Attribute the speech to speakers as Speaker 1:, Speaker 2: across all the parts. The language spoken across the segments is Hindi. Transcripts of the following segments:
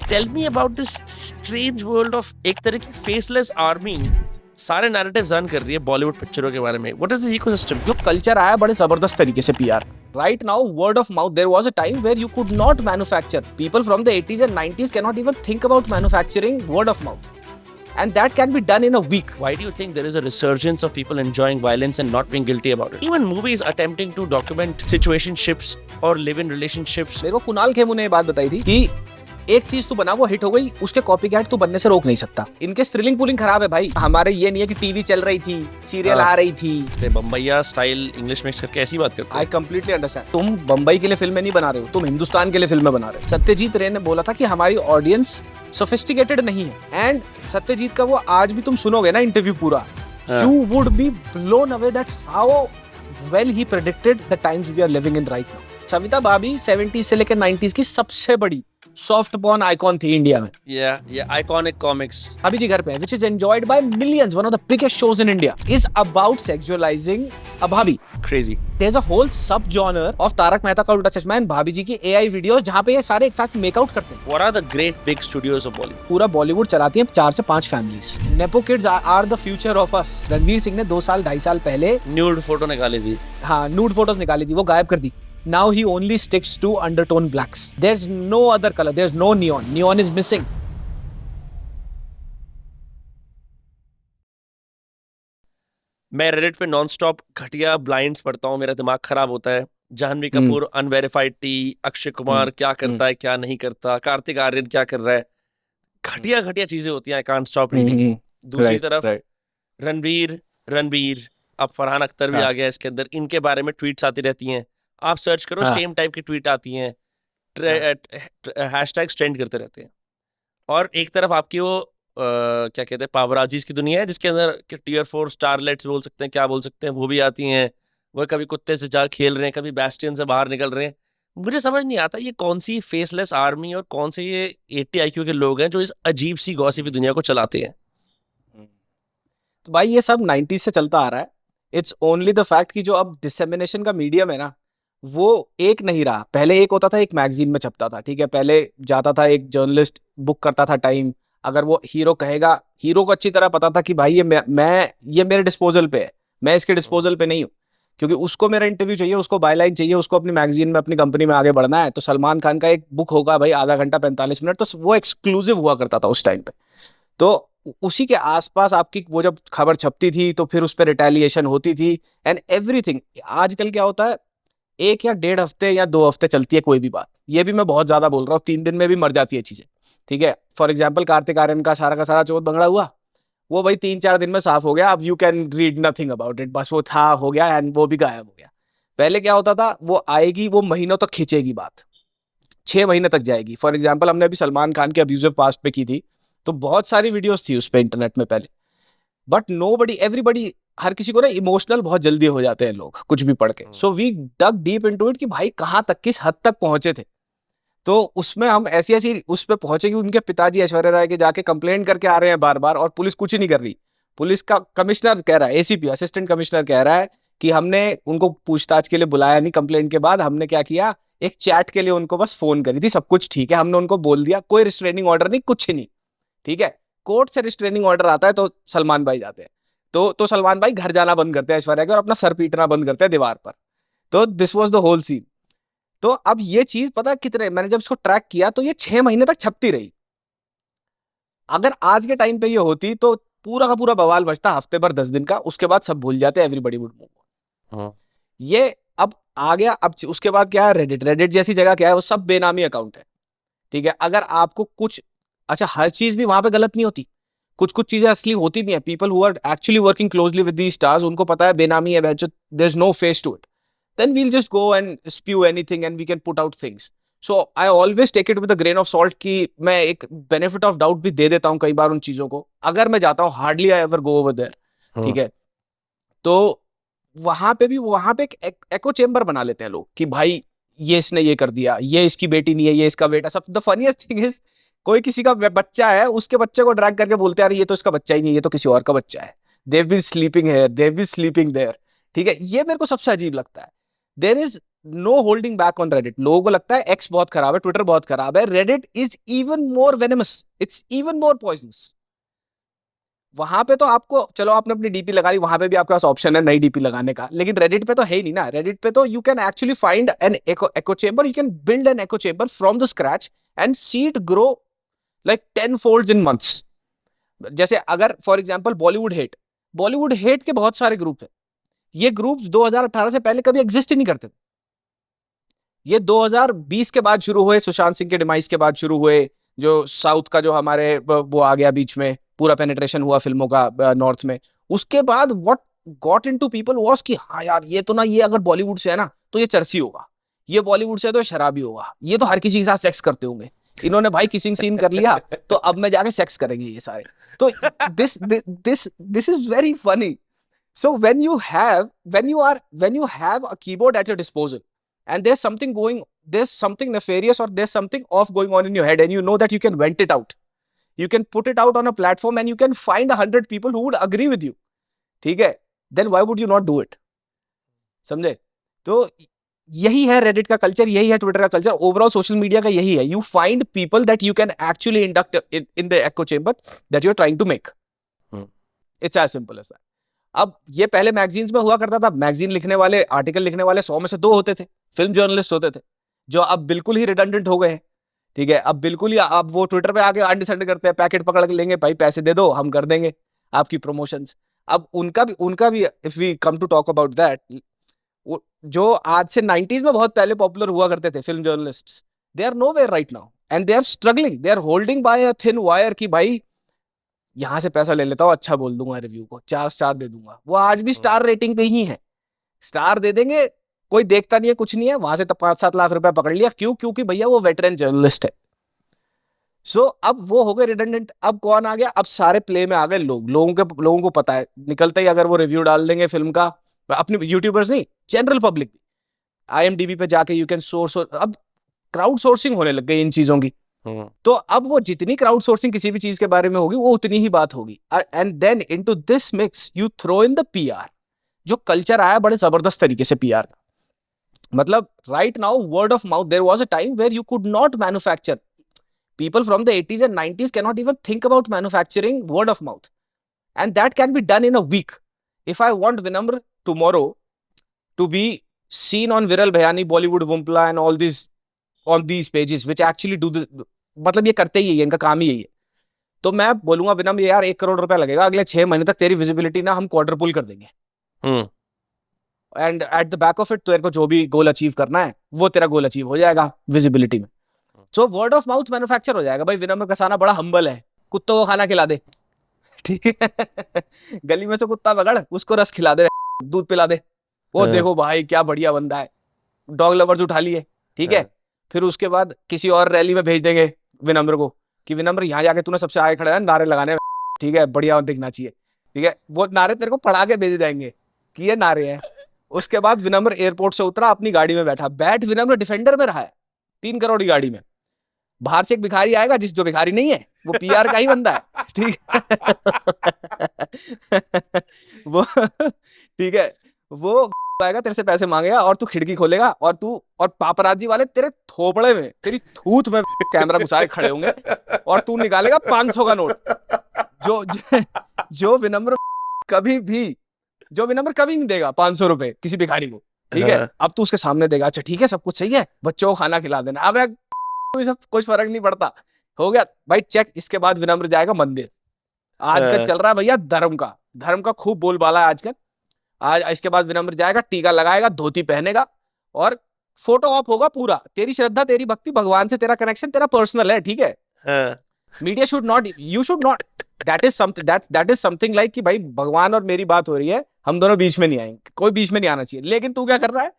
Speaker 1: Tell me about this strange world of एक तरह की फेसलेस आर्मी सारे नैरेटिव्स रन कर रही है बॉलीवुड पिक्चरों के बारे में. What is the ecosystem?
Speaker 2: जो कल्चर आया बड़े जबरदस्त तरीके से PR. Right now, word of mouth. There was a time where you could not manufacture. People from the 80s and 90s cannot even think about manufacturing word of mouth. And that can be done in a week.
Speaker 1: Why do you think there is a resurgence of people enjoying violence and not being guilty about it? Even movies attempting to document situationships or live-in relationships.
Speaker 2: मेरे को कुणाल खेमू ने ये बात बताई थी कि एक चीज तो बना वो हिट हो गई, उसके कॉपीकैट तो बनने से रोक नहीं सकता. इनके स्ट्रिलिंग पुलिंग खराब है भाई. हमारे ये नहीं है कि टीवी चल रही थी, सीरियल आ रही थी.
Speaker 1: बम्बैया स्टाइल इंग्लिश मिक्स करके ऐसी बात करते हैं.
Speaker 2: I completely understand. तुम बम्बई के लिए फिल्में नहीं बना रहे हो, तुम हिंदुस्तान के लिए फिल्में बना रहे हो. सत्यजीत रे ने बोला था कि हमारी ऑडियंस सोफिस्टिकेटेड नहीं है. एंड सत्यजीत का वो आज भी तुम सुनोगे ना इंटरव्यू पूरा, you would be blown away that how well he predicted the times we are living in right now. Savita Bhabhi 70s से लेकर 90s की सबसे बड़ी सॉफ्ट पॉर्न आइकॉन थी इंडिया में.
Speaker 1: Yeah, iconic comics.
Speaker 2: अभी जी घर पे है, which is enjoyed by millions. One of the biggest shows in India is about sexualizing a bhabhi.
Speaker 1: Crazy.
Speaker 2: There's a whole sub-genre of Tarak Mehta का उल्टा चश्मा and भाभी जी की AI videos जहाँ पे ये सारे एक साथ मेकआउट करते हैं.
Speaker 1: What are the great big studios of Bollywood?
Speaker 2: पूरा बॉलीवुड चलाती हैं 4 से 5 families. Nepo kids are the future of us. Ranveer Singh ने 2-2.5 साल पहले
Speaker 1: Nude photo निकाली थी.
Speaker 2: हाँ न्यूड फोटोज निकाली थी, वो गायब कर दी. Now he only sticks to undertone blacks. There's no other color. There's no neon. Neon is missing.
Speaker 1: मैं रेडिट पे नॉनस्टॉप घटिया ब्लाइंड्स पढ़ता हूँ, मेरा दिमाग खराब होता है. जाह्नवी कपूर अनवेरिफाइड टी, अक्षय कुमार क्या करता है क्या नहीं करता, कार्तिक आर्यन क्या कर रहा है, घटिया घटिया चीजें होती हैं. I can't stop reading. दूसरी तरफ रणबीर, अब फरहान अख्तर भी आ गया इसके अंदर. इनके बारे में ट्वीट्स आती रहती हैं. आप सर्च करो, सेम टाइप की ट्वीट आती हैं, हैशटैग्स ट्रेंड करते रहते हैं. और एक तरफ आपकी वो क्या कहते हैं पावराजीज की दुनिया है जिसके अंदर टियर 4 स्टारलेट्स बोल सकते हैं, क्या बोल सकते हैं, वो भी आती हैं. वो कभी कुत्ते से जा खेल रहे हैं, कभी बैस्टियन से बाहर निकल रहे हैं. मुझे समझ नहीं आता ये कौन सी फेसलेस आर्मी और कौन से ये 80 IQ के लोग हैं जो इस अजीब सी गॉसिपी दुनिया को चलाते हैं.
Speaker 2: तो भाई ये सब 90s से चलता आ रहा है. इट्स ओनली द फैक्ट कि जो अब डिसेमिनेशन का मीडियम है ना, वो एक नहीं रहा. पहले एक होता था, एक मैगजीन में छपता था, ठीक है. पहले जाता था एक जर्नलिस्ट, बुक करता था टाइम. अगर वो हीरो कहेगा, हीरो को अच्छी तरह पता था कि भाई ये ये मेरे डिस्पोजल पे है, मैं इसके डिस्पोजल पे नहीं हूँ, क्योंकि उसको मेरा इंटरव्यू चाहिए, उसको बायलाइन चाहिए, उसको अपनी मैगजीन में अपनी कंपनी में आगे बढ़ना है. तो सलमान खान का एक बुक होगा भाई आधा घंटा 45 मिनट, तो वो एक्सक्लूसिव हुआ करता था उस टाइम पे. तो उसी के आसपास आपकी वो जब खबर छपती थी तो फिर उस पर रिटेलिएशन होती थी एंड एवरीथिंग. आजकल क्या होता है, 1 या 1.5 हफ्ते या 2 हफ्ते चलती है कोई भी बात. ये भी मैं बहुत ज्यादा बोल रहा हूँ, 3 दिन में भी मर जाती है चीजें, ठीक है. फॉर एग्जाम्पल कार्तिक आर्यन का सारा चौथ बंगड़ा हुआ, वो भाई 3-4 दिन में साफ हो गया. अब you can read nothing about it, बस वो था, हो गया एंड वो भी गायब हो गया. पहले क्या होता था, वो आएगी, वो महीनों तक खींचेगी बात, 6 महीने तक जाएगी. फॉर एग्जाम्पल हमने अभी सलमान खान के अब्यूजिव पास्ट पे की थी, तो बहुत सारी वीडियोस थी उस पे इंटरनेट में पहले. बट एवरीबडी, हर किसी को ना इमोशनल बहुत जल्दी हो जाते हैं लोग कुछ भी पढ़ के. So we dug deep into it कि भाई कहाँ तक, किस हद तक पहुंचे थे. तो उसमें हम ऐसी उस पे पहुंचे कि उनके पिताजी ऐश्वर्या राय के जाके कंप्लेंट करके आ रहे हैं बार बार, और पुलिस कुछ ही नहीं कर रही. पुलिस का कमिश्नर कह रहा है, ACP असिस्टेंट कमिश्नर कह रहा है कि हमने उनको पूछताछ के लिए बुलाया नहीं. कंप्लेंट के बाद हमने क्या किया, एक चैट के लिए उनको बस फोन करी थी, सब कुछ ठीक है, हमने उनको बोल दिया, कोई रिस्ट्रेनिंग ऑर्डर नहीं, कुछ नहीं, ठीक है. कोर्ट से रिस्ट्रेनिंग ऑर्डर आता है तो सलमान भाई जाते हैं, तो सलमान भाई घर जाना बंद करते हैं ऐश्वर्या के, और अपना सर पीटना बंद करते हैं दीवार पर. तो this was the whole scene. तो अब ये चीज पता कितने, मैंने जब इसको ट्रैक किया तो ये 6 महीने तक छपती रही. अगर आज के टाइम पे ये होती तो पूरा का पूरा बवाल बचता, हफ्ते भर 10 दिन का, उसके बाद सब भूल जाते, एवरीबॉडी वुड मूव. ये अब आ गया. अब उसके बाद क्या है, रेडिट जैसी जगह क्या है, वो सब बेनामी अकाउंट है, ठीक है. अगर आपको कुछ, अच्छा हर चीज भी वहां पे गलत नहीं होती, कुछ चीजें असली होती भी हैं. People who are actually working closely with the stars, उनको पता है बेनामी है, there is no face to it. Then we'll just go and spew anything and we can put out things. So I always take it with a grain of salt, कि मैं एक बेनिफिट ऑफ डाउट भी दे देता हूँ कई बार उन चीजों को. अगर मैं जाता हूँ, hardly I ever go over there, ठीक है. तो वहां पे एक एको चेम्बर बना लेते हैं लोग कि भाई ये इसने ये कर दिया, ये इसकी बेटी नहीं है, ये इसका बेटा. सब द फनीएस्ट थिंग इज, कोई किसी का बच्चा है, उसके बच्चे को ड्रैग करके बोलते हैं, अरे ये तो इसका बच्चा ही नहीं, ये तो किसी और का बच्चा है. They've been sleeping here, they've been sleeping there, ठीक है. ये मेरे को सबसे अजीब लगता है. There is no holding back on Reddit. लोगों को लगता है एक्स बहुत खराब है, ट्विटर बहुत खराब है. Reddit is even more venomous, it's even more poisonous. वहां पे तो आपको, चलो आपने अपनी डीपी लगाई, वहां पे भी आपके पास ऑप्शन है नई डीपी लगाने का, लेकिन रेडिट पे तो है ही नहीं ना. रेडिट पे तो you can actually find an echo chamber, you can build an echo chamber from the scratch and see it grow like 10 folds in months. जैसे अगर फॉर एग्जांपल बॉलीवुड हेट के बहुत सारे ग्रुप है. ये ग्रुप्स 2018 से पहले कभी एग्जिस्ट ही नहीं करते थे. ये 2020 के बाद शुरू हुए, सुशांत सिंह के डिमाइस के बाद शुरू हुए. जो साउथ का जो हमारे वो आ गया बीच में, पूरा पेनिट्रेशन हुआ फिल्मों का नॉर्थ में. उसके बाद what got into people was कि हाँ यार ये तो ना, ये अगर बॉलीवुड से है ना तो ये चर्सी होगा, ये बॉलीवुड से तो शराबी होगा, ये तो हर किसी के साथ सेक्स करते होंगे, इन्होंने भाई किसिंग सीन कर लिया तो अब मैं जाके सेक्स करेंगे ये सारे. तो this is very funny. So when you have a keyboard at your disposal and there's something nefarious or there's something off going on in your head and you know that you can vent it out, you can put it out on a platform and you can find 100 people who would agree with you, ठीक है, then why would you not do it? समझे? तो यही है रेडिट का कल्चर, यही है ट्विटर का कल्चर, ओवरऑल सोशल मीडिया का यही है. You find people that you can actually induct in the echo chamber that you're trying to make. It's as simple as that. अब ये पहले मैगजीन्स में हुआ करता था. मैगजीन लिखने वाले, आर्टिकल लिखने वाले 100 में से 2 होते थे, फिल्म जर्नलिस्ट होते थे, जो अब बिल्कुल ही रिडंडेंट हो गए हैं. ठीक है, अब बिल्कुल ही अब वो ट्विटर पे आके अंडे संडे करते हैं, पैकेट पकड़ के लेंगे, भाई पैसे दे दो हम कर देंगे आपकी प्रमोशंस. अब उनका भी if we come to talk about that, जो आज से 90s में बहुत पहले पॉपुलर हुआ करते थे film journalist, they are nowhere right now and they are struggling, they are holding by a thin wire कि भाई यहां से पैसा ले लेता हूं, अच्छा बोल दूंगा, रिव्यू को 4 स्टार दे दूंगा. वो आज भी स्टार रेटिंग पे ही है, स्टार दे देंगे, कोई देखता नहीं है, कुछ नहीं है, वहां से तो 5-7 लाख रुपए पकड़ लिया. क्यों? क्योंकि भैया वो वेटरन जर्नलिस्ट है. सो अब वो हो गए रिडंडेंट. अब कौन आ गया? अब सारे प्ले में आ गए लोगों को पता है, निकलते ही अगर वो रिव्यू डाल देंगे फिल्म का, अपने यूट्यूबर्स नहीं, जनरल पब्लिक भी IMDb पे जाके यू कैन सोर्स. अब क्राउड सोर्सिंग होने लग गई इन चीजों की. तो अब वो जितनी क्राउड सोर्सिंग किसी भी चीज के बारे में होगी वो उतनी ही बात होगी. And then into this mix you throw in the PR, जो कल्चर आया बड़े जबरदस्त तरीके से PR का. मतलब right now word of mouth, there was a time where you could not manufacture, people from the 80s and 90s cannot even think about manufacturing word of mouth, and that can be done in a week. If I want Vinamr tomorrow to be seen on Viral Bhayani, Bollywood Wumpla and all these on these pages which actually do the, मतलब ये करते ही है, इनका काम ही यही है, तो मैं बोलूंगा विनम्र यार 1 करोड़ रुपया लगेगा, अगले 6 महीने तक तेरी विजिबिलिटी ना हम क्वाड्रपुल कर देंगे, and at the back of it तेरे को जो भी गोल अचीव करना है वो तेरा गोल अचीव हो जाएगा विजिबिलिटी में. So word of mouth manufacture हो जाएगा. भाई विनम्र कसाना बड़ा हम्बल है, कुत्तों को खाना खिला दे, ठीक है गली में से कुत्ता पकड़, उसको रस खिला दे, दूध पिला दे, वो देखो भाई क्या बढ़िया बंदा है, डॉग लवर्स उठा लिए, ठीक है. फिर उसके बाद किसी और रैली में भेज देंगे विनम्र को कि विनम्र यहाँ जाके तूने सबसे आगे खड़ा है नारे लगाने, ठीक है, बढ़िया दिखना चाहिए, ठीक है. वो नारे तेरे को पढ़ा के भेज जाएंगे कि ये नारे हैं. उसके बाद विनम्र एयरपोर्ट से उतरा, अपनी गाड़ी में बैठ विनम्र डिफेंडर में रहा है 3 करोड़ की गाड़ी में. बाहर से एक भिखारी आएगा, जो भिखारी नहीं है वो PR का ही बंदा है, ठीक वो ठीक है, वो आएगा तेरे से पैसे मांगेगा और तू खिड़की खोलेगा और पापराजी वाले तेरे थोपड़े में, तेरी थूत में कैमरा घुसा के खड़े होंगे और तू निकालेगा 500 का नोट, जो विनम्र कभी नहीं देगा 500 रुपए किसी भिखारी को, ठीक है. अब तू उसके सामने देगा, अच्छा ठीक है सब कुछ सही है, बच्चों को खाना खिला देना. अब सब कुछ फर्क नहीं पड़ता, हो गया भाई चेक. इसके बाद विनम्र जाएगा मंदिर. आजकल चल रहा है भैया धर्म का खूब बोलबाला है आजकल. आज इसके बाद विनम्र जाएगा, टीका लगाएगा, धोती पहनेगा और फोटो ऑप होगा पूरा. तेरी श्रद्धा, तेरी भक्ति, भगवान से तेरा कनेक्शन तेरा पर्सनल है, ठीक है. Media should not, you should not, that is something like कि भाई भगवान और मेरी बात हो रही है, हम दोनों बीच में नहीं आएंगे, कोई बीच में नहीं आना चाहिए. लेकिन तू क्या कर रहा है,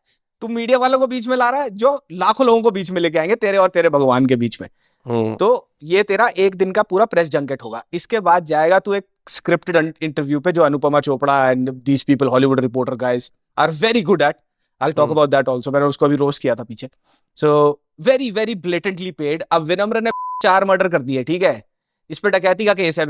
Speaker 2: तू मीडिया वालों को बीच में ला रहा है, जो लाखों लोगों को बीच में लेके आएंगे तेरे और तेरे भगवान के बीच में. तो ये तेरा एक दिन का पूरा प्रेस जंकेट होगा. इसके बाद जाएगा तू एक स्क्रिप्टेड इंटरव्यू पे, जो Anupama Chopra and these people, Hollywood reporter guys are very good at. I talk about that also. मैंने उसको अभी रोस्ट किया था पीछे. So very very blatantly paid. अब विनम्र ने 4 मर्डर कर दिए, ठीक है, इस पे डकैती का केस है,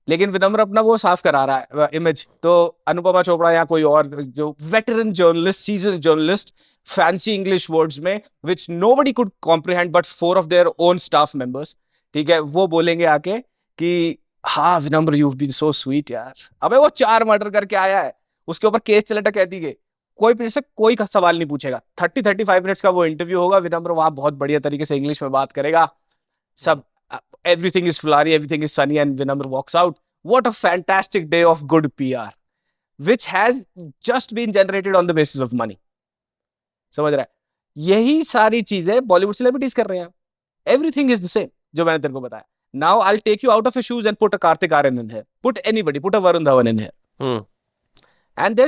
Speaker 2: लेकिन विनम्र अपना वो साफ करा रहा है इमेज। तो अनुपमा चोपड़ा या कोई और जो veteran journalist, season journalist, fancy English words में which nobody could comprehend but 4 of their own staff members, ठीक है, वो बोलेंगे आके कि हाँ विनम्र यू बीन सो स्वीट यार। अबे वो 4 मर्डर करके आया है, उसके ऊपर केस चलेटा कहती है, कोई से कोई का सवाल नहीं पूछेगा। 30-35 मिनट्स का वो इंटरव्यू होगा, विनम्र वहां बहुत बढ़िया तरीके से इंग्लिश में बात करेगा, सब everything is flowery, everything is sunny, and Vinamr walks out. What a fantastic day of good PR, which has just been generated on the basis of money. समझ रहा है? यही सारी चीजें बॉलीवुड सेलिब्रिटीज कर रहे हैं। एवरीथिंग इज द सेम जो मैंने तेरे को बताया। Now I take you out of your shoes and put a Kartik Aryan in here, put anybody, put a Varun Dhawan in here, and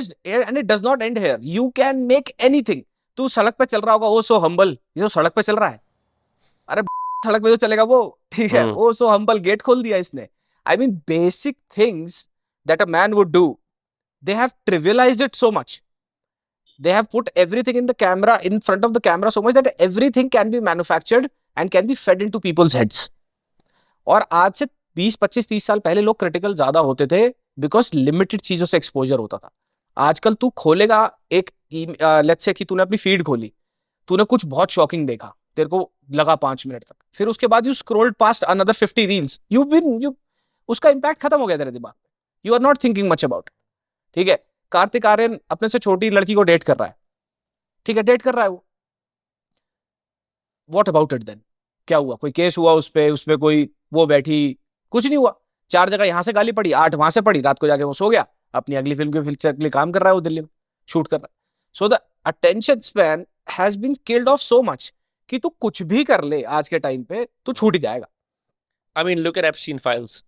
Speaker 2: it does not end here. You can make anything. तू सड़क पे चल रहा होगा, ओ सो हम्बल, ये तो सड़क पे चल रहा है, अरे सड़क पे तो चलेगा वो, ठीक है, ओ सो हम्बल, गेट खोल दिया इसने। I mean basic things that a man would do, they have trivialized it so much. They have put everything in the camera, in front of the camera so much that everything can be manufactured and can be fed into people's heads. और आज से 20-25-30 साल पहले लोग क्रिटिकल ज्यादा होते थे बिकॉज लिमिटेड चीजों से एक्सपोजर होता था। आजकल तू खोलेगा एक लेट्स से कि तूने अपनी फीड खोली, तूने कुछ बहुत शॉकिंग देखा, तेरे को लगा 5 मिनट तक, फिर उसके बाद you scrolled past another 50 reels, you उसका इंपैक्ट खत्म हो गया तेरे दिमाग में, you are not thinking much about. ठीक है, कार्तिक आर्यन अपने से छोटी लड़की को डेट कर रहा है, ठीक है, डेट कर रहा है वो, व्हाट अबाउट इट देन? क्या हुआ? कोई केस हुआ उस पे कोई वो बैठी, कुछ नहीं हुआ। 4 जगह यहां से गाली पड़ी, 8 वहां से पड़ी, रात को जाके वो सो गया, अपनी अगली फिल्म के पिक्चर के लिए काम कर रहा है वो, दिल्ली में शूट कर रहा है। So the attention span has been killed off so much कि तू कुछ भी कर ले आज के टाइम पे तू छूट ही जाएगा।
Speaker 1: I mean, look at Epstein files.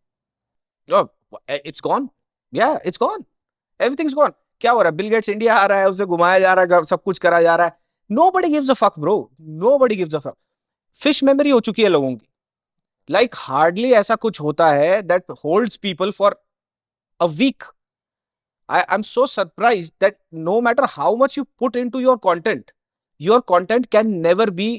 Speaker 2: It's gone, या इट्स गॉन, एवरीथिंग्स गॉन। क्या हो रहा है? बिल गेट्स इंडिया आ रहा है, उसे घुमाया जा रहा है, सब कुछ करा जा रहा है, nobody gives a fuck bro, nobody gives a fuck. Fish memory हो चुकी है लोगों की, लाइक हार्डली ऐसा कुछ होता है that holds people for a week. I'm so surprised that no matter how much you put into your content can never be,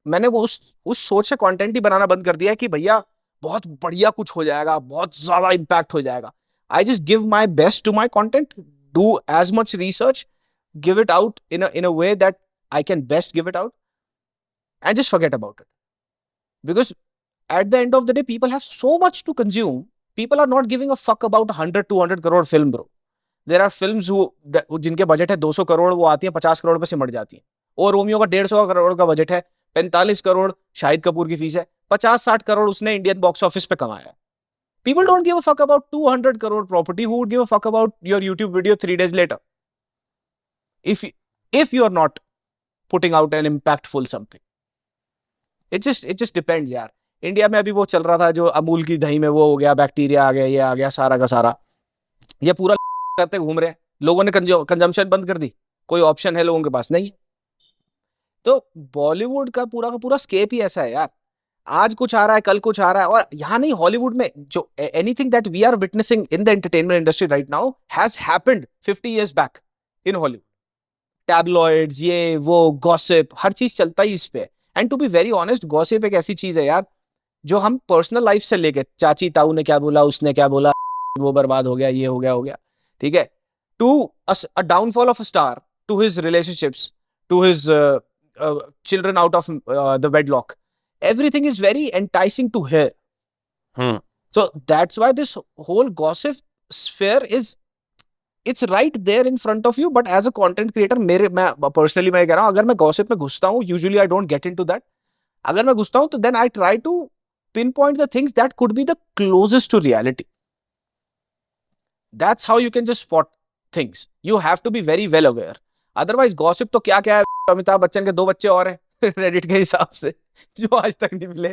Speaker 2: मैंने वो उस सोच से कंटेंट ही बनाना बंद कर दिया है कि भैया बहुत बढ़िया कुछ हो जाएगा, बहुत ज्यादा इम्पैक्ट हो जाएगा। I just give my best to my content, do as much research, give it out in a way that I can best give it out, and just forget about it. Because at the end of the day, people have so much to consume. People are not giving a fuck about 100-200 crore film, bro. There are films जिनके बजट है 200 करोड़, वो आती है 50 करोड़ पे सिमट जाती है। और रोमियो का 150 करोड़ का बजट है, 45 करोड़ शाहिद कपूर की फीस है, 50-60 करोड़ उसने इंडियन बॉक्स ऑफिस पे कमाया है। People don't give a fuck about 200 crore property. Who would give a fuck about your YouTube video 3 days later? If you are not putting out an impactful something. It just depends यार। इंडिया में अभी वो चल रहा था जो अमूल की दही में वो हो गया, बैक्टीरिया आ गया, ये आ गया, सारा का सारा, ये पूरा करते घूम रहे हैं लोगों ने, कंजम्पशन बंद कर दी, कोई ऑप्शन है लोगों के पास नहीं। तो बॉलीवुड का पूरा स्केप ही ऐसा है यार, आज कुछ आ रहा है, कल कुछ आ रहा है। और यहाँ नहीं, हॉलीवुड में जो anything that we are witnessing in the entertainment industry right now has happened 50 years back in Hollywood. Tabloids, ये वो गॉसिप, हर चीज चलता ही इस पे। And to be very honest, gossip एक ऐसी चीज है यार जो हम पर्सनल लाइफ से लेके, चाची ताऊ ने क्या बोला, उसने क्या बोला, वो बर्बाद हो गया, ये हो गया, ठीक है, to a downfall of a star, to his relationships, to his children out of the wedlock, everything is very enticing to hear. So that's why this whole gossip sphere is, it's right there in front of you. But as a content creator, मैं personally मैं कह रहा हूँ, अगर मैं gossip में घुसता हूँ, usually I don't get into that. अगर मैं घुसता हूँ तो then I try to pinpoint the things that could be the closest to reality. That's how you can just spot things. You have to be very well aware. Otherwise gossip तो क्या क्या है, अमिताभ बच्चन के 2 बच्चे और हैं रेडिट के हिसाब से जो आज तक नहीं मिले।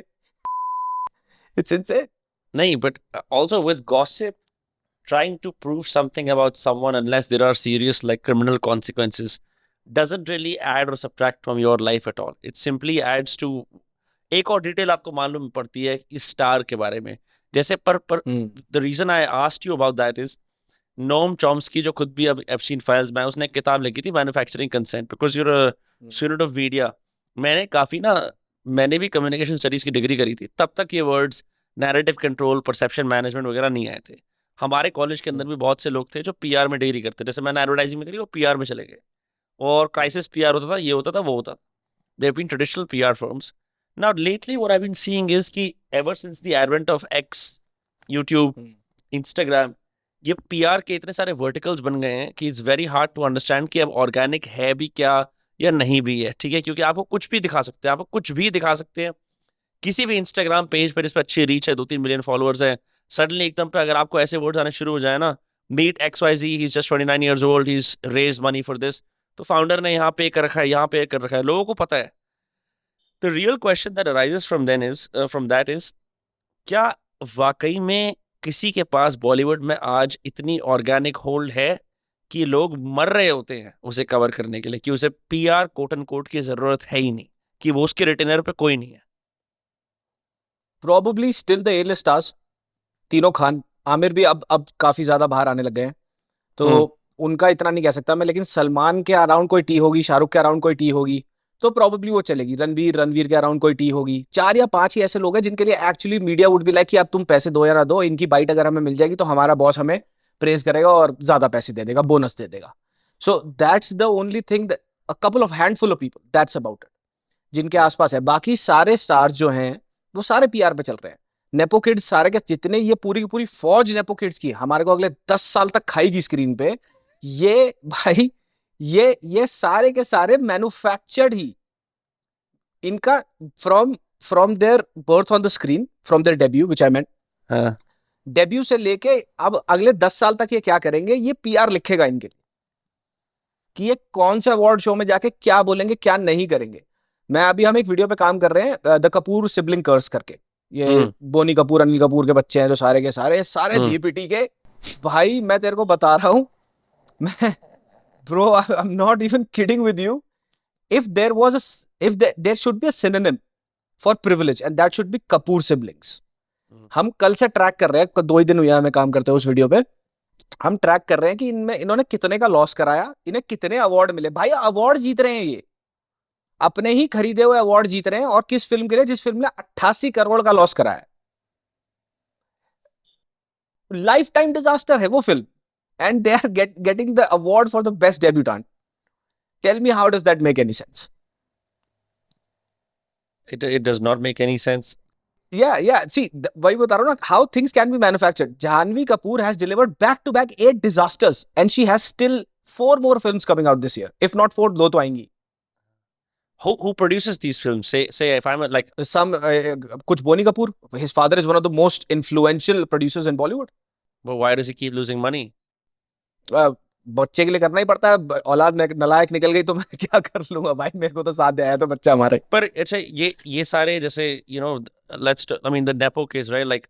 Speaker 2: It's insane.
Speaker 1: नहीं, but also with gossip, trying to prove something about someone unless there are serious like criminal consequences doesn't really add or subtract from your life at all. It simply adds to एक और डिटेल आपको मालूम पड़ती है इस स्टार के बारे में। जैसे पर the reason I asked you about that is Noam Chomsky जो खुद भी अब एप्स्टीन फाइल्स में, उसने एक किताब लिखी थी manufacturing consent, because you're a student of media. मैंने भी कम्युनिकेशन स्टडीज की डिग्री करी थी, तब तक ये words narrative control, perception management वगैरह नहीं आए थे। हमारे कॉलेज के अंदर भी बहुत से लोग थे जो पीआर में डिग्री करते, जैसे मैंने एडवर्टाइजिंग में करी, वो पीआर में चले गए, और क्राइसिस पीआर होता था, ये होता था, वो होता था. There have been traditional PR firms. Now, lately, what I've been seeing is कि ever since the advent of X, YouTube, Instagram, ये PR के इतने सारे verticals बन गए हैं कि it's very hard to understand कि अब organic है भी क्या या नहीं भी है. ठीक है, क्योंकि आपको कुछ भी दिखा सकते हैं, आपको कुछ भी दिखा सकते हैं किसी भी Instagram पेज पर जिस पर अच्छी रीच है, 2-3 मिलियन फॉलोअर्स हैं, सडनली एकदम पे अगर आपको ऐसे वर्ड्स आने शुरू हो जाए ना, meet XYZ, he is just 29 years old, he is raise money for this, तो फाउंडर ने यहाँ पे कर रखा है, यहाँ पे कर रखा है, लोगों को पता है. The real question that arises from that is, क्या वाकई में किसी के पास बॉलीवुड में आज इतनी ऑर्गेनिक होल्ड है कि लोग मर रहे होते हैं उसे कवर करने के लिए, कि उसे पीआर कोट एंड कोट की जरूरत है ही नहीं, कि वो उसके रिटेनर पे कोई नहीं है.
Speaker 2: Probably still the A list stars, तीनों खान, आमिर भी अब काफी ज्यादा बाहर आने लग गए हैं, तो उनका इतना नहीं कह सकता मैं, लेकिन सलमान के अराउंड कोई टी होगी, शाहरुख के अराउंड कोई टी होगी, तो प्रोबेबली वो चलेगी. रणवीर के अराउंड कोई टी होगी. 4 या 5 ही ऐसे लोग हैं जिनके लिए actually media would be like कि अब तुम पैसे दो या ना दो, इनकी बाइट अगर हमें मिल जाएगी तो हमारा बॉस हमें प्रेज करेगा और ज्यादा पैसे दे देगा, बोनस दे देगा. So that's the only thing, a couple of handful of people, that's about it, जिनके आसपास है. बाकी सारे स्टार्स जो हैं वो सारे पीआर पे चल रहे हैं. नेपो किड्स सारे के जितने, ये पूरी की पूरी फौज नेपो किड्स की हमारे को अगले 10 साल तक खाएगी स्क्रीन पे. ये भाई, ये सारे के सारे मैन्युफैक्चर्ड ही, इनका from their birth on the screen, from their debut which I meant,
Speaker 1: हाँ.
Speaker 2: डेब्यू से लेके अब अगले 10 साल तक ये क्या करेंगे, ये पीआर लिखेगा इनके लिए कि ये कौन से अवार्ड शो में जाके क्या बोलेंगे, क्या नहीं करेंगे. हम एक वीडियो पे काम कर रहे हैं, द कपूर सिबलिंग कर्स करके, ये बोनी कपूर अनिल कपूर के बच्चे हैं जो सारे के सारे धी पिटी के. भाई मैं तेरे को बता रहा हूं, मैं bro, I am not even kidding with you, if there should be a synonym for privilege and that should be Kapoor siblings. हम कल से ट्रैक कर रहे हैं, 2 ही दिन हुआ हमें काम करते हैं उस वीडियो पे, हम ट्रैक कर रहे हैं कि इन्होंने कितने का लॉस कराया, इन्हें कितने अवार्ड मिले. भाई अवार्ड जीत रहे हैं, ये अपने ही खरीदे हुए अवार्ड जीत रहे हैं, और किस फिल्म के लिए, जिस फिल्म ने 88 करोड़ का लॉस कराया. लाइफ टाइम डिजास्टर है वो फिल्म, and they are getting the award for the best debutante. Tell me how does that make any sense?
Speaker 1: It does not make any sense.
Speaker 2: Yeah. See, वही बता रहा हूँ ना, how things can be manufactured. Janhvi Kapoor has delivered back-to-back 8 disasters, and she has still 4 more films coming out this year. If not 4, 2 तो आएंगी.
Speaker 1: Who produces these films? Say if I'm like
Speaker 2: कुछ Boney Kapoor. His father is one of the most influential producers in Bollywood.
Speaker 1: but why does he keep losing money?
Speaker 2: बच्चे के लिए करना ही पड़ता है. औलाद नलायक निकल गई तो मैं क्या कर लूंगा भाई, मेरे को तो साथ दे आया तो बच्चा हमारे.
Speaker 1: पर अच्छा, ये सारे जैसे I mean the nepo case, right? Like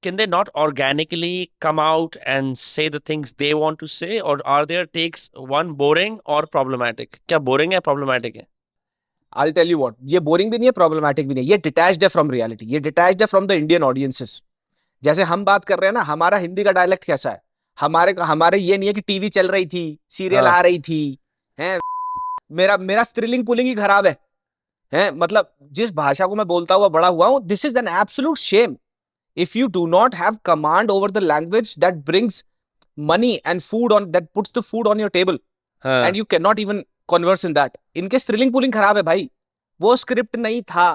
Speaker 1: can they not organically come out and say the things they want to say, or are their takes one boring or problematic? क्या boring है, problematic है?
Speaker 2: I'll tell you what, ये बोरिंग भी नहीं है, प्रॉब्लमैटिक भी नहीं है, ये डिटैच्ड है फ्रॉम रियलिटी, ये डिटैच्ड है फ्रॉम द इंडियन ऑडियंसेस. जैसे हम बात कर रहे हैं ना, हमारा हिंदी का डायलेक्ट कैसा है, हमारे ये नहीं है कि टीवी चल रही थी, सीरियल आ रही थी, हैं, मेरा स्त्रीलिंग पुलिंग ही खराब है, मतलब जिस भाषा को मैं बोलता हुआ बड़ा हुआ हूं, this is an absolute Shem. If you do not have command over the language that brings money and food on, that puts the food on your table, and you can not even converse in that. इनके स्त्रीलिंग पुलिंग खराब है भाई, वो स्क्रिप्ट नहीं था,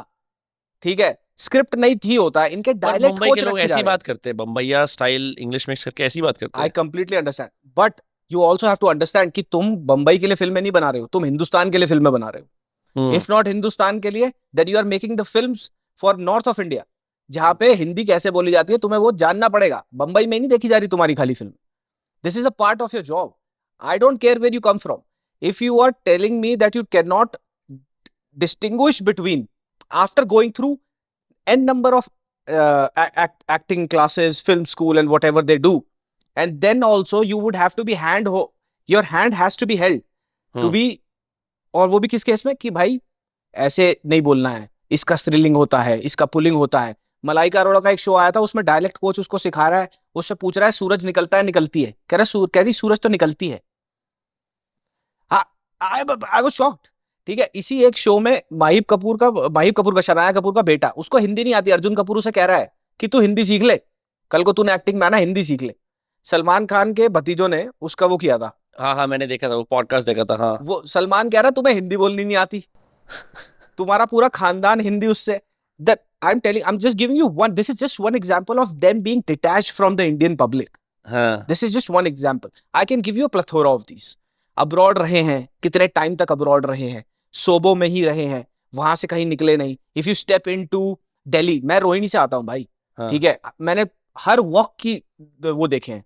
Speaker 2: ठीक है, स्क्रिप्ट नहीं थी होता, इनके डायलेक्ट
Speaker 1: मुंबई के लोग ऐसी बात करते हैं, बम्बैया स्टाइल इंग्लिश मिक्स करके ऐसी बात करते हैं.
Speaker 2: I completely understand, but you also have to understand कि तुम बम्बई के लिए फिल्में नहीं बना रहे हो, तुम हिंदुस्तान के लिए फिल्में बना रहे हो. इफ नॉट हिंदुस्तान के लिए, then you are making the films for north of India, जहां पे हिंदी कैसे बोली जाती है तुम्हें वो जानना पड़ेगा. बम्बई में नहीं देखी जा रही तुम्हारी खाली film. This is a part of your job. I don't care where you come from. If you are telling me that you can not distinguish between, after going through n number of acting classes, film school, and whatever they do, and then also you would have to be your hand has to be held to be, और वो भी किस केस में कि भाई ऐसे नहीं बोलना है, इसका स्त्रीलिंग होता है, इसका पुलिंग होता है. मलाइका अरोड़ा का एक शो आया था, उसमें डायलेक्ट कोच उसको सिखा रहा है, उससे पूछ रहा है सूरज निकलता है निकलती है, कह रही सूरज तो निकलती है. I was shocked. ठीक है, इसी एक शो में माहिब कपूर का शनाया कपूर का बेटा, उसको हिंदी नहीं आती, अर्जुन कपूर उसे कह रहा है कि तू हिंदी सीख ले, कल को तूने एक्टिंग में आना, हिंदी सीख ले। सलमान खान के भतीजों ने उसका वो किया था,
Speaker 1: हाँ हाँ, मैंने देखा था, वो पॉडकास्ट देखा था, हाँ।
Speaker 2: वो सलमान कह रहा तुम्हें हिंदी बोलनी नहीं आती, तुम्हारा पूरा खानदान हिंदी उससे। That I am telling, I am just giving you one, this is just one example of them being detached from the Indian public.
Speaker 1: हाँ
Speaker 2: this is just one example, I can give you a plethora of this. Abroad रहे हैं, कितने टाइम तक अब्रॉड रहे हैं, सोबो में ही रहे हैं, वहां से कहीं निकले नहीं। If you step into Delhi, मैं रोहिणी से आता हूँ भाई,
Speaker 1: हाँ
Speaker 2: ठीक है, मैंने हर वॉक की वो देखे हैं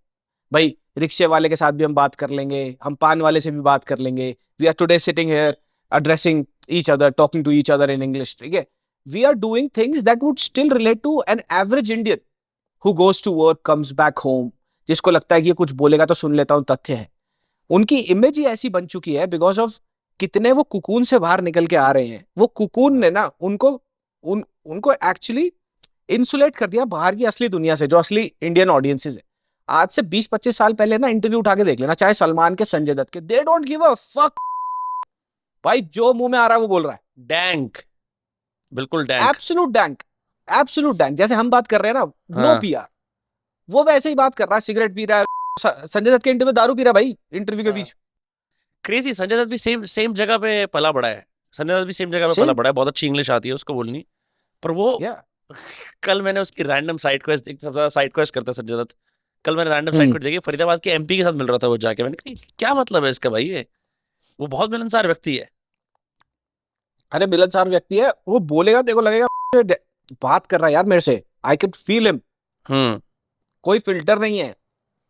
Speaker 2: भाई। रिक्शे वाले के साथ भी हम बात कर लेंगे, हम पान वाले से भी बात कर लेंगे। We are today sitting here addressing each other, talking to each other in English, ठीक है। We are doing things that would still relate to an average Indian who goes to work, comes back home, जिसको लगता है कि ये कुछ बोलेगा तो सुन लेता हूँ, तथ्य है। उनकी इमेज ही ऐसी बन चुकी है बिकॉज ऑफ कितने वो कुकून से बाहर निकल के आ रहे हैं। वो कुकून ने ना उनको एक्चुअली इंसुलेट कर दिया बाहर की असली दुनिया से, जो असली इंडियन ऑडियंसेस है। आज से 20-25 साल पहले ना इंटरव्यू उठा के देख लेना, चाहे सलमान के, संजय दत्त के, they don't give a fuck भाई, जो मुंह में आ रहा है वो बोल रहा है।
Speaker 1: डैंक, बिल्कुल dank.
Speaker 2: Absolute dank, absolute dank. जैसे हम बात कर रहे हैं ना, नो
Speaker 1: हाँ
Speaker 2: पीआर, वो वैसे ही बात कर रहा है, सिगरेट पी रहा है। संजय दत्त के इंटरव्यू में दारू पी रहा है भाई, इंटरव्यू के बीच।
Speaker 1: क्रेजी। संजय दत्त भी सेम सेम जगह पे पला बड़ा है। संजय दत्त भी सेम जगह पे पला
Speaker 2: सेम
Speaker 1: बड़ा है, बहुत अच्छी इंग्लिश आती है उसको बोलनी। पर वो
Speaker 2: या
Speaker 1: कल मैंने उसकी रैंडम साइड क्वेस्ट, सबसे ज्यादा साइड क्वेस्ट करता है संजय दत्त। कल मैंने रैंडम साइड
Speaker 2: हम्म
Speaker 1: क्वेस्ट देखी, फरीदाबाद के एमपी के साथ मिल रहा था वो जाके। मैंने कहा क्या मतलब है इसका भाई, ये वो बहुत मिलनसार व्यक्ति है।
Speaker 2: अरे मिलनसार व्यक्ति है, वो बोलेगा देखो लगेगा बात कर रहा है यार मेरे से, आई कैन फील हिम।
Speaker 1: हम्म।
Speaker 2: कोई फिल्टर नहीं है।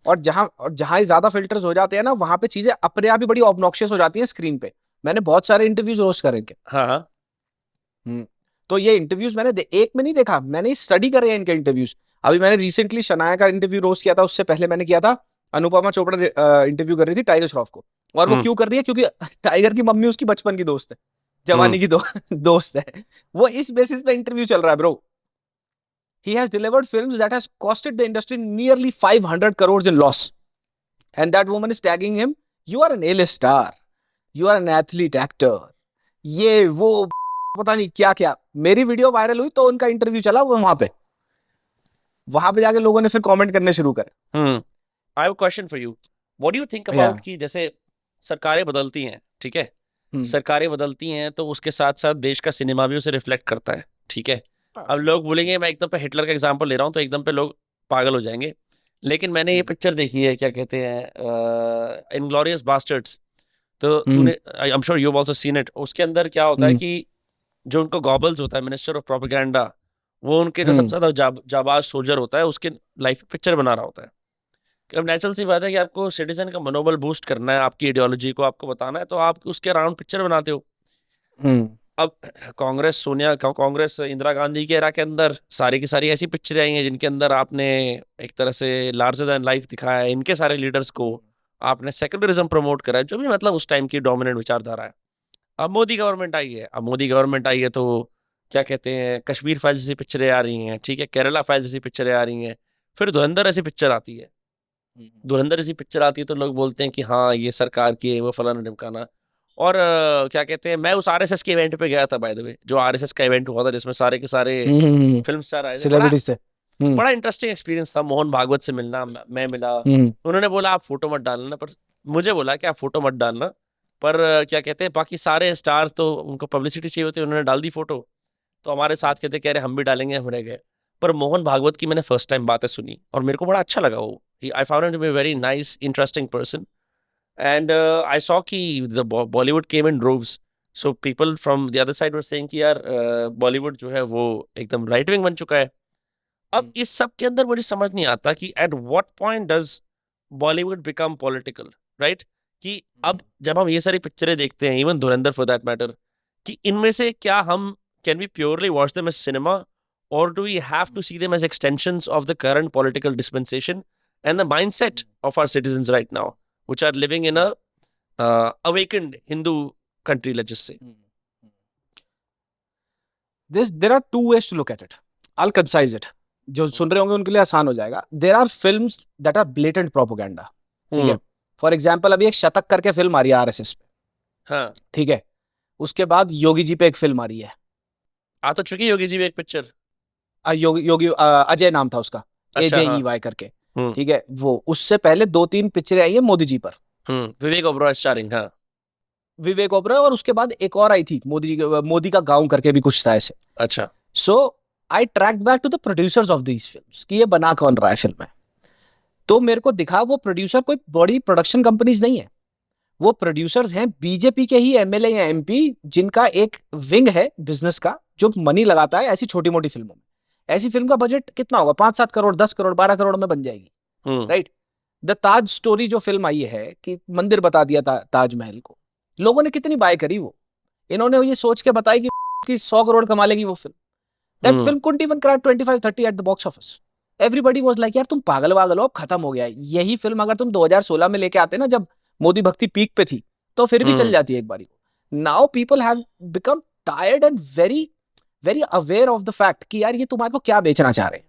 Speaker 2: और जहां ज्यादा फिल्टर्स हो जाते हैं ना, वहां पे चीजें अपने आप ही बड़ी ऑब्नॉक्शियस हो जाती हैं स्क्रीन पे। मैंने बहुत सारे इंटरव्यूज रोस्ट करे इनके।
Speaker 1: हाँ हाँ।
Speaker 2: तो ये इंटरव्यूज मैंने एक में नहीं देखा, मैंने स्टडी करे हैं इनके इंटरव्यूज। अभी मैंने रिसेंटली शनाया का इंटरव्यू रोस्ट किया था, उससे पहले मैंने किया था अनुपमा चोपड़ा इंटरव्यू कर रही थी टाइगर श्रॉफ को। और वो
Speaker 1: हम्म
Speaker 2: क्यों कर रही है, क्योंकि टाइगर की मम्मी उसकी बचपन की दोस्त है,
Speaker 1: हम्म।
Speaker 2: जवानी की दोस्त है। वो इस बेसिस पे इंटरव्यू चल रहा है bro. He has delivered films that has costed the industry nearly 500 crores in loss. And that woman is tagging him, you are an A-list star, you are an athlete actor, ये वो पता नहीं क्या क्या। मेरी वीडियो वायरल हुई तो उनका इंटरव्यू चला वो वहां पे जाके लोगों ने फिर कमेंट करने शुरू करे।
Speaker 1: आई have a question for you. What do you think
Speaker 2: या
Speaker 1: अबाउट कि जैसे सरकारें बदलती हैं, ठीक है, सरकारें बदलती हैं तो उसके साथ साथ देश का सिनेमा भी उसे रिफ्लेक्ट करता है, ठीक है। अब लोग बोलेंगे, मैं एकदम पे हिटलर का एग्जांपल ले रहा हूँ तो एकदम पे लोग पागल हो जाएंगे, लेकिन मैंने ये पिक्चर देखी है, क्या कहते हैं, इनग्लोरियस बास्टर्ड्स। तो तूने, I am sure you have also seen it. उसके अंदर क्या होता है कि जो उनको गॉबल्स होता है, मिनिस्टर ऑफ प्रोपेगेंडा, वो उनके जो सबसे ज्यादा जाबाज सोल्जर होता है उसके लाइफ पिक्चर बना रहा होता है। कि अब नेचुरल सी बात है कि आपको सिटीजन का मनोबल बूस्ट करना है, आपकी आइडियोलॉजी को आपको बताना है, तो आप उसके अराउंड पिक्चर बनाते हो। अब कांग्रेस इंदिरा गांधी के एरा के अंदर सारी की सारी ऐसी पिक्चरें आई हैं जिनके अंदर आपने एक तरह से लार्जर देन लाइफ दिखाया है इनके सारे लीडर्स को, आपने सेकुलरिज्म प्रमोट करा है, जो भी मतलब उस टाइम की डोमिनेंट विचारधारा है। अब मोदी गवर्नमेंट आई है, तो क्या कहते हैं, कश्मीर फाइल जैसी पिक्चरें आ रही हैं, ठीक है, केरला फाइल जैसी पिक्चरें आ रही हैं, फिर धुरंधर ऐसी पिक्चर आती है। धुरंधर ऐसी पिक्चर आती है तो लोग बोलते हैं कि हाँ ये सरकार की है, वो फलाना ढिमकाना। और क्या कहते हैं, मैं उस आरएसएस के इवेंट पे गया था बाय द वे, जो आरएसएस का इवेंट हुआ था जिसमें सारे के सारे फिल्म स्टार आए थे।
Speaker 2: सेलिब्रिटीज थे।
Speaker 1: बड़ा इंटरेस्टिंग एक्सपीरियंस था, मोहन भागवत से मिलना, मैं मिला। उन्होंने बोला आप फोटो मत डालना, पर मुझे बोला कि आप फोटो मत डालना, पर क्या कहते हैं, बाकी सारे स्टार्स तो उनको पब्लिसिटी चाहिए होती है, उन्होंने डाल दी फोटो, तो हमारे साथ कहते कह रहे हम भी डालेंगे, हम रह गए। पर मोहन भागवत की मैंने फर्स्ट टाइम बातें सुनी और मेरे को बड़ा अच्छा लगा वो। I found him to be very nice interesting person. And I saw कि the Bollywood came in droves, so people from the other side were saying कि यार बॉलीवुड जो है वो एकदम राइट विंग बन चुका है। अब इस सब के अंदर मुझे समझ नहीं आता कि at what point does Bollywood become political, right? कि अब जब हम ये सारी पिक्चरें देखते हैं, even Dhurandhar for that matter, कि इनमें से क्या हम can we purely watch them as cinema, or do we have to see them as extensions of the current political dispensation and the mindset of our citizens right now, which are living in a awakened Hindu country, let's just say?
Speaker 2: There are two ways to look at it. I'll concise it. जो सुन रहे होंगे उनके लिए आसान हो जाएगा. There are films that are blatant propaganda. ठीक है. फॉर एग्जाम्पल अभी एक शतक करके फिल्म आ रही है आरएसएस पे.
Speaker 1: हाँ.
Speaker 2: ठीक है. उसके बाद योगी जी पे एक फिल्म आ रही है.
Speaker 1: आ तो चुकी योगी जी में एक पिक्चर.
Speaker 2: योगी अजय नाम था उसका.
Speaker 1: अच्छा, हाँ।
Speaker 2: AJEY करके,
Speaker 1: हम्म।
Speaker 2: ठीक है। वो उससे पहले 2-3 पिक्चरें आई है मोदी जी पर,
Speaker 1: विवेक ओबरॉय स्टारिंग, हाँ।
Speaker 2: विवेक ओबरॉय, और उसके बाद एक और आई थी मोदी का गांव करके भी कुछ था ऐसे।
Speaker 1: अच्छा।
Speaker 2: So I track back to the producers of these films कि ये बना कौन रहा है फिल्में। तो मेरे को दिखा वो प्रोड्यूसर कोई बड़ी प्रोडक्शन कंपनीज नहीं है, वो प्रोड्यूसर्स हैं बीजेपी के ही MLA या MP, जिनका एक विंग है बिजनेस का जो मनी लगाता है ऐसी छोटी मोटी फिल्मों में। ऐसी फिल्म का बजट कितना होगा, 5-7 करोड़, 10 करोड़, 12 करोड़ में बन जाएगी,
Speaker 1: हम्म।
Speaker 2: राइट। द ताज स्टोरी जो फिल्म आई है कि मंदिर बता दिया ताजमहल को, लोगों ने कितनी बाय करी वो, इन्होंने ये सोच के बताई कि 100 करोड़ कमा लेगी वो film. That
Speaker 1: hmm.
Speaker 2: Film couldn't even crack 25-30 at the box office. Everybody was like यार तुम पागल वागल हो, अब खत्म हो गया है। यही फिल्म अगर तुम 2016 में लेके आते ना, जब मोदी भक्ति पीक पे थी, तो फिर भी चल
Speaker 1: हम्म।
Speaker 2: जाती है एक बारी। Now people have become tired and very very aware of the fact कि यार ये तुम्हारे को क्या बेचना चाह रहे हैं।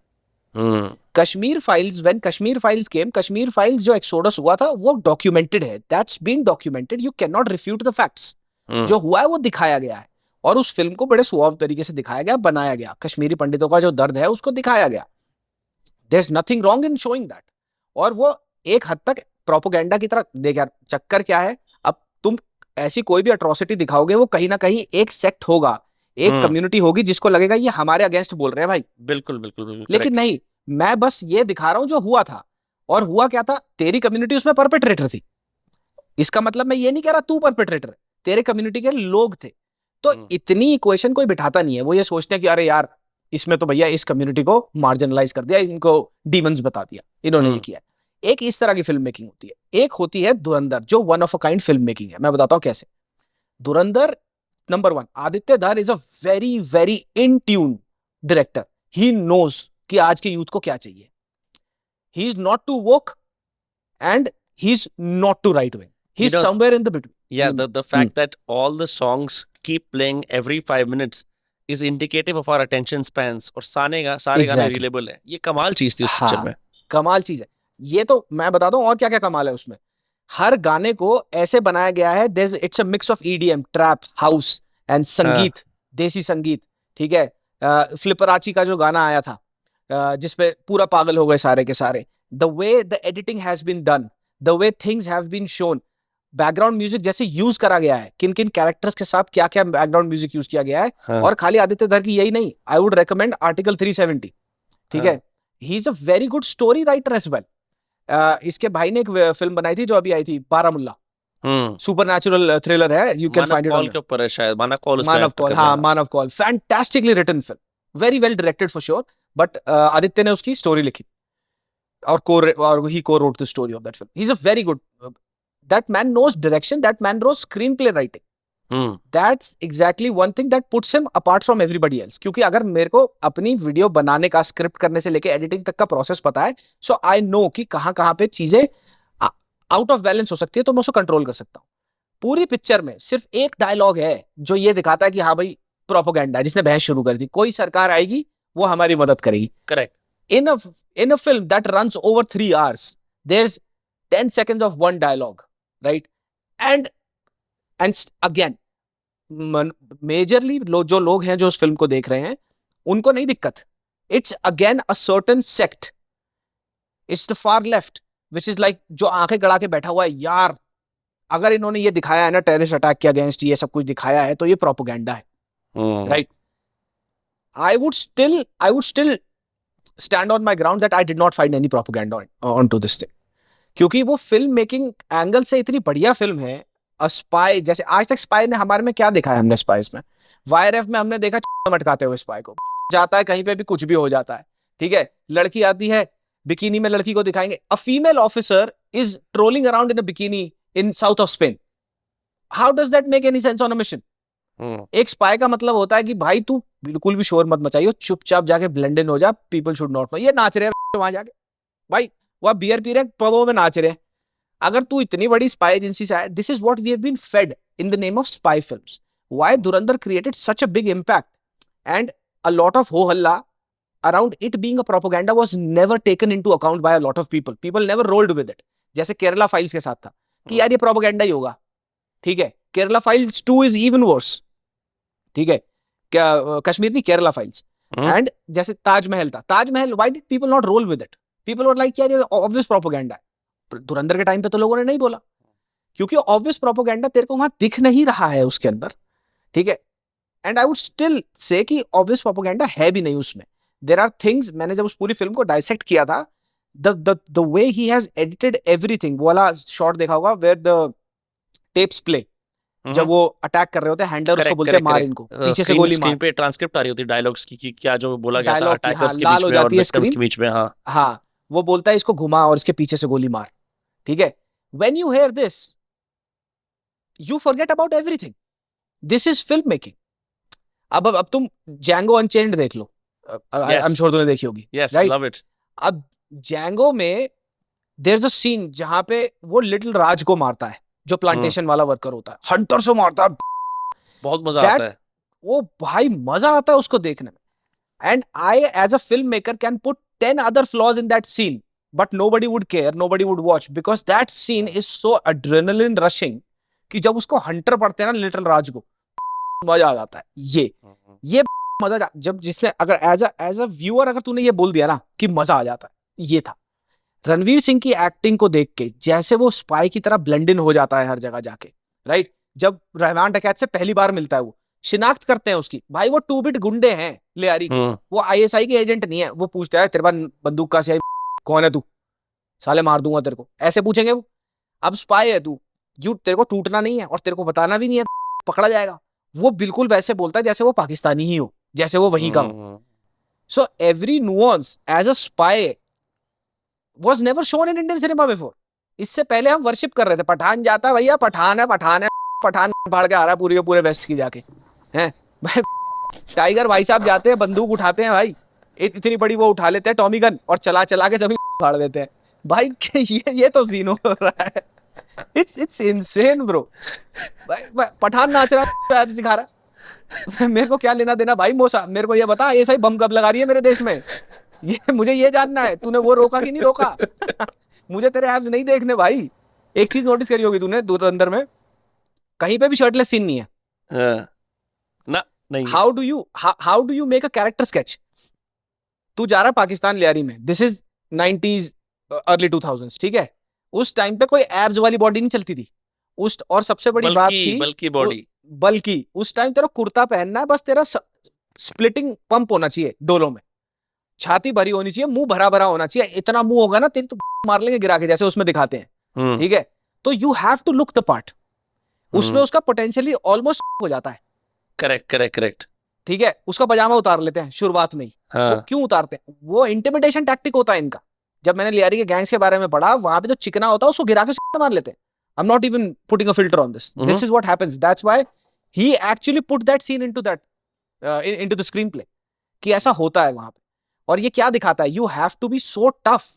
Speaker 1: Hmm.
Speaker 2: Kashmir files, when Kashmir files came, Kashmir files जो एक्सोडस हुआ था वो डॉक्यूमेंटेड है, that's been documented, you can not refute the facts.
Speaker 1: Hmm.
Speaker 2: जो हुआ है वो दिखाया गया है, और उस फिल्म को बड़े सुहाव तरीके से दिखाया गया, बनाया गया, कश्मीरी पंडितों का जो दर्द है उसको दिखाया गया। There is nothing wrong in showing that. और वो एक हद तक प्रोपोगेंडा की तरह, देख यार चक्कर क्या है, अब तुम ऐसी कोई भी अट्रोसिटी दिखाओगे, वो कहीं ना कहीं एक सेक्ट होगा, एक
Speaker 1: हम्म।
Speaker 2: कम्युनिटी होगी जिसको लगेगा ये हमारे अगेंस्ट बोल रहे हैं भाई।
Speaker 1: बिल्कुल बिल्कुल बिल्कुल
Speaker 2: लेकिन
Speaker 1: करेक्ट।
Speaker 2: नहीं, मैं बस ये दिखा रहा हूं जो हुआ था। और हुआ क्या था, तेरी कम्युनिटी उसमें परपेट्रेटर थी, इसका मतलब मैं ये नहीं कह रहा तू परपेट्रेटर है, तेरे कम्युनिटी के लोग थे। तो
Speaker 1: हम्म।
Speaker 2: इतनी इक्वेशन कोई बिठाता नहीं है, वो ये सोचते हैं कि अरे यार इसमें तो भैया इस कम्युनिटी को मार्जिनलाइज कर दिया, इनको डीमंस बता दिया, इन्होंने ये
Speaker 1: हम्म।
Speaker 2: किया। एक इस तरह की फिल्म मेकिंग होती है, एक होती है धुरंधर जो one of a kind film making है। मैं बताता हूं कैसे। धुरंधर, number 1, Aditya Dhar is a very very in tune director. He knows कि आज के यूथ को क्या चाहिए। He is not too woke and he is not too right wing, he
Speaker 1: You
Speaker 2: is
Speaker 1: know,
Speaker 2: somewhere in the
Speaker 1: yeah,
Speaker 2: between.
Speaker 1: the fact that all the songs keep playing every 5 minutes is indicative of our attention spans, और सारे गाने
Speaker 2: एग्जैक्टली,
Speaker 1: रिलेबल है, ये कमाल चीज थी उस पिक्चर
Speaker 2: हाँ,
Speaker 1: में।
Speaker 2: कमाल चीज है। ये तो मैं बताता हूँ और क्या क्या कमाल है उसमें। हर गाने को ऐसे बनाया गया है, it's a mix of EDM, trap, house and
Speaker 1: हाँ।
Speaker 2: संगीत, देसी संगीत, ठीक है। फ्लिपराची का जो गाना आया था, जिसपे पूरा पागल हो गए सारे के सारे। The way the editing has been done, the way things have been shown, background music जैसे यूज करा गया है, किन किन कैरेक्टर्स के साथ क्या क्या बैकग्राउंड म्यूजिक यूज किया गया है।
Speaker 1: हाँ।
Speaker 2: और खाली आदित्य धर की यही नहीं, आई वुड रेकमेंड आर्टिकल 370, ठीक
Speaker 1: हाँ।
Speaker 2: है। He is a very good story writer as well. इसके भाई ने एक फिल्म बनाई थी जो अभी आई थी, Baramulla,
Speaker 1: hmm.
Speaker 2: Supernatural thriller है, you can
Speaker 1: Manav
Speaker 2: find it
Speaker 1: Kaul
Speaker 2: on
Speaker 1: के ऊपर है शायद, मानव कौल उसमें
Speaker 2: मानव
Speaker 1: एक्ट
Speaker 2: कौल।
Speaker 1: कर रहे
Speaker 2: हाँ,
Speaker 1: हैं।
Speaker 2: Manav Kaul, fantastically written film, very well directed for sure. But Aditya ने उसकी स्टोरी लिखी, और he co-wrote the story of that film. He is a very good, that man knows direction, that man knows screenplay writing.
Speaker 1: Hmm.
Speaker 2: That's exactly one thing that puts him apart from everybody else. क्योंकि अगर मेरे को अपनी वीडियो बनाने का, स्क्रिप्ट करने से लेके एडिटिंग तक का प्रोसेस पता है, सो आई नो कि कहां कहां पे चीजें आउट ऑफ बैलेंस हो सकती है, तो मैं उसको कंट्रोल कर सकता हूँ। पूरी पिक्चर में सिर्फ एक डायलॉग है जो ये दिखाता है कि हाँ भाई प्रोपोगेंडा, जिसने बहस शुरू कर दी, कोई सरकार आएगी वो हमारी मदद करेगी।
Speaker 1: Correct.
Speaker 2: in a in a film that runs over 3 hours, there's 10 seconds of one dialogue, right? And again, majorly जो लोग हैं जो उस फिल्म को देख रहे हैं, उनको नहीं दिक्कत। It's again a certain sect, it's the far left, which is like जो आंखें गड़ा के बैठा हुआ है, यार अगर इन्होंने ये दिखाया है ना, टेररिस्ट अटैक के अगेंस्ट ये सब कुछ दिखाया है, तो ये प्रोपोगेंडा है,
Speaker 1: hmm.
Speaker 2: Right. I would still stand on my ground that I did not find any propaganda onto this thing, क्योंकि वो फिल्म मेकिंग एंगल से इतनी बढ़िया फिल्म है। स्पाई, जैसे आज तक स्पाई ने हमारे में क्या देखा है, हमने स्पाइस में, YRF में हमने देखा मटकाते हुए स्पाई को, जाता है कहीं पे भी कुछ भी हो जाता है, ठीक है। लड़की आती है बिकिनी में, लड़की को दिखाएंगे, a female officer is trolling around in a bikini in south of Spain. How does that make any sense on a mission? एक स्पाई का मतलब होता है कि भाई तू बिल्कुल भी शोर मत मचाइयो, चुपचाप जाके ब्लेंड इन हो जा, पीपल शुड नॉट नो। ये नाच रहे हैं वहां जाके, भाई वह बियर पी रहे हैं, पबों में नाच रहे हैं। अगर तू इतनी बड़ी स्पाई एजेंसी से आया, this is what we have been fed in the name of spy films. Why Dhurandhar created such a big impact and a lot of हो हल्ला around it being a propaganda was never taken into account by a lot of people. People never rolled with it, जैसे केरला फाइल्स के साथ था कि यार ये प्रोपेगेंडा ही होगा, ठीक है। Kerala files 2 is even worse, ठीक है। क्या कश्मीर नहीं, केरला फाइल्स। एंड जैसे ताजमहल था, Taj Mahal, why did people not role with it? People were like यार ये ऑब्वियस प्रोपेगेंडा है। धुरंधर के टाइम पे तो लोगों ने नहीं बोला, क्योंकि ऑब्वियस प्रोपेगेंडा तेरे को वहां दिख नहीं रहा है उसके अंदर, ठीक है। And I would still say कि ऑब्वियस प्रोपेगेंडा है भी नहीं उसमें। देयर आर थिंग्स, मैंने जब उस पूरी फिल्म को डाइसेक्ट किया था, the way he has edited everything, वो वाला शॉट देखा होगा वेयर द टेप्स प्ले, जब वो अटैक कर रहे होते हैं, हैंडलर उसको
Speaker 1: करेक्ट
Speaker 2: बोलते हैं
Speaker 1: करेक्ट
Speaker 2: मार
Speaker 1: करेक्ट।
Speaker 2: इनको, पीछे से
Speaker 1: स्क्रीन
Speaker 2: गोली मार,
Speaker 1: स्क्रीन पे ट्रांसक्रिप्ट आ रही होती है डायलॉग्स की क्या जो बोला गया था
Speaker 2: डायलॉग की, हाँ
Speaker 1: अटैकर्स के
Speaker 2: लाल
Speaker 1: बीच
Speaker 2: हो
Speaker 1: में और
Speaker 2: जाती है
Speaker 1: विक्टिम्स
Speaker 2: स्क्रीन।
Speaker 1: के बीच में। हाँ
Speaker 2: हाँ, वो बोलता है इसको घुमा और इसके पीछे से गोली मार, ठीक है। When you hear this you forget about everything, this is film making. अब तुम जैंगो अनचेन्ड देख लो, आई एम
Speaker 1: यस
Speaker 2: श्योर तुमने देखी होगी,
Speaker 1: यस
Speaker 2: राइट?
Speaker 1: Love it.
Speaker 2: अब जैंगो में देयर इज अ सीन जहां पे वो लिटिल राज को मारता है, जो प्लांटेशन वाला वर्कर होता है, हंटर से मारता है,
Speaker 1: बहुत मजा आता
Speaker 2: दैट,
Speaker 1: है।
Speaker 2: वो भाई मजा आता है उसको देखने में। And I as a film maker can put 10 other flaws in that scene, but nobody would care, nobody would watch, because that scene is so adrenaline rushing कि जब उसको हंटर पड़ते हैं ना लिटिल राज को, मजा आ जाता है। ये जब जिसने, अगर एज अ व्यूअर अगर तूने ये बोल दिया ना कि मजा आ जाता है, ये था रणवीर सिंह की एक्टिंग को देख के, जैसे वो स्पाई की तरह ब्लेंड इन हो जाता है हर जगह जाके, राइट? जब रहमान डकैत से पहली बार मिलता है, वो शिनाख्त करते हैं उसकी, भाई वो 2 बिट गुंडे हैं लियारी के, वो आईएसआई के एजेंट नहीं है। वो पूछता है तेरे पास बंदूक का सियाई कौन है तू, साले मार दूंगा तेरे को, ऐसे पूछेंगे वो। अब स्पाई है तू, यू तेरे को टूटना नहीं है और तेरे को बताना भी नहीं है, पकड़ा जाएगा। वो बिल्कुल वैसे बोलता है जैसे वो पाकिस्तानी ही हो, जैसे वो वहीं का हो। So every nuance as a spy was never shown in Indian cinema before. इससे पहले हम वर्शिप कर रहे थे, पठान जाता है भैया, पठान है, पठान है, पठान फाड़ के आ रहा है पूरे के पूरे वेस्ट की जाके, हैं भाई। टाइगर भाई साहब जाते हैं, बंदूक उठाते हैं भाई, इतनी बड़ी वो उठा लेते हैं टॉमी गन, और चला चला के सभी फाड़ देते हैं भाई। ये तो सीन हो रहा है, इट्स इनसेन ब्रो। भाई पठान नाच रहा है, दिखा रहा है, मेरे को क्या लेना देना भाई? मोसा मेरे को ये बता, ये सही बम कब लगा रही है मेरे देश में, ये मुझे ये जानना है, तूने वो रोका कि नहीं रोका? मुझे तेरे एब्स नहीं देखने भाई। एक चीज नोटिस करी होगी तूने, धुरंधर में कहीं पे भी शर्टलेस सीन नहीं है।
Speaker 1: ना नहीं।
Speaker 2: How do you make a character sketch? तू जा रहा है पाकिस्तान लियारी में, this is 90s early 2000s, ठीक है। उस टाइम पे कोई एब्स वाली बॉडी नहीं चलती थी उस, और सबसे बड़ी बात थी
Speaker 1: बल्कि बॉडी,
Speaker 2: बल्कि उस टाइम तेरा कुर्ता पहनना है बस, तेरा स्प्लिटिंग पंप होना चाहिए डोलों में, छाती भरी होनी चाहिए, मुंह भरा भरा होना चाहिए। इतना मुंह होगा ना तेरी तो मार लेंगे गिरा के, जैसे उसमें दिखाते हैं, ठीक है। तो you have to look the part, उसमें उसका पोटेंशियली ऑलमोस्ट हो जाता है।
Speaker 1: करेक्ट करेक्ट करेक्ट,
Speaker 2: ठीक है। उसका पजामा उतार लेते हैं शुरुआत में ही।
Speaker 1: हाँ।
Speaker 2: वो क्यों उतारते हैं? वो इंटिमिडेशन टैक्टिक होता है इनका। जब मैंने लियारी के गैंग्स के बारे में पढ़ा, वहां पे जो चिकना होता है उसको गिरा के मार लेते हैं। I am not even putting a filter on this, this is what happens, that's why he actually put that scene into that into the screenplay, कि ऐसा होता है वहां पे। और ये क्या दिखाता है? You have to be so tough,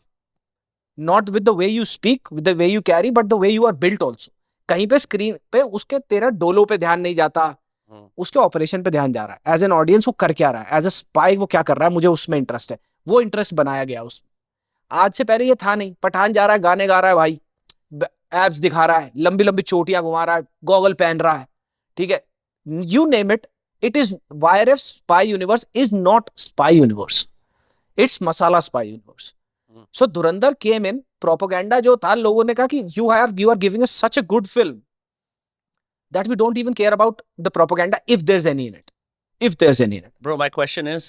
Speaker 2: not with the way you speak, with the way you carry, but the way you are built also. कहीं पे स्क्रीन पे उसके तेरा डोलो पे ध्यान नहीं जाता, उसके ऑपरेशन पे ध्यान जा रहा है। एज एन ऑडियंस वो कर क्या रहा है, एज अ स्पाई वो क्या कर रहा है, मुझे उसमें इंटरेस्ट है। वो इंटरेस्ट बनाया गया उसमें। आज से पहले ये था नहीं। पठान जा रहा है, गाने गा रहा है भाई, एब्स दिखा रहा है, लंबी लंबी चोटियां घुमा रहा है, गॉगल पहन रहा है, ठीक है, you name it. It is YRF spy universe is not spy universe, it's masala spy universe. So Dhurandhar came in, propaganda जो था, लोगों ने कहा कि you are giving us such a good film that we don't even care about the propaganda if there's any in it, if there's any in it.
Speaker 1: Bro, my question is,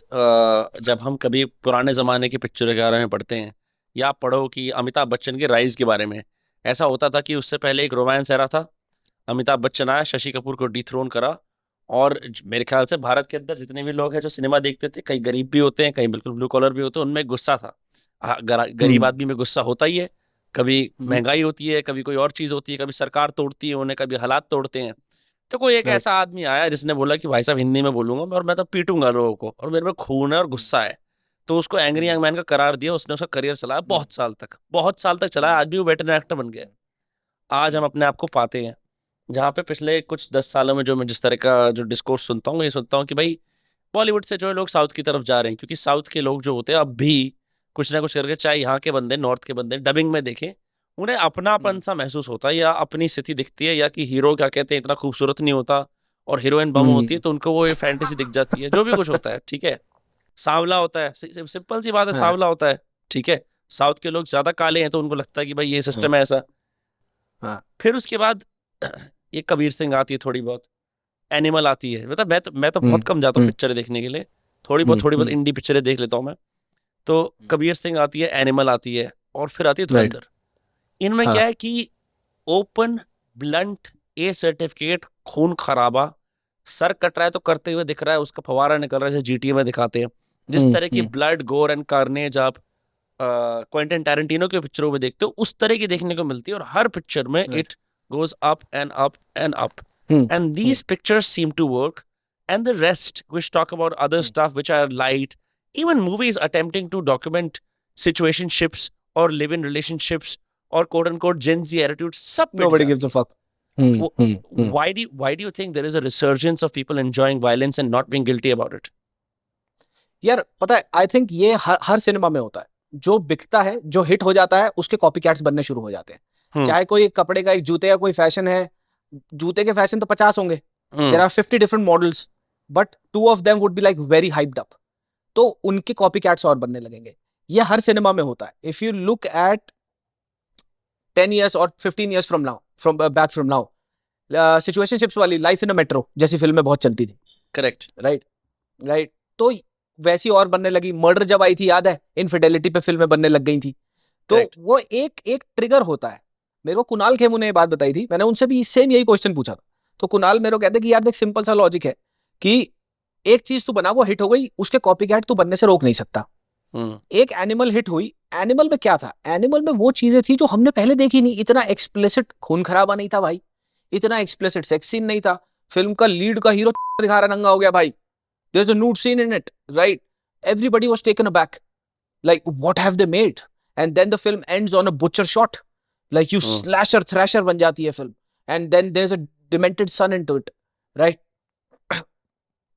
Speaker 1: जब हम कभी पुराने ज़माने की पिक्चरों के बारे में पढ़ते हैं या पढ़ो कि अमिताभ बच्चन के राइज के बारे में, ऐसा होता था कि उससे पहले एक रोमांस एरा था, अमिताभ बच्चन आया, शशि कपूर को डिथ्रोन करा, और मेरे ख्याल से भारत के अंदर जितने भी लोग हैं जो सिनेमा देखते थे, कई गरीब भी होते हैं, कई बिल्कुल ब्लू कॉलर भी होते हैं, उनमें गुस्सा था। गरीब आदमी में गुस्सा होता ही है, कभी महंगाई होती है, कभी कोई और चीज़ होती है, कभी सरकार तोड़ती है उन्हें, कभी हालात तोड़ते हैं। तो कोई एक ऐसा आदमी आया जिसने बोला कि भाई साहब हिंदी में बोलूंगा और मैं तो पीटूंगा लोगों को, और मेरे में खून है और गुस्सा है, तो उसको एंग्री यंग मैन का करार दिया। उसने उसका करियर चलाया बहुत साल तक चलाया। आज भी वो वेटरन एक्टर बन गया। आज हम अपने आप को पाते हैं जहाँ पे पिछले कुछ 10 सालों में जो मैं जिस तरह का जो डिस्कोर्स सुनता हूँ, ये सुनता हूँ कि भाई बॉलीवुड से जो है लोग साउथ की तरफ जा रहे हैं, क्योंकि साउथ के लोग जो होते हैं अब भी कुछ ना कुछ करके, चाहे यहाँ के बंदे नॉर्थ के बंदे डबिंग में देखें, उन्हें अपनापन सा महसूस होता है, या अपनी स्थिति दिखती है, या कि हीरो क्या कहते हैं इतना खूबसूरत नहीं होता और हीरोइन बम होती है, तो उनको वो ये फैंटेसी दिख जाती है, जो भी कुछ होता है, ठीक है। सांवला होता है, सिंपल सी बात है,
Speaker 2: हाँ
Speaker 1: सांवला होता है, ठीक है। साउथ के लोग ज्यादा काले हैं तो उनको लगता है कि भाई ये
Speaker 2: हाँ
Speaker 1: सिस्टम है ऐसा।
Speaker 2: हाँ
Speaker 1: फिर उसके बाद ये कबीर सिंह आती है थोड़ी बहुत, एनिमल आती है, मतलब मैं तो बहुत कम जाता हूँ
Speaker 2: हम्म
Speaker 1: पिक्चरें देखने के लिए, थोड़ी बहुत
Speaker 2: हम्म
Speaker 1: इंडी पिक्चरें देख लेता हूँ मैं। तो कबीर सिंह आती है, एनिमल आती है, और फिर आती है
Speaker 2: राइट
Speaker 1: धुरंधर। इनमें
Speaker 2: हाँ
Speaker 1: क्या है कि ओपन, ब्लंट, ए सर्टिफिकेट, खून खराबा, सर कट रहा है तो करते हुए दिख रहा है, उसका फवारा निकल रहा है जैसे जीटीए में दिखाते हैं। जिस तरह की
Speaker 2: हम्म
Speaker 1: ब्लड, गोर एंड कार्नेज आप क्वेंटिन टैरेंटिनो के पिक्चरों में देखते हो, उस तरह की देखने को मिलती है, और हर पिक्चर में
Speaker 2: right
Speaker 1: it goes up and up and up.
Speaker 2: Hmm
Speaker 1: And these pictures seem to work. And the rest, which talk about other stuff which are light, even movies attempting to document situationships or live in relationships or quote unquote Gen Z attitudes, सब पिट
Speaker 2: nobody gives
Speaker 1: जाती
Speaker 2: a
Speaker 1: है।
Speaker 2: fuck
Speaker 1: Wh-
Speaker 2: hmm
Speaker 1: why do you think there is a resurgence of people enjoying violence and not being guilty about it?
Speaker 2: यार पता है आई थिंक ये हर सिनेमा में होता है। जो बिकता है, जो हिट हो जाता है, उसके कॉपी कैट्स बनने शुरू हो जाते हैं।
Speaker 1: Hmm.
Speaker 2: चाहे कोई एक कपड़े का, एक जूते का कोई फैशन है, जूते के फैशन तो 50 होंगे, there
Speaker 1: Hmm.
Speaker 2: Are 50 different models, but two of them would be like very hyped up, तो उनके कॉपी कैट्स और बनने लगेंगे। ये हर सिनेमा में होता है। If you look eight 10 years और 15 years from now, from back from now, situationships वाली लाइफ इन अ मेट्रो जैसी फिल्में बहुत चलती थी,
Speaker 1: Correct.
Speaker 2: Right right. तो वैसी और बनने लगी। मर्डर जब आई थी याद है, इनफिडेलिटी पे फिल्में बनने लग गई थी। तो
Speaker 1: Correct.
Speaker 2: वो एक एक ट्रिगर होता है। मेरे को कुणाल खेमू ने ये बात बताई थी, मैंने उनसे भी सेम यही क्वेश्चन पूछा था। तो कुणाल मेरे को कहते कि यार देख, सिंपल सा लॉजिक है कि एक चीज तू बना, वो हिट हो गई, उसके कॉपी कैट तू बनने से रोक नहीं सकता।
Speaker 1: Hmm.
Speaker 2: एक एनिमल हिट हुई, एनिमल में क्या था, एनिमल में वो चीजें थी जो हमने पहले देखी नहीं। इतना एक्सप्लिसिट खून खराबा नहीं था भाई, इतना एक्सप्लिसिट सेक्स सीन नहीं था। फिल्म का लीड का हीरो दिखा रहा नंगा हो गया भाई, there's a nude scene in it, right? Everybody was taken aback, like what have they made? And then the film ends on a butcher shot, like you
Speaker 1: Hmm.
Speaker 2: slasher thrasher बन जाती है film, and then there's a demented son into it, right?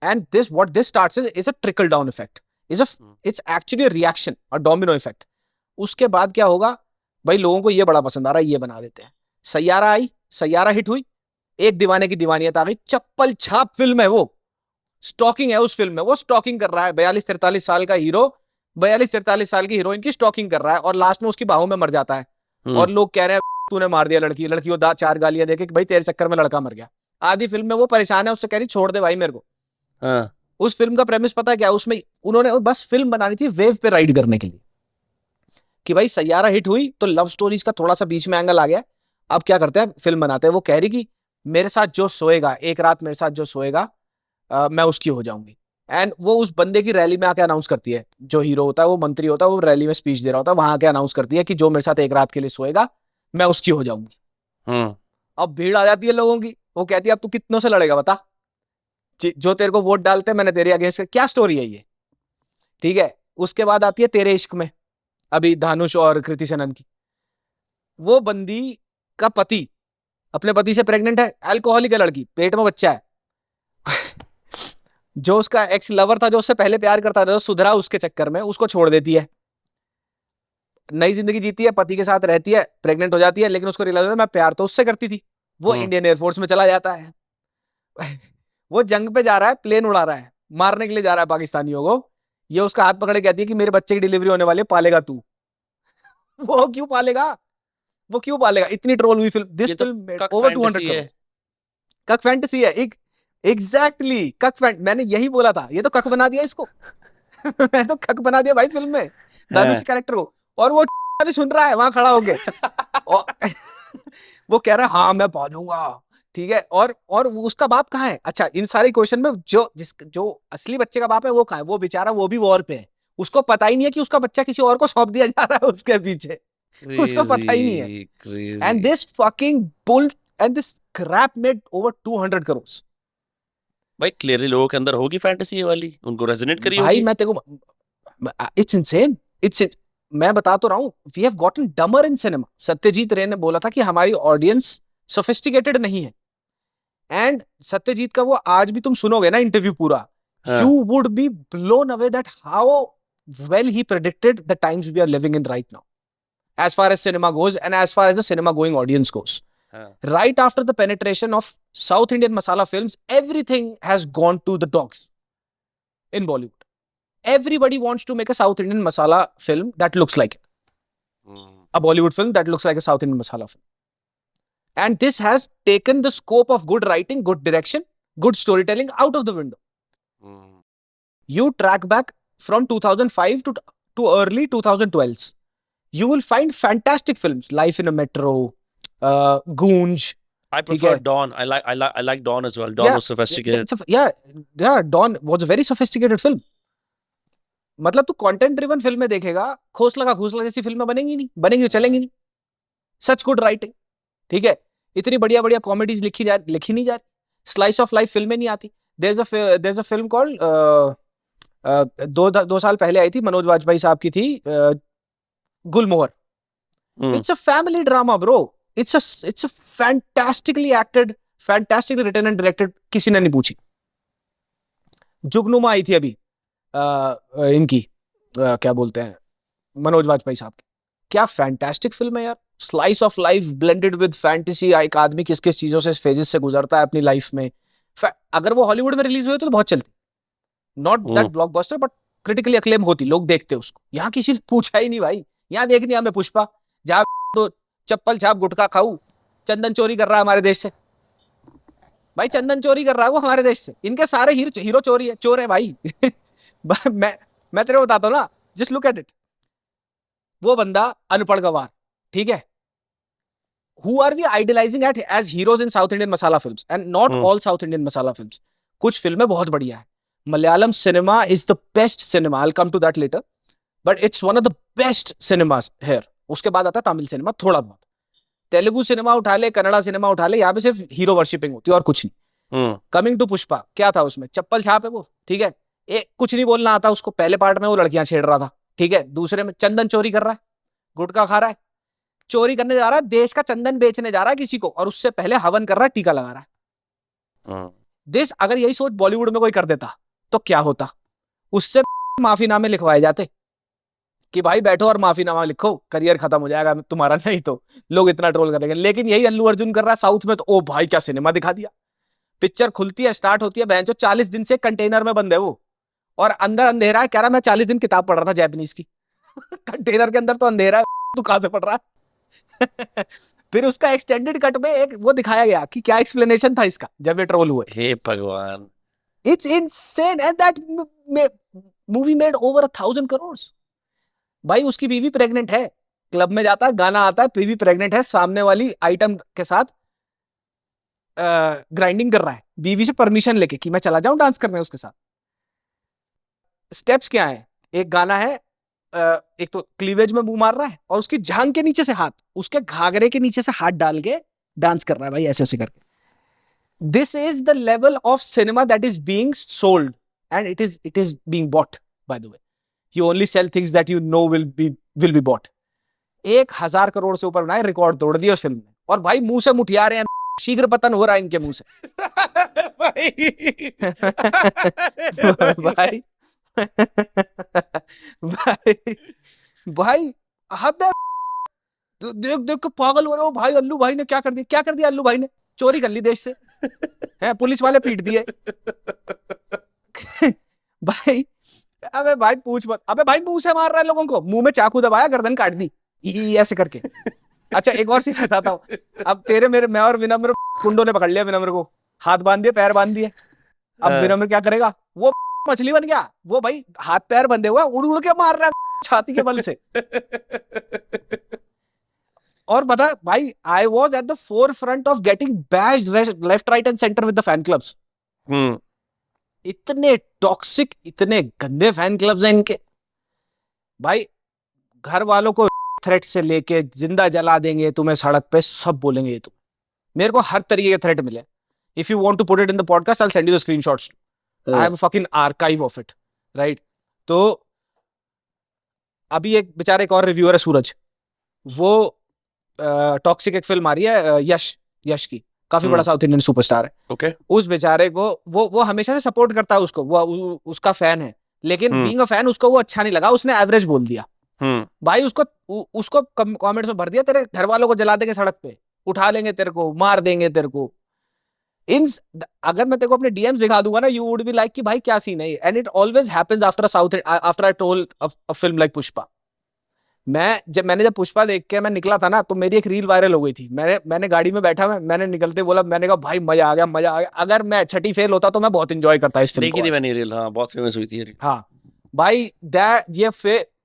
Speaker 2: And this, what this starts is a trickle down effect, is a it's actually a reaction, a domino effect. उसके बाद क्या होगा भाई, लोगों को ये बड़ा पसंद आ रहा है, ये बना देते हैं। सैयारा आई, सैयारा हिट हुई, एक दीवाने की दीवानियत आ गई, चप्पल छाप फिल्म है वो, स्टॉकिंग है उस फिल्म में, वो स्टॉकिंग कर रहा है, 42-43 साल का हीरो 42-43 साल की हीरोइन की स्टॉकिंग कर रहा है, और लास्ट में उसकी बाहों में मर जाता है।
Speaker 1: Hmm.
Speaker 2: और लोग कह रहे हैं तूने मार दिया लड़की, लड़की को 4 गालियां देके कि भाई तेरे चक्कर में लड़का मर गया। आधी फिल्म में वो परेशान है, उससे कह रही छोड़ दे भाई मेरे को।
Speaker 1: हाँ.
Speaker 2: उस फिल्म का प्रेमिस पता है क्या, उसमें उन्होंने बस फिल्म बनानी थी वेव पे राइड करने के लिए, कि भाई सैयारा हिट हुई तो लव स्टोरीज का थोड़ा सा बीच में एंगल आ गया, अब क्या करते हैं, फिल्म बनाते हैं। वो कह रही कि मेरे साथ जो सोएगा, एक रात मेरे साथ जो सोएगा, मैं उसकी हो जाऊंगी। एंड वो उस बंदे की रैली में आके अनाउंस करती है, जो हीरो होता है वो मंत्री होता है, वो रैली में स्पीच दे रहा होता है, वहां आके अनाउंस करती है कि जो मेरे साथ एक रात के लिए सोएगा मैं उसकी हो जाऊंगी।
Speaker 1: Hmm.
Speaker 2: अब भीड़ आ जाती है लोगों की, वो कहती है अब तू कितनों से लड़ेगा बता, जो तेरे को वोट डालते हैं मैंने तेरे अगेंस्ट, क्या स्टोरी है ये, ठीक है। उसके बाद आती है तेरे इश्क में, अभी धानुष और कृति सेनन की। वो बंदी का पति अपने पति से प्रेग्नेंट है, अल्कोहलिक है लड़की, पेट में बच्चा है। जो उसका एक्स लवर था, जो उससे पहले प्यार करता था, जो सुधरा उसके चक्कर में, उसको छोड़ देती है, नई जिंदगी जीती है, पति के साथ रहती है, प्रेग्नेंट हो जाती है, लेकिन उसको रियलाइज होता है मैं प्यार तो उससे करती थी। वो
Speaker 1: Hmm.
Speaker 2: इंडियन एयरफोर्स में चला जाता है। वो जंग पे जा रहा है, प्लेन उड़ा रहा है, मारने के लिए जा रहा है पाकिस्तानियों को। ये उसका हाथ पकड़ के कहती है कि मेरे बच्चे की डिलीवरी होने वाली है, पालेगा तू। वो क्यों पालेगा, वो क्यों पालेगा? इतनी ट्रोल हुई फिल्म,
Speaker 1: ये
Speaker 2: दिस
Speaker 1: तो
Speaker 2: फिल्म मेड
Speaker 1: कक
Speaker 2: ओवर 200
Speaker 1: फैंटेसी
Speaker 2: करोड़।
Speaker 1: है।
Speaker 2: कक फैंटेसी है, एक एग्जैक्टली कक फैंट, मैंने यही बोला था, ये तो कक बना दिया इसको। मैं तो कक बना दिया भाई फिल्म में धनुष
Speaker 1: हाँ.
Speaker 2: कैरेक्टर को, और वो भी सुन रहा है वहां खड़ा होके। और वो कह रहा है हाँ मैं पालूंगा, ठीक है। और उसका बाप कहाँ है? अच्छा, इन सारे क्वेश्चन में जो असली बच्चे का बाप है वो कहाँ है? वो बेचारा, वो भी वॉर पे है, उसको पता ही नहीं है कि उसका बच्चा किसी और को सौंप दिया जा रहा है उसके पीछे, उसको पता ही नहीं है।
Speaker 1: Crazy,
Speaker 2: and
Speaker 1: crazy.
Speaker 2: This fucking bull and this crap made over 200 crore.
Speaker 1: भाई क्लियरली लोगों के अंदर होगी फैंटेसी ये वाली, उनको रेजोनेट करी
Speaker 2: भाई
Speaker 1: होगी.
Speaker 2: मैं तेरे को, इट्स इनसेन, मैं बता तो रहा हूँ, we have gotten dumber in cinema. Satyajit Ray ने बोला था कि हमारी ऑडियंस सोफिस्टिकेटेड नहीं है, एंड सत्यजीत का वो आज भी तुम सुनोगे ना इंटरव्यू पूरा, यू
Speaker 1: हाँ.
Speaker 2: Would be blown away that how well he predicted the times we are living in right now, as far as cinema goes and as far as the cinema going audience goes.
Speaker 1: हाँ.
Speaker 2: Right after the penetration of South Indian masala films, everything has gone to the dogs in Bollywood. everybody wants to make a South Indian masala film that looks like it. A Bollywood film that looks like a South Indian masala film. And this has taken the scope of good writing, good direction, good storytelling out of the window. You track back from 2005 to early 2012s. You will find fantastic films. Life in a Metro, Goonj.
Speaker 1: I prefer Dawn. I like Dawn as well. Dawn was sophisticated.
Speaker 2: Yeah, Dawn was a very sophisticated film. मतलब तू कंटेंट ड्रिवन फिल्में देखेगा, खोसला जैसी फिल्में बनेंगी तो चलेंगी नहीं. सच गुड राइटिंग, ठीक है. इतनी बढ़िया बढ़िया कॉमेडीज लिखी नहीं जा रही. स्लाइस ऑफ लाइफ फिल्में नहीं आती. There is a film called, 2 साल पहले आई थी, मनोज वाजपेयी साहब की थी, Gulmohar. It's a family drama bro. It's a fantastically acted, fantastically written and directed. किसी ने नहीं पूछी. जुगनुमा आई थी अभी, इनकी क्या बोलते हैं, मनोज वाजपेयी साहब की. क्या फैंटास्टिक फिल्म है यार. Slice of life blended with fantasy. एक आदमी किस किस चीजों से, फेजेस से गुजरता है अपनी लाइफ में. अगर वो हॉलीवुड में रिलीज हुई तो बहुत चलती. Not that blockbuster, but critically acclaim होती, लोग देखते उसको. यहाँ किसी ने पूछा ही नहीं भाई. यहाँ देखनी हमें पुष्पा, जहाँ तो चप्पल छाप गुटखा खाऊ, चंदन चोरी कर रहा है हमारे देश से. भाई चंदन चोरी कर रहा है वो हमारे देश से. इनके सारे हीरो चोर है भाई. मैं तेरे को बताता हूँ ना, जस्ट लुक एट इट. वो बंदा अनपढ़ गवार, ठीक है. Who are we idolizing as heroes in South Indian masala films? And not all South Indian masala films. कुछ फिल्में बहुत बढ़िया है. Malayalam cinema is the best cinema. I'll come to that later. But it's one of the best cinemas here. उसके बाद आता है तमिल सिनेमा थोड़ा बहुत. तेलुगु सिनेमा उठा ले, कन्नड़ा सिनेमा उठा ले, यहाँ पे सिर्फ हीरो वर्शिपिंग होती है और कुछ नहीं. कमिंग टू पुष्पा, क्या था उसमें? चप्पल छाप है वो, ठीक है. कुछ नहीं बोलना आता उसको. पहले पार्ट में वो लड़कियां छेड़ रहा था, ठीक है. दूसरे में चंदन चोरी कर रहा है, गुटखा खा रहा है, चोरी करने जा रहा है, देश का चंदन बेचने जा रहा है किसी को, और उससे पहले हवन कर रहा है, टीका लगा रहा है. देश, अगर यही सोच बॉलीवुड में कोई कर देता तो क्या होता? उससे माफीनामे लिखवाए जाते कि भाई बैठो और माफीनामा लिखो, करियर खत्म हो जाएगा तुम्हारा. नहीं तो लोग इतना ट्रोल करेंगे. लेकिन यही अल्लू अर्जुन कर रहा है साउथ में, तो ओ भाई क्या सिनेमा दिखा दिया. पिक्चर खुलती है, स्टार्ट होती है, बहन जो 40 दिन से कंटेनर में बंद है वो, और अंदर अंधेरा है. कह रहा मैं 40 दिन किताब पढ़ रहा था जापानीज की. कंटेनर के अंदर तो अंधेरा है, तू कहां से पढ़ रहा है? फिर उसका एक्सटेंडेड कट में एक वो दिखाया गया कि क्या एक्सप्लेनेशन था इसका जब ये ट्रोल हुए.
Speaker 1: हे भगवान.
Speaker 2: It's insane. And that movie made over 1,000 crores. भाई उसकी बीवी प्रेग्नेंट है, क्लब में जाता है, गाना आता है, बीवी प्रेग्नेंट है, सामने वाली आइटम के साथ ग्राइंडिंग कर रहा है, बीवी से परमिशन लेके कि मैं चला जाऊं डांस करने उसके साथ. स्टेप्स क्या है? एक गाना है, एक तो क्लीवेज में मुंह मार रहा है, और उसकी जांग के नीचे से हाथ, उसके घाघरे के नीचे से हाथ डाल के डांस कर रहा है भाई, ऐसे ऐसे करके. This is the level of cinema that is being sold, and it is being bought. By the way, you only sell things that you know will be bought. 1,000 crore से ऊपर बनाए, रिकॉर्ड तोड़ दिया उस फिल्म ने. और भाई मुंह से मुठिया रहे हैं, शीघ्र पतन हो रहा है इनके मुंह से. भाई भाई हद है. देख देख के पागल हो रहे हो भाई. अल्लू भाई ने क्या कर दिया? क्या कर दिया अल्लू भाई ने? चोरी कर ली देश से, है, पुलिस वाले पीट दिए. भाई अबे भाई पूछ मत. अबे भाई मुंह से मार रहा है लोगों को, मुंह में चाकू दबाया, गर्दन काट दी ऐसे करके. अच्छा एक और सीन बताता हूँ. अब तेरे मेरे, मैं और विनम्र, कुंडो ने पकड़ लिया विनम्र को, हाथ बांध दिए, पैर बांध दिए. अब विनम्र क्या करेगा? वो मछली बन गया वो भाई, हाथ पैर बंधे हुआ, उड़ उड़ के मार रहा है छाती के बल से. और बता भाई, I was at the forefront of getting badged left right and centre with the fan clubs. इतने टॉक्सिक, इतने गंदे फैन क्लब्स हैं इनके भाई. घर वालों को थ्रेट से लेके जिंदा जला देंगे तुम्हें सड़क पे, सब बोलेंगे ये. तुम, मेरे को हर तरीके के थ्रेट मिले. If you want to put it in the podcast, I will send you the screenshots. I have a fucking archive of it, right. तो अभी एक बेचारे, एक और रिव्यूअर है सूरज, वो टॉक्सिक एक फिल्म आ रही है यश की, काफी बड़ा साउथ इंडियन सुपरस्टार है.
Speaker 1: ओके.
Speaker 2: उस बेचारे को वो हमेशा से सपोर्ट करता है उसको, वो उसका फैन है. लेकिन बीइंग अ फैन उसको वो अच्छा नहीं लगा, उसने एवरेज बोल दिया. भाई उसको कमेंट्स में भर दिया, तेरे घर वालों को जला देंगे सड़क पे, उठा लेंगे तेरे को, मार देंगे तेरे को. इन अगर मैं तेरे को अपने डीएम्स दिखा दूंगा ना, यू वुड बी लाइक कि भाई क्या सीन है, and it always happens after south, after I told a film like Pushpa. मैंने जब पुष्पा देख के मैं निकला था ना, तो मेरी एक रील वायरल हो गई थी। मैंने गाड़ी में बैठा, मैंने निकलते बोला, मैंने कहा भाई मजा आ गया, मजा आ गया। अगर मैं छठी फेल होता तो मैं बहुत इंजॉय करता इस फिल्म
Speaker 1: देखी
Speaker 2: को
Speaker 1: थी
Speaker 2: आज।
Speaker 1: मैंने रील, हाँ बहुत फेमस हुई थी ये reel।
Speaker 2: हाँ भाई, दैट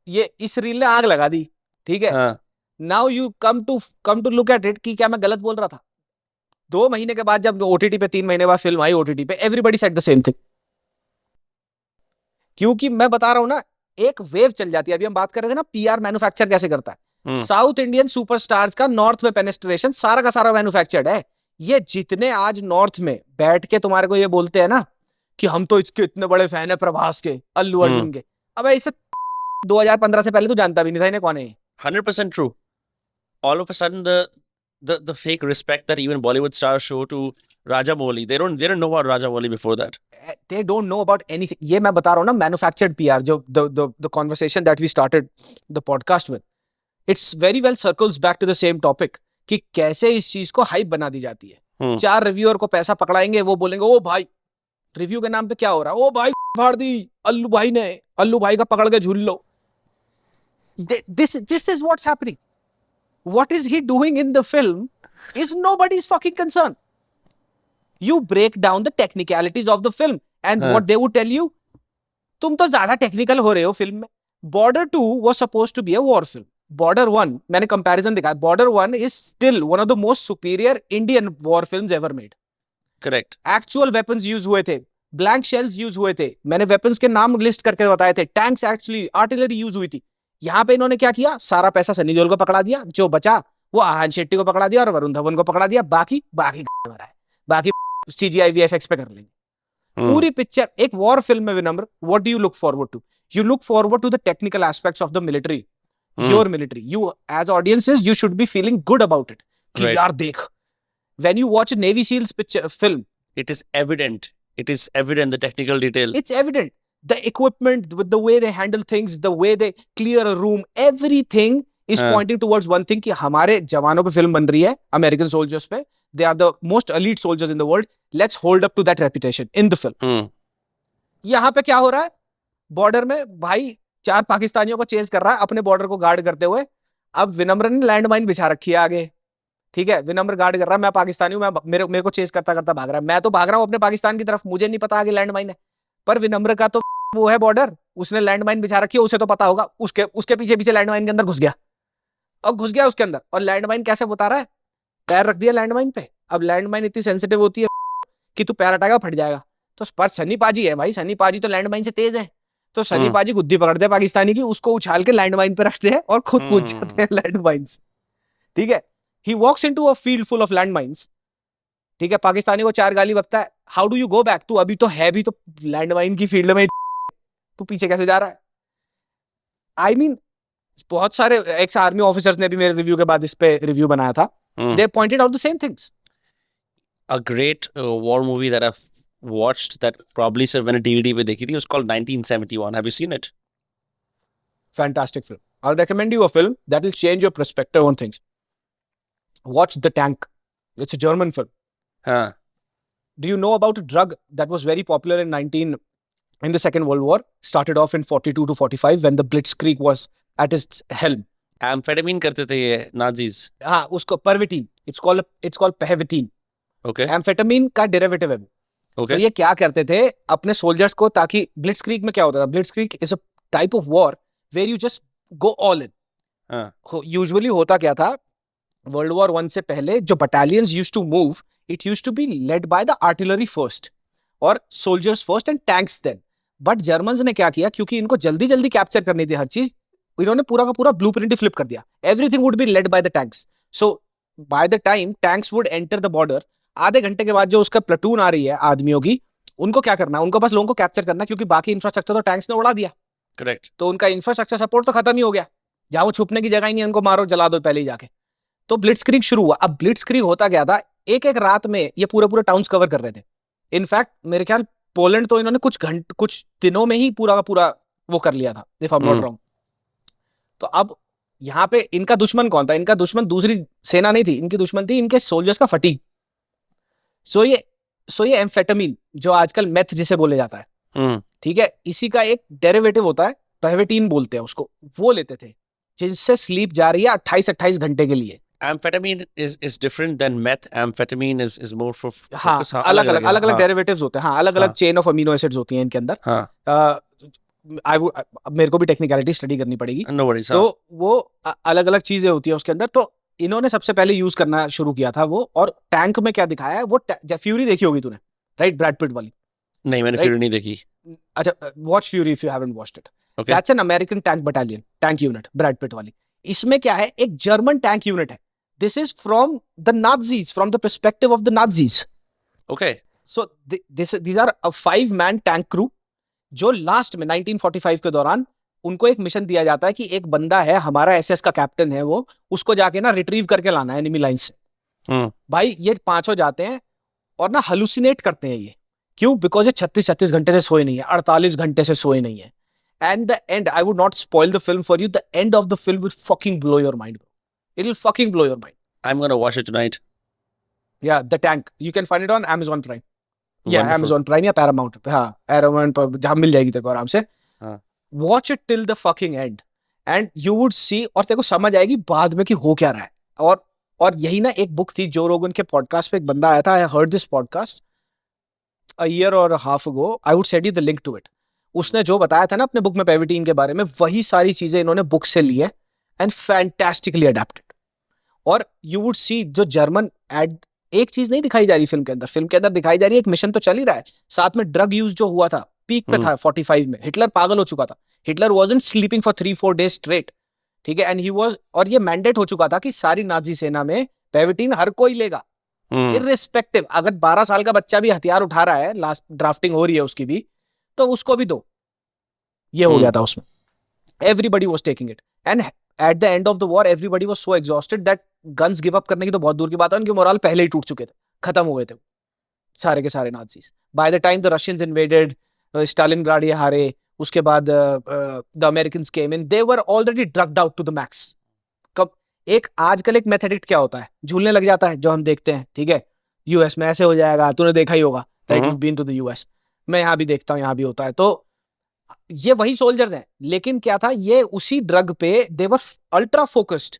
Speaker 2: ये इस रील ने आग लगा दी, ठीक है।
Speaker 1: हाँ
Speaker 2: now you come to look at it कि क्या मैं गलत बोल रहा था। 2 महीने के बाद जब ओटीटी पे, 3 महीने बाद फिल्म आई ओटीटी पे, everybody said the same thing. क्योंकि मैं बता रहा हूं ना, एक वेव चल जाती है। अभी हम बात कर रहे थे ना पीआर मैन्युफैक्चर कैसे करता है।
Speaker 1: हम्म
Speaker 2: साउथ इंडियन सुपरस्टार्स का नॉर्थ में पेनिस्ट्रेशन सारा का सारा मैन्युफैक्चर्ड है। ये जितने आज नॉर्थ में बैठ के तुम्हारे को ये बोलते हैं ना कि हम तो इसके इतने बड़े फैन है प्रभास के, अल्लू
Speaker 1: हम्म
Speaker 2: अर्जुन के, अबे इसे 2015 से पहले तो जानता भी नहीं था इन्हें कौन है।
Speaker 1: 100% true. All of a sudden, the fake respect that even Bollywood stars show to Rajamouli, they don't know about Rajamouli before that.
Speaker 2: They don't know about anything. ये मैं बता रहा हूँ ना, मैन्युफैक्चर्ड पीआर, जो the conversation that we started the podcast with, it's very well circles back to the same topic कि कैसे इस चीज को हाइप बना दी जाती है।
Speaker 1: हम्म
Speaker 2: 4 रिव्यूअर को पैसा पकड़ाएंगे, वो बोलेंगे ओ भाई रिव्यू के नाम पे क्या हो रहा है, ओ भाई फाड़ दी अल्लू भाई ने, अल्लू भाई का पकड़ के झूल लो। This is what's happening. What is he doing in the film is nobody's fucking concern. You break down the technicalities of the film and what
Speaker 1: हाँ
Speaker 2: दे वुड टेल यू, तुम तो ज्यादा टेक्निकल हो रहे हो फिल्म में। Border 2 was supposed to be a war film. Border 1, मैंने कंपैरिजन दिखाया, Border 1 is still one of the most superior Indian war films ever made.
Speaker 1: correct.
Speaker 2: Actual weapons use हुए थे, ब्लैंक शेल्स यूज हुए थे, मैंने वेपन्स के नाम लिस्ट करके बताए थे, टैंक्स एक्चुअली, आर्टिलरी यूज हुई थी। यहाँ पे इन्होंने क्या किया, सारा पैसा सनी देओल को पकड़ा दिया, जो बचा वो आहान शेट्टी को पकड़ा दिया और वरुण धवन को पकड़ा दिया, बाकी बाकी भरा है, बाकी सीजीआई वीएफएक्स पे कर लेंगे।
Speaker 1: हम्म
Speaker 2: पूरी पिक्चर एक वॉर फिल्म में Vinamra, what do you look forward to? You look forward to the technical aspects of the military,
Speaker 1: hmm
Speaker 2: your military. You as audiences you should be feeling good about it कि
Speaker 1: right.
Speaker 2: यार देख, when you watch navy seals picture film,
Speaker 1: It is evident. It is evident the technical detail.
Speaker 2: it's evident, the equipment, with the way they handle things, the way they clear a room, everything is
Speaker 1: हाँ
Speaker 2: pointing towards one thing कि हमारे जवानों पे फिल्म बन रही है, अमेरिकन सोल्जर्स पे, they are the most elite soldiers in the world, let's hold up to that reputation in the film।
Speaker 1: हम्म
Speaker 2: यहाँ पे क्या हो रहा है, बॉर्डर में भाई 4 पाकिस्तानियों को चेज कर रहा है अपने बॉर्डर को गार्ड करते हुए। अब विनम्र ने लैंड माइन बिछा रखी है आगे, ठीक है, विनम्र गार्ड कर रहा है, मैं पाकिस्तानी हूं, मैं मेरे को चेज करता करता भाग रहा है, मैं तो भाग रहा हूं अपने पाकिस्तान की तरफ, मुझे नहीं पता आगे लैंड माइन है। पर विनम्र का तो वो है बॉर्डर, उसने लैंड माइन बिछा रखी है, उसे तो पता होगा, उसके उसके पीछे पीछे लैंड माइन के अंदर घुस गया, और घुस गया उसके अंदर, और लैंड माइन कैसे बता रहा है, पैर रख दिया लैंड माइन पे। अब लैंड माइन इतनी सेंसिटिव होती है कि तू पैर हटाएगा फट जाएगा। तो पर सन्नी पाजी है भाई, सन्नी पाजी तो लैंड माइन से तेज है, तो सन्नी
Speaker 1: हम्म
Speaker 2: पाजी गुद्दी पकड़ते हैं पाकिस्तानी की, उसको उछाल के लैंड माइन पे रखते हैं और खुद कूद जाते हैं लैंड माइन्स, ठीक है। He walks into a field full of land mines, ठीक है, पाकिस्तानी को 4 गाली बकता है, how do you go back, तू अभी तो है भी तो लैंड माइन की फील्ड में, तू पीछे कैसे जा रहा है। आई मीन बहुत सारे एक्स आर्मी ऑफिसर्स ने भी मेरे रिव्यू के बाद इस पे रिव्यू बनाया था, they pointed out the same things.
Speaker 1: A great war movie that I've watched that probably सिर्फ मैंने DVD पे देखी थी, was called 1971. Have you seen it?
Speaker 2: Fantastic film. I'll recommend you a film that will change your perspective on things. Watch The Tank. It's a German film.
Speaker 1: हाँ
Speaker 2: Do you know about a drug that was very popular in the Second World War? Started off in 42 to 45 when the Blitzkrieg was at its helm.
Speaker 1: Amphetamine करते थे ये नाजीज।
Speaker 2: हाँ, उसको परविटीन, it's called पेविटीन।
Speaker 1: ओके
Speaker 2: एम्फेटामिन का डेरिवेटिव है वो।
Speaker 1: ओके
Speaker 2: तो ये क्या करते थे अपने सोल्जर्स को, ताकि ब्लिट्सक्रीग में क्या होता था, blitzkrieg is a type of war where you just go all in.
Speaker 1: हाँ
Speaker 2: यूजुअली होता क्या था, वर्ल्ड वॉर 1 से पहले जो battalions used to move, it used to be led by the artillery first और soldiers first and tanks then. But Germans ने क्या किया, क्योंकि इनको जल्दी जल्दी कैप्चर करनी थी हर चीज, इन्होंने पूरा का पूरा ब्लूप्रिंट ही फ्लिप कर दिया। Everything would be led by the tanks. So bye the time tanks would enter the border, आधे घंटे के बाद जो उसका प्लेटून आ रही है आदमियों की, उनको क्या करना है, उनको बस लोगों को कैप्चर करना, क्योंकि बाकी इंफ्रास्ट्रक्चर तो टैंक्स ने उड़ा दिया,
Speaker 1: करेक्ट।
Speaker 2: तो उनका इंफ्रास्ट्रक्चर सपोर्ट तो खत्म ही हो गया, जहां वो छुपने की जगह ही नहीं, उनको मारो जला दो पहले ही जाके। तो ब्लिट्सक्रीग शुरू हुआ। अब ब्लिट्सक्रीग होता क्या था, एक एक रात में ये पूरे पूरे टाउन्स कवर कर रहे थे। इनफैक्ट मेरे ख्याल पोलैंड तो इन्होंने कुछ दिनों में ही पूरा का पूरा वो कर लिया था, if I am not wrong. तो अब यहाँ पे इनका दुश्मन कौन था, इनका दुश्मन दूसरी सेना नहीं थी, इनकी दुश्मन थी इनके सोल्जर्स का फटीग। सो ये सो ये एम्फेटामिन जो आजकल मेथ जिसे बोले जाता है,
Speaker 1: हम्म
Speaker 2: ठीक है, इसी का एक डेरिवेटिव होता है, पेवेटीन बोलते हैं उसको, वो लेते थे, जिनसे स्लीप जा रही है 28-28 घंटे के लिए।
Speaker 1: amphetamine is different than meth. Amphetamine is more for
Speaker 2: हाँ,
Speaker 1: focus. हाँ,
Speaker 2: अलग
Speaker 1: अलग
Speaker 2: अलग
Speaker 1: अलग है.
Speaker 2: अलग अलग
Speaker 1: हाँ
Speaker 2: डेरिवेटिव्स होते हैं, हाँ, अलग अलग
Speaker 1: हाँ
Speaker 2: चेन ऑफ अमीनो एसिड्स होती हैं इनके अंदर।
Speaker 1: हाँ.
Speaker 2: आई अब मेरे को भी टेक्निकलिटी स्टडी करनी पड़ेगी।
Speaker 1: No worries.
Speaker 2: तो
Speaker 1: हाँ.
Speaker 2: वो अलग अलग चीजें होती हैं उसके अंदर। तो इन्होंने सबसे पहले यूज करना शुरू किया था वो। और टैंक में क्या दिखाया है, वो फ्यूरी देखी होगी तूने, राइट, ब्रैड पिट वाली,
Speaker 1: नहीं, मैंने
Speaker 2: राइट?
Speaker 1: फ्यूरी नहीं देखी.
Speaker 2: अच्छा, watch Fury if you haven't watched it.
Speaker 1: Okay.
Speaker 2: That's an American tank battalion, tank unit, Brad Pitt वाली। इसमें क्या है, एक जर्मन टैंक यूनिट है। This is from the Nazis, from the perspective of the Nazis.
Speaker 1: Okay.
Speaker 2: So these are a 5-man tank crew, जो लास्ट में 1945 के दौरान उनको एक मिशन दिया जाता है कि एक बंदा है हमारा, एसएस का कैप्टन है वो, उसको जाके ना रिट्रीव करके लाना है एनिमी लाइन से। भाई ये पांचों जाते हैं और ना हलुसिनेट करते हैं ये। क्यों? बिकॉज ये 36-36 घंटे से सोए नहीं है, 48 घंटे से सोए नहीं है। And the end, I would not spoil the film for you, the end of the film will fucking blow your mind, it will fucking blow your mind.
Speaker 1: I'm gonna watch it tonight.
Speaker 2: या the tank, you can find it on Amazon prime, या
Speaker 1: Wonderful.
Speaker 2: Amazon प्राइम या पैरामाउंट पे, हाँ, पैरामाउंट पर जहां मिल जाएगी तेरे को आराम से।
Speaker 1: हाँ.
Speaker 2: Watch it till the fucking and, and you would see, और तेरे को समझ आएगी बाद में कि हो क्या रहा है। और यही ना एक बुक थी, जो रोगन के पॉडकास्ट पे एक बंदा आया था, I heard this podcast a year और half ago, I would send you the link to it. उसने जो बताया था ना अपने बुक में पेविटीन के बारे में, वही सारी चीजें इन्होंने बुक से ली है, एंड फैंटास्टिकली अडेप्टेड। और यू वुड सी जो जर्मन एड, एक चीज नहीं दिखाई जा रही फिल्म के अंदर, फिल्म के अंदर दिखाई जा रही है एक मिशन तो चल ही रहा है, साथ में ड्रग यूज जो हुआ था, पीक पे था 45 में, हिटलर पागल हो चुका था, Hitler wasn't sleeping for 3-4 days straight, ठीक है, एंड ही वाज, और ये मैंडेट हो चुका था कि सारी नाजी सेना में पेविटीन हर कोई लेगा, इररिस्पेक्टिव, अगर 12 साल का बच्चा भी हथियार उठा रहा है, लास्ट ड्राफ्टिंग हो रही है उसकी भी, तो उसको भी दो। ये हो गया था उसमें, everybody was taking it, and eight the end of the war everybody was so exhausted that guns give up करने की तो बहुत दूर की बात है, उनके मोरल पहले ही टूट चुके थे, खत्म हो गए थे सारे के सारे Nazis. By the time the Russians invaded Stalingrad, ये हारे, उसके बाद the Americans came in, they were already drugged out to the max. कब एक आजकल एक मेथ एडिक्ट क्या होता है, झूलने लग जाता है, जो हम देखते हैं, ठीक है, यूएस में ऐसे हो जाएगा, तूने देखा ही होगा, right, you been to the US, मैं यहाँ भी देखता हूँ, यहाँ भी होता है। तो ये वही सोल्जर्स हैं, लेकिन क्या था, ये उसी ड्रग पे दे वर अल्ट्रा फोकस्ड,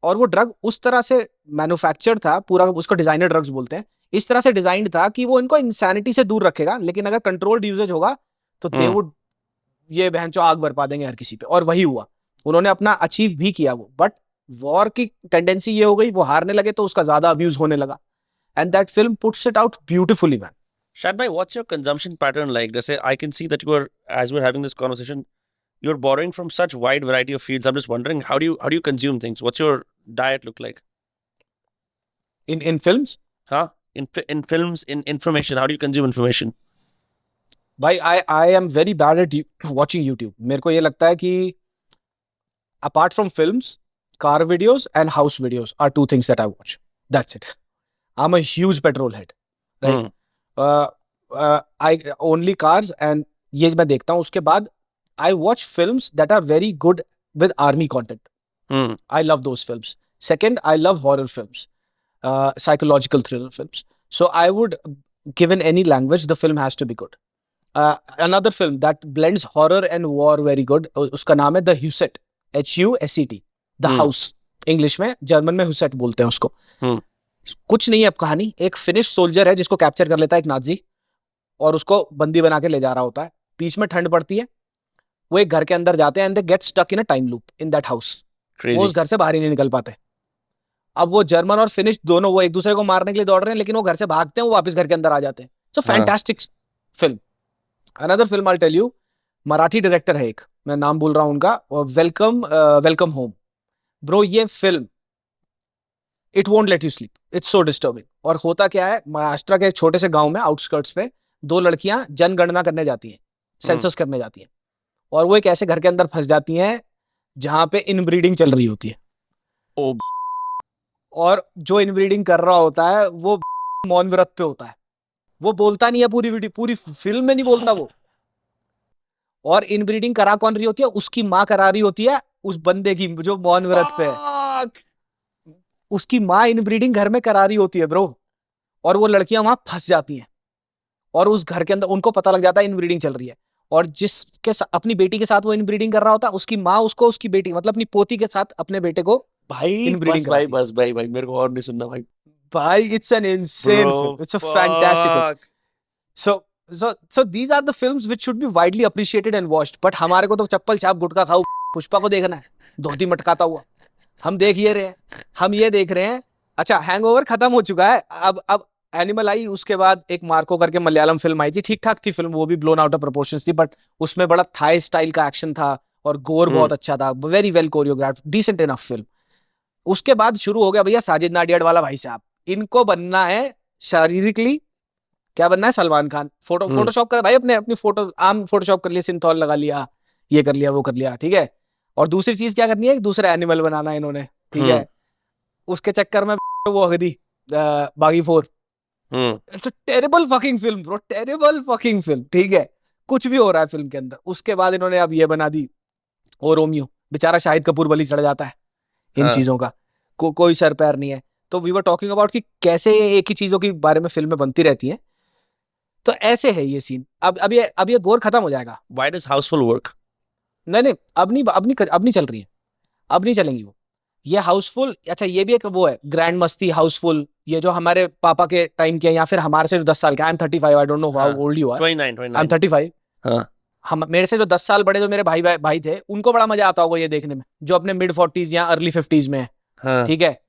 Speaker 2: और वो ड्रग उस तरह से मैन्युफैक्चर्ड था पूरा, उसको डिजाइनर ड्रग्स बोलते हैं, इस तरह से डिजाइंड था कि वो इनको इंसैनिटी से दूर रखेगा, लेकिन अगर कंट्रोल्ड यूजेज होगा तो दे वुड, ये बहनचो आग बरपा देंगे हर किसी पे, और वही हुआ, उन्होंने अपना अचीव भी किया वो। बट वॉर की टेंडेंसी ये हो गई, वो हारने लगे तो उसका ज्यादा अब्यूज होने लगा, and that film puts it out beautifully man.
Speaker 1: Shad bhai, what's your consumption pattern like? Jaise I can see that you are, as we're having this conversation, you're borrowing from such wide variety of fields. I'm just wondering, how do you consume things? What's your diet look like?
Speaker 2: In films,
Speaker 1: Huh? In films, in information, how do you consume information?
Speaker 2: भाई I am very bad at watching YouTube. मेरे को ये लगता है कि apart from films, car videos and house videos are two things that I watch, that's it. I am a huge petrol head, right, I only cars, and ये मैं देखता हूँ। उसके बाद I watch films that are very good with army content, I love those films. Second, I love horror films, psychological thriller films. So I would, given any language, the film has to be good. Another film that blends horror and war very good, उसका नाम है The Huset, Huset, The House, English में, जर्मन में हुसेट बोलते हैं उसको। कुछ नहीं है अब कहानी, एक फिनिश सोल्जर है जिसको कैप्चर कर लेता है एक नाजी, और उसको बंदी बना के ले जा रहा होता है। बीच में ठंड पड़ती है, वो एक घर के अंदर जाते हैं, and they get stuck in a time loop in that house, वो उस घर से बाहर ही नहीं निकल पाते। अब वो जर्मन और फिनिश दोनों, वो एक दूसरे को मारने के लिए दौड़ रहे हैं, लेकिन वो घर से भागते हैं, वो वापस घर के अंदर आ जाते हैं। So fantastic film. Another film I tell you, Marathi director है एक, मैं नाम भूल रहा हूं उनका, वेलकम होम। ब्रो ये film, it won't let you sleep, it's so disturbing. और होता क्या है, महाराष्ट्र के एक छोटे से गांव में आउटस्कर्ट्स पे दो लड़कियां जनगणना करने जाती हैं, सेंसस करने जाती हैं, और वो एक ऐसे घर के अंदर फंस जाती हैं जहां पे इनब्रीडिंग चल रही होती है।
Speaker 1: Oh,
Speaker 2: और जो इनब्रीडिंग कर रहा होता है वो मौन व्रत पे होता है, वो बोलता नहीं है पूरी फिल्म में नहीं बोलता वो। और इनब्रीडिंग करा कौन रही होती है, उसकी माँ करा रही होती है उस बंदे की जो मौन व्रत पे है,
Speaker 1: fuck!
Speaker 2: उसकी माँ इनब्रीडिंग घर में करा रही होती है ब्रो, और वो लड़कियां वहां फंस जाती हैं। और उस घर के अंदर उनको पता लग जाता है इनब्रीडिंग चल रही है, और अपनी बेटी के साथ वो इनब्रीडिंग कर रहा होता है, उसकी माँ उसको उसकी बेटी मतलब अपनी पोती के साथ अपने बेटे को
Speaker 1: भाई
Speaker 2: इनब्रीडिंग
Speaker 1: बस भाई
Speaker 2: कराती है।
Speaker 1: बस भाई मेरे को और नहीं सुनना भाई।
Speaker 2: भाई it's an insane film,
Speaker 1: bro
Speaker 2: it's a fantastic film.
Speaker 1: Fuck.
Speaker 2: So these are the films which should be widely appreciated and watched. But हमारे को तो चप्पल छाप गुटखा खाओ पुष्पा को देखना है, धोती मटकाता हुआ। हम देख ये रहे हैं, हम ये देख रहे हैं। अच्छा, हैंगओवर खत्म हो चुका है, अब एनिमल आई, उसके बाद एक मार्को करके मलयालम फिल्म आई थी, ठीक ठाक थी फिल्म, वो भी ब्लोन आउट ऑफ प्रोपोर्शंस थी, बट उसमें बड़ा थाई स्टाइल का एक्शन था और गोर बहुत अच्छा था, very well choreographed, decent enough film. उसके बाद शुरू हो गया भैया साजिद नाडियाड वाला भाई साहब, इनको बनना है शारीरिकली, क्या बनना है, सलमान खान। फोटोशॉप कर भाई, अपने अपनी फोटो आम फोटोशॉप कर लिया, सिंथॉल लगा लिया, ये कर लिया वो कर लिया, ठीक है। और दूसरी चीज क्या करनी है, एक दूसरा एनिमल बनाना है इन्होंने, ठीक है। उसके चक्कर में वो हो दी बागी 4। It's a terrible fucking film bro, terrible fucking film, ठीक है। कुछ भी हो रहा है फिल्म के अंदर। उसके बाद इन्होंने अब ये बना दी ओ रोमियो, बेचारा शाहिद कपूर बलि चढ़ जाता है इन चीजों का, कोई सर पैर नहीं है। तो वी वर टॉकिंग अबाउट कि कैसे एक ही चीजों के बारे में फिल्में बनती रहती हैं। तो ऐसे है ये सीन। अब ये गोर खत्म हो जाएगा।
Speaker 1: Why does Housefull work?
Speaker 2: नहीं, अब नहीं चल रही है, अब नहीं चलेंगी वो। ये हाउसफुल, अच्छा ये भी एक वो है ग्रैंड मस्ती हाउसफुल, ये जो हमारे पापा के टाइम के, या फिर हमारे से जो 10 साल के, I am 35, I don't know how old you are.
Speaker 1: 29
Speaker 2: I am 35।
Speaker 1: हाँ
Speaker 2: हम मेरे से जो 10 साल बड़े जो मेरे भाई थे, उनको बड़ा मजा आता होगा ये देखने में, जो अपने मिड 40s या अर्ली 50s में है,
Speaker 1: हाँ।
Speaker 2: ठीक है।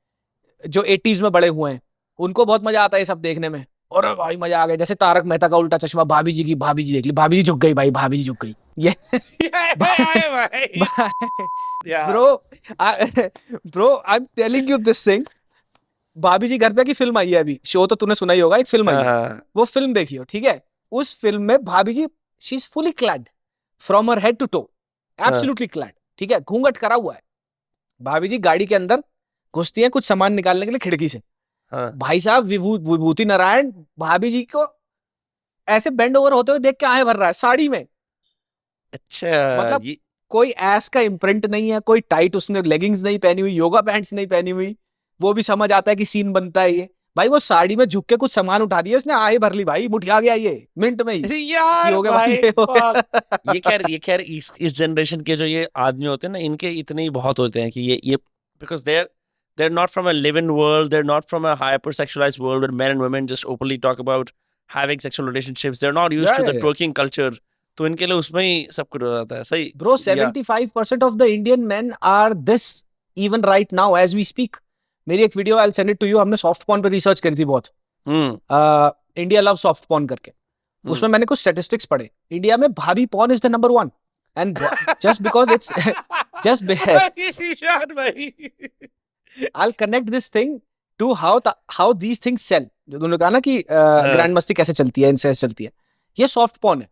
Speaker 2: जो 80s में बड़े हुए हैं, उनको बहुत मजा आता है ये सब देखने में। और भाई मजा आ गया, जैसे तारक मेहता का उल्टा चश्मा, भाभी जी देख ली, भाभी जी झुक गई भाई, भाभी जी झुक गई, ये bro bro I am telling you this thing. भाभी जी घर पे की फिल्म आई है अभी, शो तो तूने सुना ही होगा, एक फिल्म आई है, वो फिल्म देखियो, ठीक है। उस फिल्म में भाभी जी, she is fully clad from her head to toe, absolutely clad, ठीक है, घूंघट करा हुआ है। भाभी जी गाड़ी के अंदर घुसती है कुछ सामान निकालने के लिए खिड़की से, भाई साहब विभूति नारायण भाभी जी को ऐसे बेंड ओवर होते हुए देख के आहे भर रहा है साड़ी में।
Speaker 1: अच्छा
Speaker 2: मतलब कोई एस का इम्प्रिंट नहीं है, कोई टाइट उसने लेगिंग्स नहीं पहनी हुई, योगा पैंट्स नहीं पहनी हुई, वो भी समझ आता है कि सीन बनता है ये। भाई वो साड़ी में झुक के कुछ सामान उठा रही है, उसने आहे भर ली भाई, मुठिया गया ये मिनट में ही।
Speaker 1: यार
Speaker 2: हो गया
Speaker 1: भाई,
Speaker 2: ये हो गया।
Speaker 1: ये खैर इस जनरेशन के जो ये आदमी होते हैं ना, इनके इतने ही बहुत होते हैं कि ये because they're not from a live-in world, they're not from a hyper-sexualized world where men and women just openly talk about having sexual relationships, they're not used to the twerking culture, तो इनके लिए उसमें ही सब कुछ हो जाता है। सही
Speaker 2: bro, 75% of the Indian men are this even right now as we speak। मेरी एक video, I'll send it to you, हमने सॉफ्ट पॉर्न पे रिसर्च करी थी बहुत, इंडिया लव सॉफ्ट पॉर्न करके। उसमें मैंने कुछ स्टैटिस्टिक्स पढ़े, इंडिया में भाभी porn is the number 1, and just because it's just
Speaker 1: भाई
Speaker 2: I'll connect this thing to how these things sell। जो तुमने कहा ना कि ग्रैंड मस्ती कैसे चलती है, इनसे चलती है, ये सॉफ्ट पॉर्न है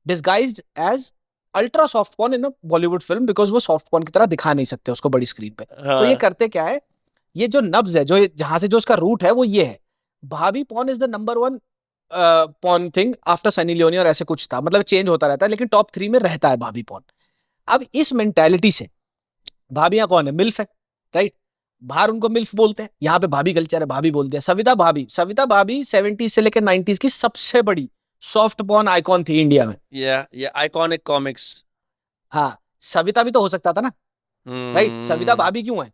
Speaker 2: disguised as ultra soft porn in a Bollywood film, because वो सॉफ्ट पॉर्न की तरह दिखा नहीं सकते उसको बड़ी स्क्रीन पे। तो ये करते क्या है, ये जो नब्ज है, जो जहां से जो उसका रूट है, वो ये है, भाभी porn is the number 1 porn thing after Sunny Leone, और ऐसे कुछ था, मतलब चेंज होता रहता है, लेकिन टॉप 3 में रहता है भाभी पॉर्न। अब इस मेंटालिटी से, भाभियां कौन है, मिल्फ है, राइट। बाहर उनको मिल्फ बोलते हैं, यहाँ पे भाभी कल्चर है, भाभी बोलते हैं। सविता भाभी 70s से लेकर 90s की सबसे बड़ी सॉफ्ट पॉर्न आइकॉन थी इंडिया में।
Speaker 1: ये आइकॉनिक कॉमिक्स।
Speaker 2: हाँ, सविता भी तो हो सकता था ना, राइट। सविता भाभी क्यों है?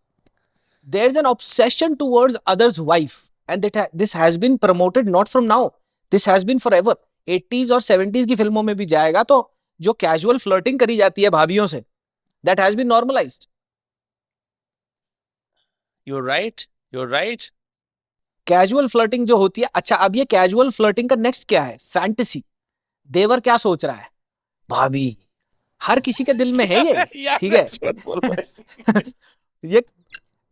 Speaker 2: There is an obsession towards others wife, and this has been promoted not from now, this has been forever. 80s और 70s की फिल्मों में भी जाएगा तो जो कैजुअल फ्लर्टिंग करी जाती है भाभियों से, that has been normalised.
Speaker 1: You're right.
Speaker 2: Casual flirting जो होती है, अच्छा अब ये कैजुअल फ्लर्टिंग का नेक्स्ट क्या है, फैंटेसी। देवर क्या सोच रहा है, भाभी, हर किसी के दिल में है ये, ठीक है। ये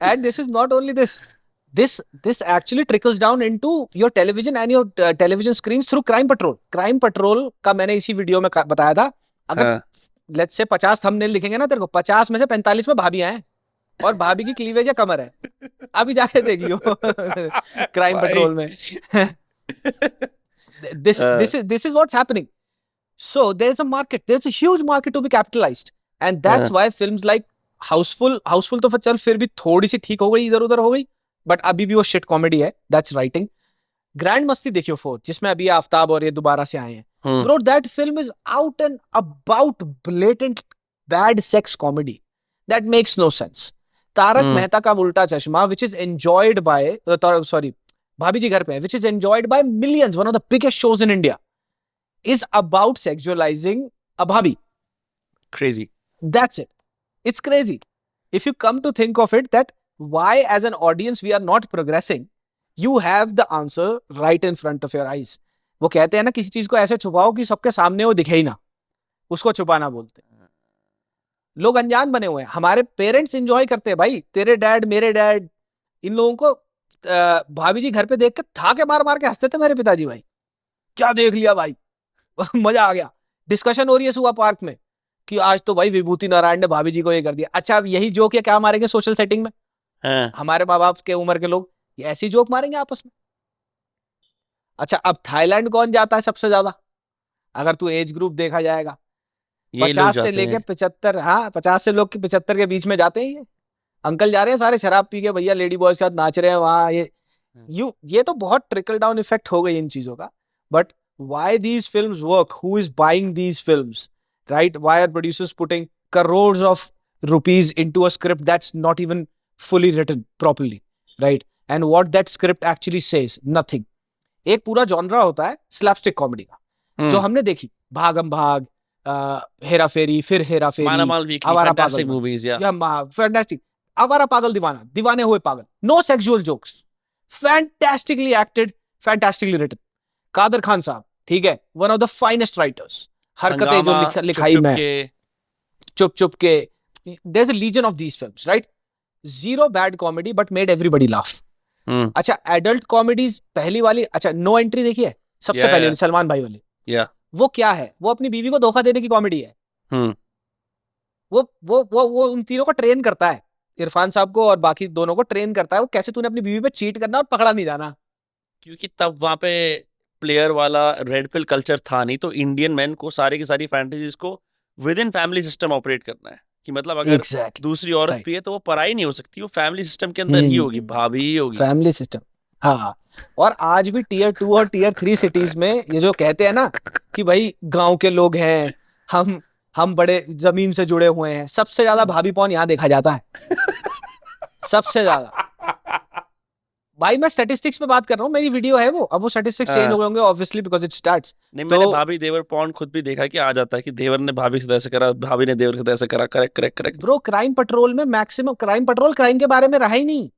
Speaker 2: and this is not only this actually trickles down into your television and your television screens through crime petrol का मैंने इसी वीडियो में बताया था। अगर लेट्स से 50 थंबनेल लिखेंगे ना तेरे को, 50 में से 45 में भाभियां हैं, और भाभी की क्लीवेज या कमर है, अभी जाके देख लियो क्राइम पेट्रोल में। this is what's happening, so there's a huge market to be capitalized, and that's why films like Housefull तो चल फिर भी थोड़ी सी ठीक हो गई, इधर उधर हो गई, बट अभी भी वो शिट कॉमेडी है, that's writing। ग्रैंड मस्ती देखियो 4, जिसमें अभी आफ्ताब और ये दोबारा से आए हैं,
Speaker 1: hmm
Speaker 2: bro that film is out and about blatant bad sex comedy that makes no sense. Tarak
Speaker 1: hmm
Speaker 2: Mehta का उल्टा चश्मा, which is enjoyed by, sorry, भाभी जी घर पे है, which is enjoyed by millions, one of the biggest shows in India, is about sexualizing a bhabhi.
Speaker 1: crazy.
Speaker 2: That's it. It's crazy. If you come to think of it, that why as an audience we are not progressing, you have the answer right in front of your eyes. वो कहते हैं ना, किसी चीज को ऐसे छुपाओ कि सबके सामने वो दिखे ही ना, उसको छुपाना बोलते हैं. लोग अनजान बने हुए हैं. हमारे पेरेंट्स एंजॉय करते हैं भाई, तेरे डैड, मेरे डैड, इन लोगों को भाभी जी घर पे देख के ठाके मार मार के हंसते थे मेरे पिताजी. भाई क्या देख लिया भाई, मजा आ गया. डिस्कशन हो रही है सुबह पार्क में कि आज तो भाई विभूति नारायण ने भाभी जी को ये कर दिया. अच्छा, अब यही जोक है क्या मारेंगे सोशल सेटिंग में?
Speaker 1: हाँ.
Speaker 2: हमारे माँ बाप के उम्र के लोग ये ऐसी जोक मारेंगे आपस में. अच्छा, अब थाईलैंड कौन जाता है सबसे ज्यादा? अगर तू एज ग्रुप देखा जाएगा,
Speaker 1: ये लोग
Speaker 2: 50 से
Speaker 1: जाते
Speaker 2: लेके
Speaker 1: हैं.
Speaker 2: 75, हाँ 50 से लोग 75 के बीच में जाते हैं. ये अंकल जा रहे हैं सारे शराब पी के भैया, लेडी बॉयज के साथ नाच रहे हैं वहां. ये तो बहुत ट्रिकल डाउन इफेक्ट हो गई इन चीजों का. But why these films work, who is buying these films, right? Why are producers putting crores of rupees into a script that's not even fully written properly, right? And what that script actually says, nothing. एक पूरा जॉनरा होता है स्लैपस्टिक कॉमेडी का, जो हमने देखी, भागम भाग, हेरा फेरी, फिर हेरा फेरी,
Speaker 1: मालामाल वीकली,
Speaker 2: आवारा
Speaker 1: फैंटास्टिक
Speaker 2: पागल,
Speaker 1: मूवीज. या
Speaker 2: फैंटास्टिक, आवारा पागल दीवाना, दीवाने हुए पागल, no sexual jokes, fantastically acted, fantastically written. Kader Khan साहब, ठीक है, one of the finest writers. हरकतें जो लिखाई में, चुप चुप के, there is a legion of these films, right? Zero bad comedy but made everybody laugh. अच्छा, एडल्ट कॉमेडीज पहली वाली, अच्छा नो एंट्री देखी है सबसे
Speaker 1: Yeah,
Speaker 2: पहले
Speaker 1: yeah.
Speaker 2: सलमान भाई वाली?
Speaker 1: या
Speaker 2: वो क्या है? वो अपनी बीवी को धोखा देने की कॉमेडी है. वो उन तीनों को ट्रेन करता है, इरफान साहब को और बाकी दोनों को ट्रेन करता है, वो कैसे तूने अपनी बीवी पे चीट करना और पकड़ा नहीं जाना.
Speaker 1: क्योंकि तब वहां पे प्लेयर वाला रेड पिल कल्चर था नहीं, तो इंडियन मैन को सारी की सारी फैंटेसीज को with in family system operate करना है. कि मतलब अगर
Speaker 2: Exactly.
Speaker 1: दूसरी औरत
Speaker 2: Right.
Speaker 1: भी है तो वो पराई नहीं हो सकती, वो फैमिली सिस्टम के अंदर ही होगी, भाभी ही होगी.
Speaker 2: फैमिली सिस्टम, हाँ. और आज भी टियर 2 और टियर 3 सिटीज में ये जो कहते हैं ना कि भाई गांव के लोग हैं, हम बड़े जमीन से जुड़े हुए हैं, सबसे ज्यादा भाभी पॉन यहाँ देखा जाता है. सबसे ज्यादा. भाई मैं स्टैटिस्टिक्स पे बात कर रहा हूँ, मेरी वीडियो है वो. अब वो स्टैटिस्टिक्स चेंज हो गए होंगे ऑब्वियसली बिकॉज इट स्टार्ट्स.
Speaker 1: नहीं, मैंने भाभी देवर पॉन्ड खुद भी देखा कि आ जाता है कि देवर ने भाभी से ऐसे करा, भाभी ने देवर से ऐसे करा. Correct correct correct.
Speaker 2: Bro, crime petrol में मैक्सिमम, क्राइम पेट्रोल क्राइम के बारे में रहा ही नहीं.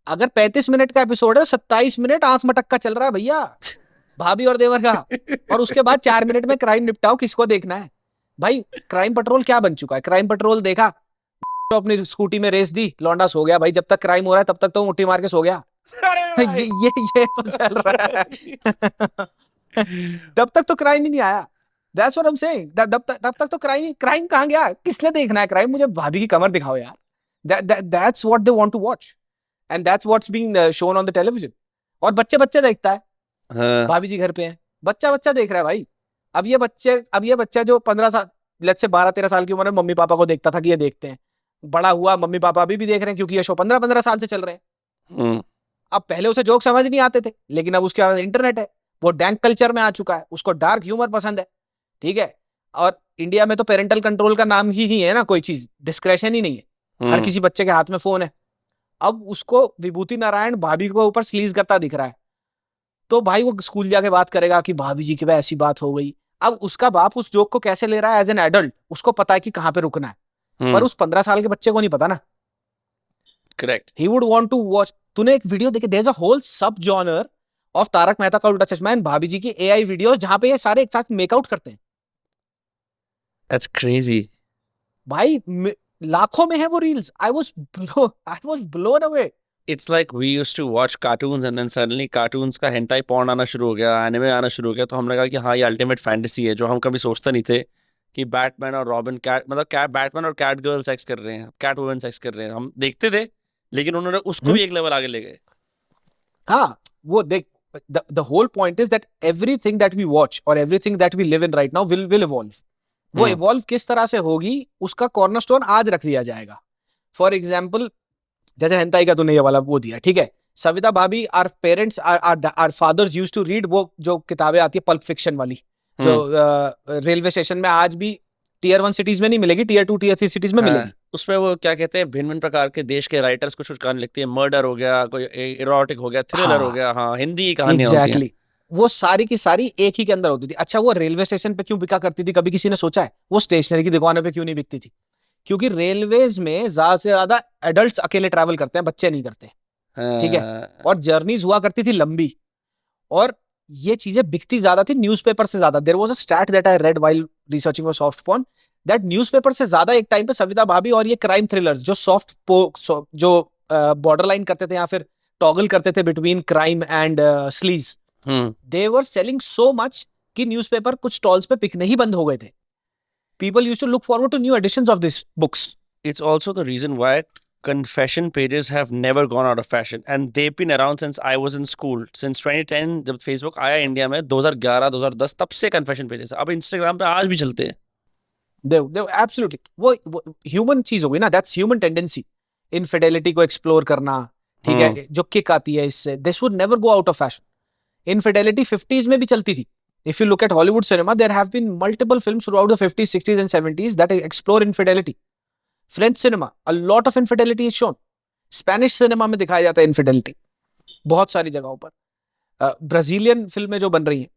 Speaker 2: अगर 35 मिनट का एपिसोड है, 27 मिनट आंख मटक का चल रहा है भैया, भाभी और देवर का. और उसके बाद 4 मिनट में क्राइम निपटाओ, किसको देखना है भाई? क्राइम पेट्रोल क्या बन चुका है? क्राइम पेट्रोल देखा तो अपनी स्कूटी में रेस दी, लौंडा सो गया भाई. जब तक क्राइम हो रहा है तब तक तो मुट्ठी मार के सो गया. ये तो चल रहा है. तब तक तो क्राइम ही नहीं आया. That's what I'm saying. तब तक तो क्राइम कहाँ गया? किसने देखना है क्राइम? मुझे भाभी की कमर दिखाओ यार. That's what they want to watch. And that's what's being shown on the television. और बच्चे देखता है.
Speaker 1: हाँ.
Speaker 2: भाभी जी घर पे हैं, बच्चा देख रहा है भाई. अब ये बच्चा जो 15 साल, लेट्स से 12-13 साल की उम्र में मम्मी पापा को देखता था कि ये देखते हैं, बड़ा हुआ, मम्मी पापा अभी भी देख रहे हैं क्योंकि ये शो 15-15 साल से चल रहे हैं. अब पहले उसे जोक समझ नहीं आते थे, लेकिन अब उसके बाद इंटरनेट है, वो डैंक कल्चर में आ चुका है, उसको डार्क ह्यूमर पसंद है. ठीक है, और इंडिया में तो पेरेंटल कंट्रोल का नाम ही है ना, कोई चीज डिस्क्रेशन ही नहीं है. हर किसी बच्चे के हाथ में फोन है. अब उसको विभूति नारायण भाभी को ऊपर स्लीज करता दिख रहा है, तो भाई वो स्कूल जाके बात करेगा कि भाभी जी की वजह ऐसी बात हो गई. अब उसका बाप उस जोक को कैसे ले रहा है एज एन एडल्ट, उसको पता है कि कहाँ पे रुकना है, पर उस 15 साल के बच्चे को नहीं पता ना.
Speaker 1: Correct.
Speaker 2: He would want to watch. तूने एक वीडियो देखी, there is a whole sub genre of Taarak Mehta का उल्टा चश्मा एंड भाभी जी की एआई वीडियोस, जहां पे ये सारे एक साथ मेकआउट करते हैं.
Speaker 1: दैट्स क्रेजी
Speaker 2: भाई लाखों में है वो reels. I was blown away.
Speaker 1: It's like we used to watch cartoons and then suddenly cartoons का hentai porn आना शुरू हो गया, anime आना शुरू हो गया, तो हमने कहा कि हाँ ये अल्टीमेट फैंटेसी है, जो हम कभी सोचते नहीं थे कि बैटमैन और रॉबिन, बैटमैन और कैट गर्ल सेक्स कर रहे हैं, कैट वुमन सेक्स कर रहे हैं. हम देखते थे, लेकिन उन्होंने उसको भी एक लेवल आगे ले गए.
Speaker 2: हाँ, वो देख, the whole point is that everything that we watch or everything that we live in right now will evolve. वो evolve किस तरह से होगी, उसका कॉर्नरस्टोन आज रख दिया जाएगा. फॉर एग्जाम्पल, जैसे हेंटाई का तूने ये वाला वो दिया, ठीक है, Savita Bhabhi, our parents, our fathers used to read, वो जो किताबें आती है पल्प फिक्शन वाली, जो रेलवे स्टेशन में आज भी टीयर 1 सिटीज में नहीं मिलेगी, टीयर 2 टीयर 3 सिटीज में
Speaker 1: हाँ,
Speaker 2: मिलेगी।
Speaker 1: उसमें वो क्या कहते हैं, भिन्न भिन्न प्रकार के देश के राइटर्स कुछ कुछ कहानी लिखती है, मर्डर हो गया, कोई इरोटिक हो गया, थ्रिलर हो
Speaker 2: हाँ
Speaker 1: गया, हाँ हिंदी की कहानियां होती हैं।
Speaker 2: एग्जैक्टली, वो सारी की सारी एक ही के अंदर होती थी। अच्छा वो रेलवे स्टेशन पे क्यों बिका करती थी, कभी किसी ने सोचा है? वो स्टेशनरी की दुकानों पे क्यों नहीं बिकती थी? क्योंकि रेलवेज में ज्यादा से ज्यादा एडल्ट्स अकेले ट्रैवल करते हैं, बच्चे नहीं करते। ठीक है,
Speaker 1: हाँ,
Speaker 2: और जर्नीज हुआ करती थी लंबी, और ये चीजें बिकती ज्यादा थी न्यूज़पेपर से ज्यादा। There was a stat that I read while researching for soft porn, that newspaper से ज्यादा एक टाइम पे सविता भाभी और ये क्राइम थ्रिलर्स जो जो बॉर्डर लाइन करते थे या फिर टॉगल करते थे between crime and sleaze, they were selling so much कि न्यूज़पेपर कुछ स्टॉल्स पे बिकने ही बंद हो गए थे। People used to look forward to new editions of this books.
Speaker 1: it's also the reason why confession pages have never gone out of fashion, and they've been around since I was in school, since 2010 जब Facebook आया इंडिया में, 2011 2010, तब से confession pages अब Instagram पे आज भी चलते हैं।
Speaker 2: दे एब्सोल्युटली, वो ह्यूमन चीज हो गई ना, दैट्स ह्यूमन टेंडेंसी, इनफिडेलिटी को एक्सप्लोर करना। ठीक है, जो किक आती है इससे, this would never go out of fashion. Infidelity 50s में भी चलती थी। If you look at Hollywood cinema, there have been multiple films throughout the 50s 60s and 70s that explore infidelity. French cinema, a lot of infidelity is shown. Spanish cinema में दिखाया जाता है इनफिडेलिटी बहुत सारी जगहों पर। ब्राजीलियन फिल्में जो बन रही हैं,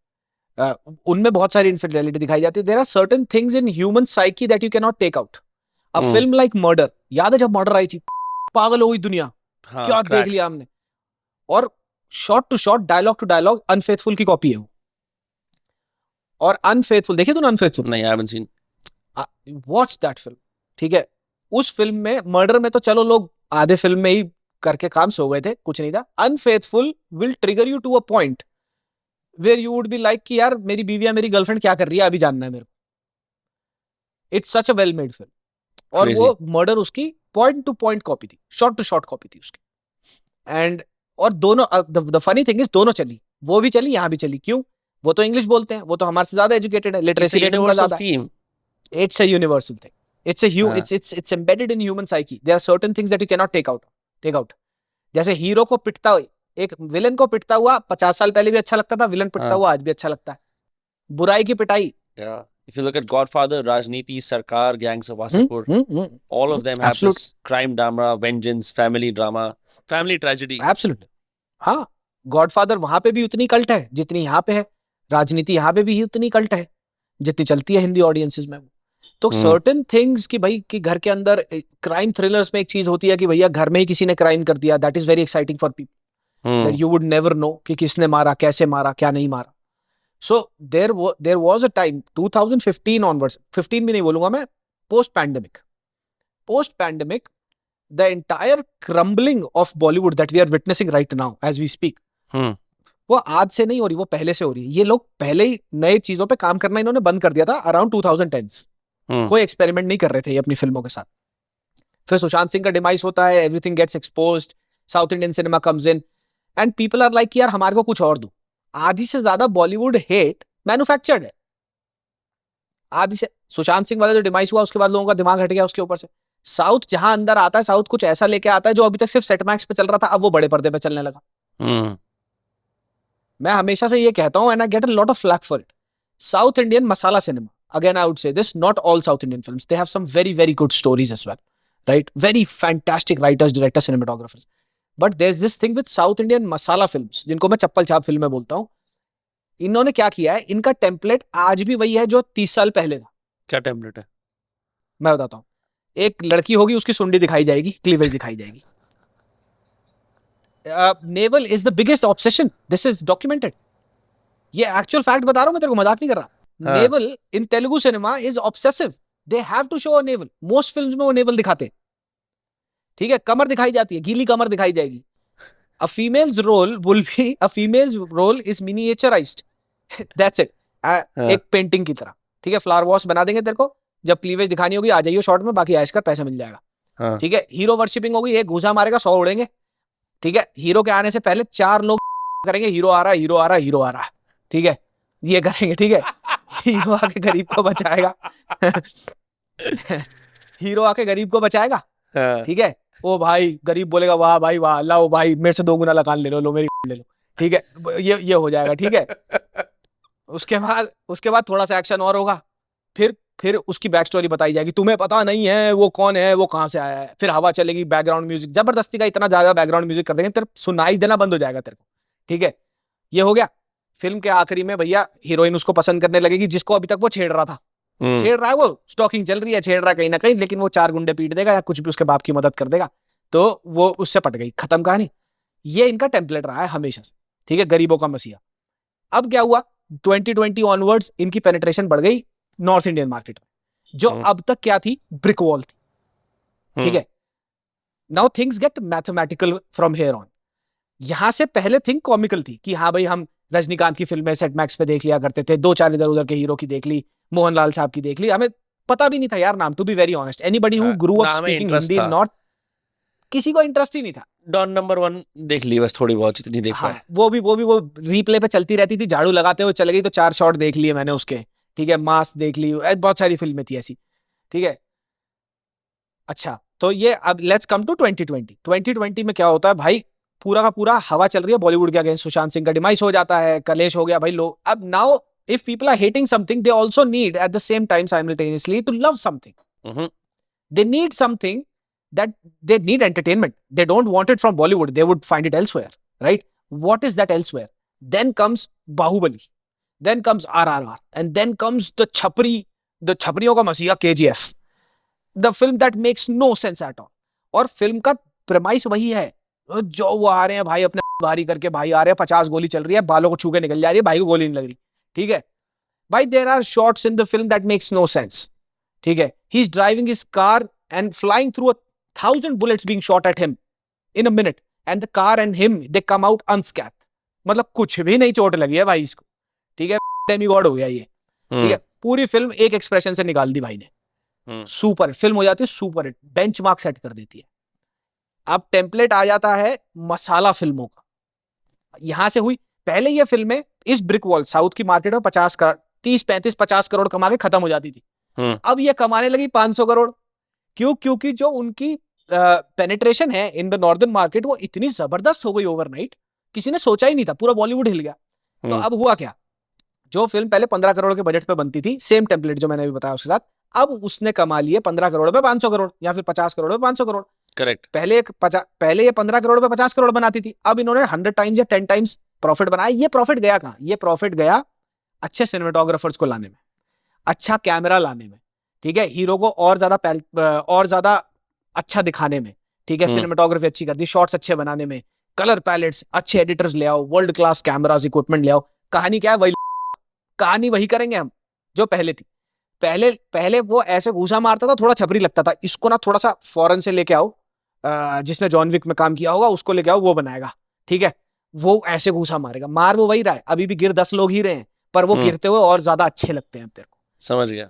Speaker 2: उनमें बहुत सारी इनफिडेलिटी दिखाई जाती है। There are certain things in human psyche that you can not take out. A film like Murder, याद है जब मर्डर आई थी, पागल हो गई दुनिया,
Speaker 1: हाँ,
Speaker 2: क्या देख लिया हमने। और shot to shot, dialogue to dialogue Unfaithful की कॉपी है वो। और अनफेथफुल देखिए तूने अनफेथफुल?
Speaker 1: नहीं, I haven't seen.
Speaker 2: Watch that film. ठीक है, उस फिल्म में, मर्डर में तो चलो लोग आधे फिल्म में ही करके काम सो गए थे, कुछ नहीं था। Unfaithful will trigger you to a point where you would be like कि यार मेरी बीवी या मेरी गर्लफ्रेंड क्या कर रही है, अभी जानना है मेरे को। It's such a well made film. और
Speaker 1: Crazy.
Speaker 2: वो मर्डर उसकी पॉइंट टू पॉइंट कॉपी थी, शॉट टू शॉट कॉपी थी उसकी। एंड और दोनों, द फनी थिंग इज, दोनों चली, वो भी चली, यहाँ भी चली। क्यों? वो तो इंग्लिश बोलते हैं, वो तो हमारे से ज्यादा एजुकेटेड है,
Speaker 1: It's
Speaker 2: लिटरेसी
Speaker 1: a
Speaker 2: रेट उनका
Speaker 1: universal
Speaker 2: ज्यादा है।
Speaker 1: theme.
Speaker 2: It's a universal thing.
Speaker 1: हाँ,
Speaker 2: It's embedded in human psyche. There are certain things that you cannot take out. जैसे हीरो को पिटता हुआ, एक विलन को पिटता हुआ 50 साल पहले भी अच्छा लगता था, विलन पिटता
Speaker 1: हाँ,
Speaker 2: हुआ आज भी अच्छा लगता है। बुराई की पिटाई।
Speaker 1: yeah. If you look at Godfather, Rajniti, Sarkar, Gangs of Wasipur, all of them have
Speaker 2: Absolute.
Speaker 1: this crime drama, vengeance, family drama, family tragedy.
Speaker 2: Absolutely. हाँ, गॉडफादर वहां पे भी उतनी कल्ट है जितनी यहाँ पे है। राजनीति यहाँ पे भी उतनी कल्ट है जितनी चलती है हिंदी ऑडियंसेस में। तो सर्टेन थिंग्स कि भाई कि घर के अंदर, क्राइम थ्रिलर्स में एक चीज होती है कि भैया घर में ही किसी ने क्राइम कर दिया, that is very exciting for people, that you would never know कि किसने मारा, कैसे मारा, क्या नहीं मारा। So there was a time 2015 onwards, 15 भी नहीं बोलूंगा मैं, post pandemic the entire crumbling of Bollywood that we are witnessing right now as we speak, वो आज से नहीं हो रही, वो पहले से हो रही है। ये लोग पहले ही नए चीजों पे काम करना इन्होंने बंद कर दिया था अराउंड 2010s। कोई एक्सपेरिमेंट नहीं कर रहे थे ये अपनी फिल्मों के साथ। फिर सुशांत सिंह का डिमाइस होता है, everything gets exposed, South Indian cinema comes in and people are like यार हमारे को कुछ और दो। आधी से ज्यादा बॉलीवुड हेट मैन्युफैक्चर्ड है। आधी से, सुशांत सिंह वाला जो डिमाइस हुआ उसके बाद लोगों का दिमाग हट गया उसके ऊपर से। साउथ जहां अंदर आता है, साउथ कुछ ऐसा लेके आता है जो अभी तक सिर्फ सेट मैक्स पे चल रहा था, अब वो बड़े पर्दे पे चलने लगा। मैं हमेशा से ये कहता हूं and I get a lot of flak for it, south Indian masala cinema, again I would say this, not all South Indian films, they have some very very good stories as well, right? Very fantastic writers, directors, cinematographers, but there's this thing with South Indian masala films जिनको मैं चप्पल छाप फिल्में बोलता हूं। इन्होंने क्या किया है, इनका टेम्पलेट आज भी वही है जो 30 साल पहले था।
Speaker 1: क्या टेम्पलेट है?
Speaker 2: मैं बताता हूं। एक लड़की होगी, उसकी सुंडी दिखाई जाएगी, क्लीवेज दिखाई जाएगी। Naval is the biggest obsession, this is documented. ये एक्चुअल फैक्ट बता रहा हूं मैं तेरे को, मजाक नहीं कर रहा। Navel in Telugu cinema is obsessive, they have to show a navel. Most films में वो नेवल दिखाते हैं। ठीक है, कमर दिखाई जाती है, गीली कमर दिखाई जाएगी। A female's role will be, a female's role is miniaturised, that's it, एक पेंटिंग की तरह। ठीक है, फ्लावर वॉश बना देंगे तेरे को, जब क्लीवेज दिखानी होगी आ जाइए शॉर्ट में, बाकी ऐश कर पैसा मिल जाएगा। ठीक है, हीरो वर्शिपिंग होगी, एक घूसा मारेगा 100 उड़ेंगे। ठीक है, हीरो के आने से पहले 4 लोग करेंगे हीरो आ रहा है, हीरो आ रहा है, हीरो आ रहा है। ठीक है, ये करेंगे। ठीक है, हीरो आके गरीब को बचाएगा। हीरो आके गरीब को बचाएगा। ठीक है, ओ भाई गरीब बोलेगा वाह भाई वाह, लाओ भाई मेरे से 2 गुना लगान ले लो मेरी ले लो, ठीक है, ये हो जाएगा, ठीक है। उसके बाद थोड़ा सा एक्शन और होगा, फिर उसकी बैक स्टोरी बताई जाएगी, तुम्हें पता नहीं है वो कौन है, वो कहाँ से आया है, फिर हवा चलेगी, बैकग्राउंड म्यूजिक जबरदस्ती का इतना ज्यादा बैकग्राउंड म्यूजिक कर देंगे तेरे सुनाई देना बंद हो जाएगा तेरे को, ठीक है। ये हो गया। फिल्म के आखिरी में भैया हीरोइन उसको पसंद करने लगेगी जिसको अभी तक वो छेड़ रहा था, छेड़ रहा है, वो स्टॉकिंग चल रही है, छेड़ रहा है कहीं ना कहीं, लेकिन वो 4 गुंडे पीट देगा या कुछ भी उसके बाप की मदद कर देगा, तो वो उससे पट गई, खत्म कहानी। ये इनका टेम्पलेट रहा है हमेशा से, ठीक है, गरीबों का मसीहा। अब क्या हुआ, 2020 ऑनवर्ड्स इनकी पेनिट्रेशन बढ़ गई नॉर्थ इंडियन मार्केट में, जो अब तक क्या थी, ब्रिक वॉल थी, ठीक है। Now things get mathematical from here on. यहां से पहले थिंग कॉमिकल थी कि हाँ भाई हम रजनीकांत की फिल्में सेट मैक्स पे देख लिया करते थे, 2-4 इधर उधर के हीरो की देख ली, मोहनलाल साहब की देख ली, हमें पता भी नहीं था यार नाम, to be very honest, anybody who grew up
Speaker 1: ना हमें
Speaker 2: स्पीकिंग
Speaker 1: इंटरेस्ट
Speaker 2: हिंदी इन
Speaker 1: था।
Speaker 2: नॉर्थ, किसी को इंटरेस्ट ही नहीं था।
Speaker 1: डॉन नंबर 1 देख ली बस, थोड़ी बहुत जितनी देख
Speaker 2: हाँ
Speaker 1: पाए।
Speaker 2: वो रिप्ले पे चलती रहती थी, झाड़ू लगाते हुए चले गई तो 4 शॉट देख लिए मैंने उसके, ठीक है, मास देख ली, बहुत सारी फिल्में थी ऐसी, ठीक है। अच्छा तो ये अब लेट्स कम टू 2020 में क्या होता है भाई, पूरा का पूरा हवा चल रही है बॉलीवुड के अगेंस्ट, सुशांत सिंह का डिमाइस हो जाता है, कलेश हो गया भाई, लोग अब now if people are hating something they also need at the same time simultaneously to love something, they need something that they need entertainment, they don't want it from Bollywood, they would find it elsewhere, right? What is that elsewhere? Then comes Bahubali, then comes RRR, and then comes the छपरियों का मसीहा KGF, the film that makes no sense at all। और फिल्म का प्रेमाइस वही है, जो वो आ रहे हैं भाई अपने भारी करके, भाई आ रहे हैं 50 गोली चल रही है, बालों को छू के निकल जा रही है, भाई को गोली नहीं लग रही, ठीक है भाई। There are shots in the film that makes no sense, ठीक है। He is driving his car and flying through 1,000 bullets being shot at him in a minute, and the car and him they come out unscathed, मतलब कुछ भी नहीं चोट लगी है भाई इसको, ठीक है, डेमीगॉड हो गया ये, ठीक है। पूरी फिल्म एक एक्सप्रेशन से निकाल दी भाई ने, सुपर फिल्म हो जाती है, सुपर हिट, बेंचमार्क सेट कर देती है। अब टेम्पलेट आ जाता है मसाला फिल्मों का, यहां से हुई। पहले ये फिल्में इस ब्रिक वॉल साउथ की मार्केट में 50 करोड़ 30-35-50 करोड़ कमा के खत्म हो जाती थी, अब ये कमाने लगी 500 करोड़। क्यों? क्योंकि जो उनकी पेनिट्रेशन है इन द नॉर्दर्न मार्केट वो इतनी जबरदस्त हो गई ओवरनाइट, किसी ने सोचा ही नहीं था, पूरा बॉलीवुड हिल गया। तो अब हुआ क्या, जो फिल्म पहले 15 करोड़ के बजट पे बनती थी, सेम टेम्पलेट जो मैंने अभी बताया उसके साथ, अब उसने कमा लिए 15 करोड़ पे 500 करोड़ या फिर 50 करोड़ पे 500 करोड़।
Speaker 1: करेक्ट।
Speaker 2: पहले ये 15 करोड़ पे 50 करोड़ बनाती थी, अब इन्होंने 100 टाइम्स या 10 टाइम्स प्रॉफिट बनाया। ये प्रॉफिट गया कहां? ये प्रॉफिट गया अच्छे सिनेमेटोग्राफर्स को लाने में, अच्छा कैमरा लाने में, ठीक है, हीरो को और ज्यादा अच्छा दिखाने में, ठीक है, सिनेमेटोग्राफी अच्छी कर दी, शॉट्स अच्छे बनाने में, कलर पैलेट्स अच्छे, एडिटर्स ले आओ, वर्ल्ड क्लास कैमरास इक्विपमेंट ले आओ। कहानी क्या है? वही कहानी वही करेंगे हम जो पहले थी। पहले वो ऐसे घूसा मारता था, थोड़ा छपरी लगता था, इसको ना थोड़ा सा फॉरेन से लेके आओ, जिसने जॉन विक में काम किया होगा उसको लेके आओ, वो बनाएगा, ठीक है, वो ऐसे घूसा मारेगा, मार वो वही रहा है, अभी भी गिर 10 लोग ही रहे हैं, पर वो गिरते हुए और ज्यादा अच्छे लगते हैं तेरे को।
Speaker 1: समझ गया।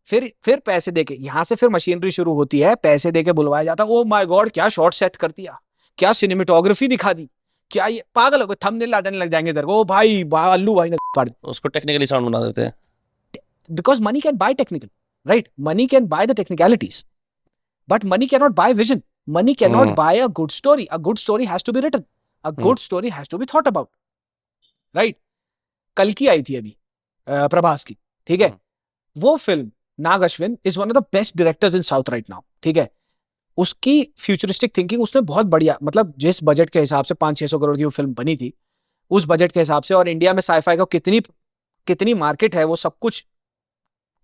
Speaker 2: फिर पैसे देके यहां से फिर मशीनरी शुरू होती है, पैसे देके बुलवाया जाता है। ओ माय गॉड, क्या शॉट सेट कर दिया, क्या सिनेमेटोग्राफी दिखा दी, क्या ये पागल हो गए, थंबनेल आ जाने लग जाएंगे तेरे को। ओ भाई अल्लू भाई ने काट दिया,
Speaker 1: उसको टेक्निकली साउंड बना देते हैं।
Speaker 2: because money can buy technical, right? Money can buy the technicalities, but money cannot buy vision. Money cannot buy a good story. A good story has to be written. A good story has to be thought about, right? कल की आई थी अभी प्रभास की, ठीक है, वो film Nag Ashwin is one of the best directors in south right now, ठीक है। उसकी फ्यूचरिस्टिक थिंकिंग उसने बहुत बढ़िया, मतलब जिस बजट के हिसाब से 500-600 करोड़ की वो फिल्म बनी थी, उस बजट के हिसाब से, और इंडिया में साईफाई का कितनी मार्केट है, वो सब कुछ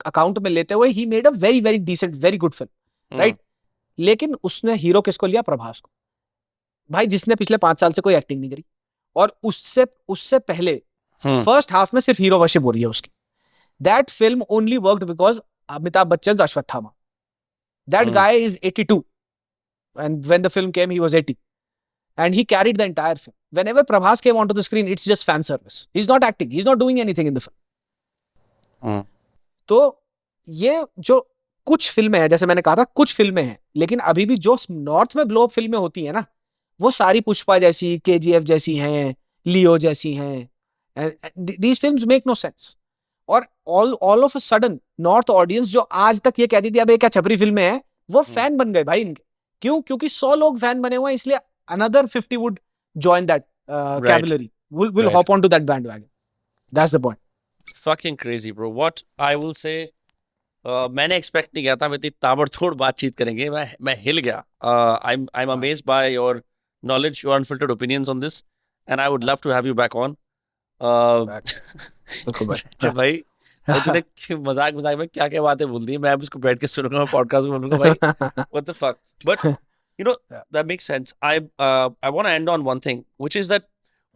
Speaker 2: अकाउंट में लेते हुए he made a very very decent very good film, right. लेकिन उसने हीरो किसको लिया? प्रभास को, भाई जिसने पिछले 5 साल से कोई एक्टिंग नहीं करी, और उससे पहले फर्स्ट हाफ में सिर्फ हीरो वर्शिप हो रही है उसकी। That film only worked because Amitabh Bachchan Ashwatthama, that guy is 82 and when the film came he was 80 and he carried the entire film. Whenever Prabhas came onto the screen it's just fan service, he's not acting, he's not doing anything in the film. तो ये जो कुछ फिल्में हैं, जैसे मैंने कहा था कुछ फिल्में हैं, लेकिन अभी भी जो नॉर्थ में ब्लो अप फिल्में होती हैं ना, वो सारी पुष्पा जैसी, केजीएफ जैसी हैं, लियो जैसी हैं, these films make no sense. और all of a sudden north audience जो आज तक ये कहती थी अब ये क्या छपरी फिल्में हैं, वो फैन बन गए भाई इनके, क्यों? क्योंकि 100 लोग फैन बने हुए हैं, इसलिए another 50 would join that
Speaker 1: Right,
Speaker 2: cavalry, will
Speaker 1: right.
Speaker 2: hop onto that bandwagon. That's the point.
Speaker 1: Fucking crazy, bro. What I will say, मैंने एक्सपेक्ट नहीं किया था हम इतनी ताबड़तोड़ बातचीत करेंगे. मैं हिल गया. I'm amazed by your knowledge, your unfiltered opinions on this, and I would love to have you back on.
Speaker 2: Back. बिल्कुल भाई.
Speaker 1: जब भाई भाई तूने मजाक मजाक में क्या क्या बातें बोल दी, मैं अब इसको बैठ के सुनूंगा, मैं पॉडकास्ट में बोलूंगा भाई what the fuck. But you know,
Speaker 2: Yeah.
Speaker 1: that makes sense. I want to end on one thing, which is that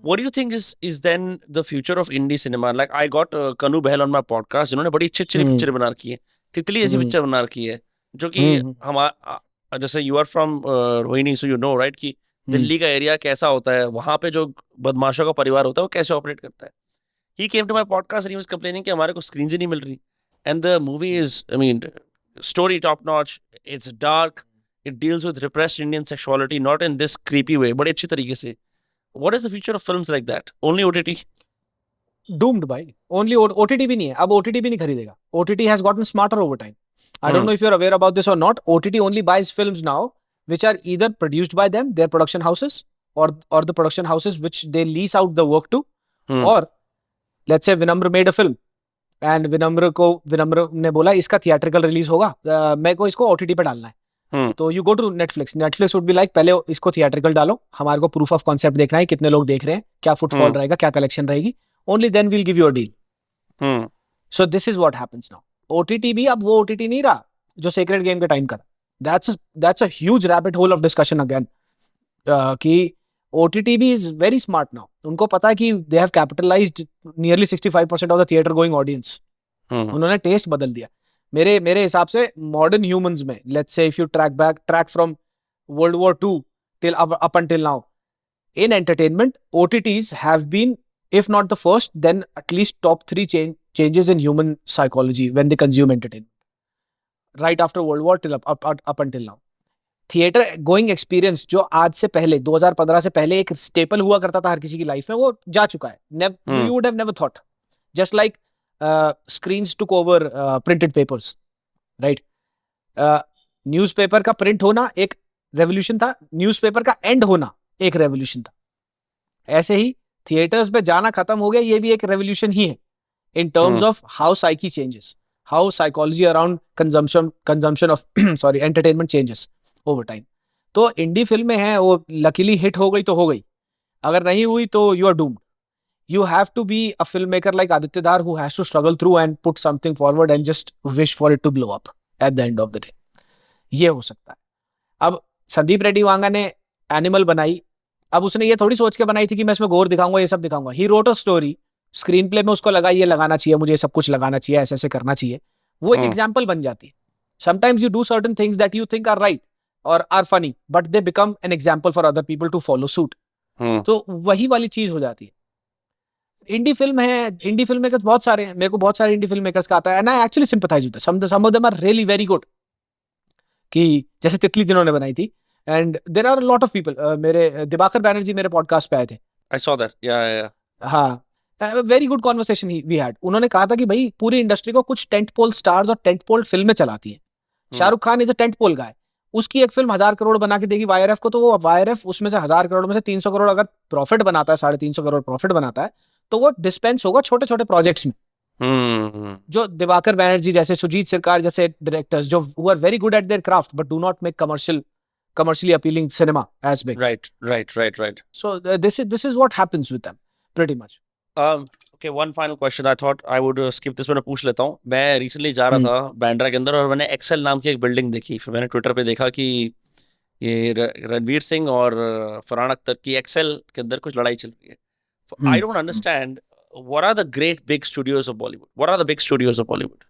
Speaker 1: what do you think is then the future of indie cinema? Like I got Kanu Behl on my podcast, जिन्होंने बड़ी अच्छी अच्छी पिक्चर बना रखी है. तितली ऐसी पिक्चर बना रखी है जो कि हमारा, जैसे you are from Rohini, so you know right कि दिल्ली का एरिया कैसा होता है, वहां पे जो बदमाशों का परिवार होता है वो कैसे ऑपरेट करता है. He came to my podcast and he was complaining कि हमारे को स्क्रीन ही नहीं मिल रही. And the movie is, I mean, story top notch. It's dark. It deals with repressed Indian sexuality, not in this creepy way, बड़े अच्छी तरीके से. What is the future of films like that? Only OTT?
Speaker 2: Doomed भाई. Only OTT भी नहीं है, अब OTT भी नहीं खरीदेगा. OTT has gotten smarter over time. I don't know if you're aware about this or not. OTT only buys films now which are either produced by them, their production houses, or the production houses which they lease out the work to, or let's say Vinamr made a film and विनम्र ने बोला इसका थिएट्रिकल रिलीज होगा, मेरे को इसको OTT पे डालना है. तो you go to Netflix would be like पहले इसको थिएट्रिकल डालो, हमारे को प्रूफ ऑफ कॉन्सेप्ट देखना है, कितने लोग देख रहे हैं, क्या फुटफॉल रहेगा, क्या कलेक्शन रहेगी, only then we'll give you a deal. So this is what happens now. OTT भी अब वो OTT नहीं रहा जो सेक्रेड गेम के टाइम का. That's a huge rabbit hole of discussion again, कि OTT भी is very smart now. उनको पता है कि they have capitalized nearly 65% of the theater going audience. उन्होंने टेस्ट बदल दिया. मेरे हिसाब से modern humans में, let's say if you track from World War II till up until now, in entertainment, OTTs have been, if not the first, then at least top 3 changes in human psychology when they consume entertainment. Right after World War till up until now. Theatre going experience जो आज से पहले 2015 से पहले एक स्टेपल हुआ करता था हर किसी की लाइफ में, वो जा चुका है. You would have never thought, just like screens took over printed papers, right. Newspaper का प्रिंट होना एक रेवोल्यूशन था, न्यूज़पेपर का एंड होना एक रेवोल्यूशन था. ऐसे ही थिएटर्स पे जाना खत्म हो गया, ये भी एक रेवोल्यूशन ही है in terms of how psyche changes, how psychology around consumption of sorry entertainment changes over time. तो इंडी फिल्में हैं, वो लकीली हिट हो गई तो हो गई, अगर नहीं हुई तो you are doomed. You have to be a film maker like Aditya Dhar who has to struggle through and put something forward and just wish for it to blow up at the end of the day. ये हो सकता है. अब संदीप रेड्डी वांगा ने एनिमल बनाई, अब उसने ये थोड़ी सोच के बनाई थी कि मैं इसमें गोर दिखाऊंगा, ये सब दिखाऊंगा. He wrote a story, screen play में उसको लगा ये लगाना चाहिए, मुझे सब कुछ लगाना चाहिए, ऐसे ऐसे करना चाहिए, वो एक एग्जाम्पल बन जाती है. Sometimes you do certain things that you think are right or are funny but they become an example for other people to follow suit. तो वही वाली चीज हो जाती है. इंडी फिल्म है, इंडी फिल्म मेकर्स बहुत सारे हैं, मेरे को बहुत सारे इंडी फिल्म मेकर्स का आता है and I actually sympathise with them. Some of them are really very good, कि जैसे तितली जिन्होंने बनाई थी, and there are a lot of people. मेरे दिवाकर बैनर्जी मेरे पॉडकास्ट पे आए थे.
Speaker 1: I saw that. Yeah.
Speaker 2: हाँ, very good conversation we had. उन्होंने कहा था कि भाई पूरी इंडस्ट्री को कुछ टेंट पोल स्टार्स और टेंट पोल फिल्में चलाती है. Shahrukh Khan is a tent pole guy, उसकी एक फिल्म 1000 करोड़ बना के देगी YRF को, तो वो YRF उसमें से 1000 करोड़ में से 300 करोड़ अगर प्रॉफिट बनाता है, 350 करोड़ प्रॉफिट बनाता है, तो वो डिस्पेंस होगा छोटे छोटे प्रोजेक्ट्स में. जो दिवाकर बैनर्जी जैसे, सुजीत सरकार जैसे डायरेक्टर्स जो who are very good at their craft but do not make commercially appealing cinema as big.
Speaker 1: Right.
Speaker 2: So this is what happens with them pretty much.
Speaker 1: Okay, one final question. I thought I would skip this. मैंने पूछ लेता हूँ. मैं रिसेंटली जा रहा था बैंड्रा के अंदर और मैंने एक्सेल नाम की एक बिल्डिंग देखी. फिर मैंने ट्विटर पे देखा कि ये रणवीर सिंह और फरहान अख्तर की एक्सेल के अंदर कुछ लड़ाई चल रही है. I don't understand what are the great big studios of Bollywood? What are the big studios of Bollywood?